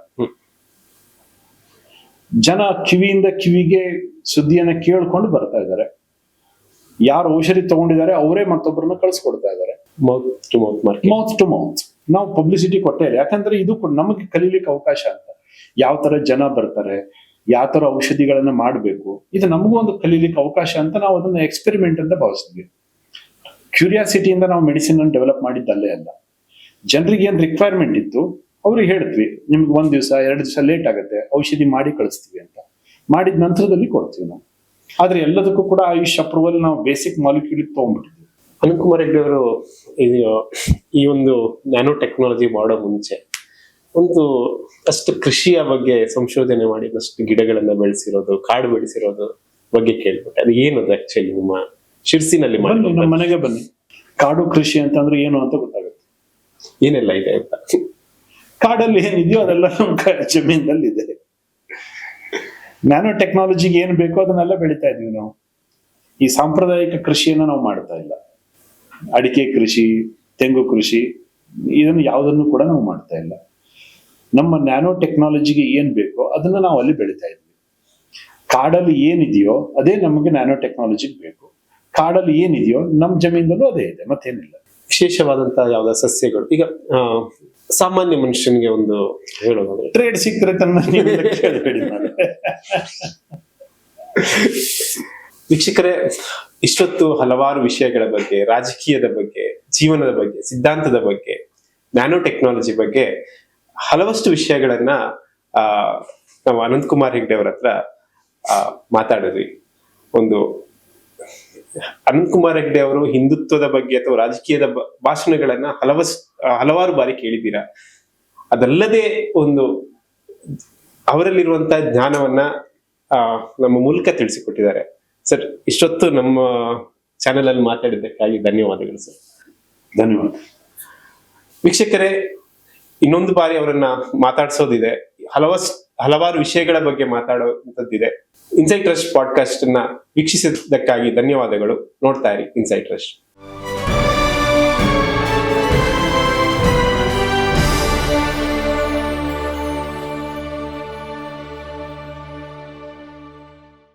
ಜನ ಕಿವಿಯಿಂದ ಕಿವಿಗೆ ಸುದ್ದಿಯನ್ನ ಕೇಳ್ಕೊಂಡು ಬರ್ತಾ ಇದ್ದಾರೆ. ಯಾರು ಔಷಧಿ ತಗೊಂಡಿದ್ದಾರೆ ಅವರೇ ಮತ್ತೊಬ್ಬರನ್ನ ಕಳಿಸ್ಕೊಡ್ತಾ ಇದ್ದಾರೆ, ಮೌತ್ ಟು ಮೌತ್. ನಾವು ಪಬ್ಲಿಸಿಟಿ ಕೊಟ್ಟೇ ಇಲ್ಲ, ಯಾಕಂದ್ರೆ ಇದು ನಮಗೆ ಕಲೀಲಿಕ್ಕೆ ಅವಕಾಶ ಅಂತ. ಯಾವ ತರ ಜನ ಬರ್ತಾರೆ, ಯಾವ ತರ ಔಷಧಿಗಳನ್ನ ಮಾಡಬೇಕು, ಇದು ನಮಗೂ ಒಂದು ಕಲೀಲಿಕ್ಕೆ ಅವಕಾಶ ಅಂತ ನಾವು ಅದನ್ನ ಎಕ್ಸ್ಪೆರಿಮೆಂಟ್ ಅಂತ ಭಾವಿಸಿದ್ವಿ. ಕ್ಯೂರಿಯಾಸಿಟಿಯಿಂದ ನಾವು ಮೆಡಿಸಿನ್ ಅನ್ನು ಡೆವಲಪ್ ಮಾಡಿದ್ದಲ್ಲೇ ಅಲ್ಲ. ಜನರಿಗೆ ಏನ್ ರಿಕ್ವೈರ್ಮೆಂಟ್ ಇತ್ತು ಅವ್ರಿಗೆ ಹೇಳಿದ್ವಿ, ನಿಮ್ಗೆ 1 ದಿವಸ 2 ದಿವಸ ಲೇಟ್ ಆಗುತ್ತೆ, ಔಷಧಿ ಮಾಡಿ ಕಳಿಸ್ತೀವಿ ಅಂತ. ಮಾಡಿದ ನಂತರದಲ್ಲಿ ಕೊಡ್ತೀವಿ ನಾವು. ಆದ್ರೆ ಎಲ್ಲದಕ್ಕೂ ಕೂಡ ಆಯುಷ್ ಅಪ್ರೂವಲ್ ನಾವು ಬೇಸಿಕ್ ಮಾಲಿಕ್ಯೂಲ್ ತಗೊಂಡ್ಬಿಟ್ಟಿದ್ವಿ. ಅನಂತ್ ಕುಮಾರ್ ಹೆಗ್ಡೆ ಅವರು ಈ ಒಂದು ನ್ಯಾನೋ ಟೆಕ್ನಾಲಜಿ ಮಾಡೋ ಮುಂಚೆ ಒಂದು ಅಷ್ಟು ಕೃಷಿಯ ಬಗ್ಗೆ ಸಂಶೋಧನೆ ಮಾಡಿ ಅಷ್ಟು ಗಿಡಗಳನ್ನ ಬೆಳೆಸಿರೋದು, ಕಾಡು ಬೆಳೆಸಿರೋದು ಬಗ್ಗೆ ಕೇಳ್ಬಿಟ್ಟೆ. ಅದು ಏನದು ಆಕ್ಚುಲಿ ನಿಮ್ಮ ಶಿರ್ಸಿನಲ್ಲಿ? ನಮ್ಮ ಮನೆಗೆ ಬನ್ನಿ, ಕಾಡು ಕೃಷಿ ಅಂತಂದ್ರೆ ಏನು ಅಂತ ಗೊತ್ತಾಗುತ್ತೆ, ಏನೆಲ್ಲ ಇದೆ ಅಂತ. ಕಾಡಲ್ಲಿ ಏನಿದೆಯೋ ಅದೆಲ್ಲ ನಮ್ಮ ಜಮೀನಲ್ಲಿ ಇದೆ. ನ್ಯಾನೋ ಟೆಕ್ನಾಲಜಿಗೆ ಏನ್ ಬೇಕೋ ಅದನ್ನೆಲ್ಲ ಬೆಳಿತಾ ಇದೀವಿ ನಾವು. ಈ ಸಾಂಪ್ರದಾಯಿಕ ಕೃಷಿಯನ್ನ ನಾವು ಮಾಡ್ತಾ ಇಲ್ಲ. ಅಡಿಕೆ ಕೃಷಿ, ತೆಂಗು ಕೃಷಿ, ಇದನ್ನು ಯಾವುದನ್ನು ಕೂಡ ನಾವು ಮಾಡ್ತಾ ಇಲ್ಲ. ನಮ್ಮ ನ್ಯಾನೋ ಟೆಕ್ನಾಲಜಿಗೆ ಏನ್ ಬೇಕೋ ಅದನ್ನ ನಾವು ಅಲ್ಲಿ ಬೆಳಿತಾ ಇದ್ವಿ. ಕಾಡಲ್ಲಿ ಏನಿದೆಯೋ ಅದೇ ನಮಗೆ ನ್ಯಾನೋ ಟೆಕ್ನಾಲಜಿಗೆ ಬೇಕು. ಕಾಡಲ್ಲಿ ಏನಿದೆಯೋ ನಮ್ಮ ಜಮೀನಲ್ಲೂ ಅದೇ ಇದೆ, ಮತ್ತೇನಿಲ್ಲ. ವಿಶೇಷವಾದಂತಹ ಯಾವ್ದಾವ ಸಸ್ಯಗಳು ಈಗ ಸಾಮಾನ್ಯ ಮನುಷ್ಯನಿಗೆ ಒಂದು ಹೇಳೋದಾದ್ರೆ ಟ್ರೇಡ್ ಸೀಕ್ರೆಟ್ ಅನ್ನ ಕೇಳಬೇಡಿ. ವೀಕ್ಷಕರೇ, ಇಷ್ಟೊತ್ತು ಹಲವಾರು ವಿಷಯಗಳ ಬಗ್ಗೆ, ರಾಜಕೀಯದ ಬಗ್ಗೆ, ಜೀವನದ ಬಗ್ಗೆ, ಸಿದ್ಧಾಂತದ ಬಗ್ಗೆ, ನ್ಯಾನೋ ಟೆಕ್ನಾಲಜಿ ಬಗ್ಗೆ ಹಲವಷ್ಟು ವಿಷಯಗಳನ್ನ ನಾವು ಅನಂತ್ ಕುಮಾರ್ ಹೆಗ್ಡೆ ಅವರ ಹತ್ರ ಮಾತಾಡಿದ್ವಿ. ಒಂದು ಅನಂತ್ ಕುಮಾರ್ ಹೆಗ್ಡೆ ಅವರು ಹಿಂದುತ್ವದ ಬಗ್ಗೆ ಅಥವಾ ರಾಜಕೀಯದ ಭಾಷಣಗಳನ್ನ ಹಲವಾರು ಬಾರಿ ಕೇಳಿದ್ದೀರಾ. ಅದಲ್ಲದೆ ಒಂದು ಅವರಲ್ಲಿರುವಂತಹ ಜ್ಞಾನವನ್ನ ನಮ್ಮ ಮೂಲಕ ತಿಳಿಸಿಕೊಟ್ಟಿದ್ದಾರೆ. ಸರ್, ಇಷ್ಟೊತ್ತು ನಮ್ಮ ಚಾನೆಲ್ ಅಲ್ಲಿ ಮಾತಾಡಿದ್ದಕ್ಕಾಗಿ ಧನ್ಯವಾದಗಳು ಸರ್. ಧನ್ಯವಾದ. ವೀಕ್ಷಕರೇ, ಇನ್ನೊಂದು ಬಾರಿ ಅವರನ್ನ ಮಾತಾಡ್ಸೋದಿದೆ, ಹಲವಾರು ವಿಷಯಗಳ ಬಗ್ಗೆ ಮಾತಾಡುವಂತದ್ದಿದೆ. ಇನ್ಸೈಟ್ ರಶ್ ಪಾಡ್ಕಾಸ್ಟ್ ಅನ್ನ ವೀಕ್ಷಿಸಿದ್ದಕ್ಕಾಗಿ ಧನ್ಯವಾದಗಳು. ನೋಡ್ತಾ ಇರಿ ಇನ್ಸೈಟ್ ರಶ್.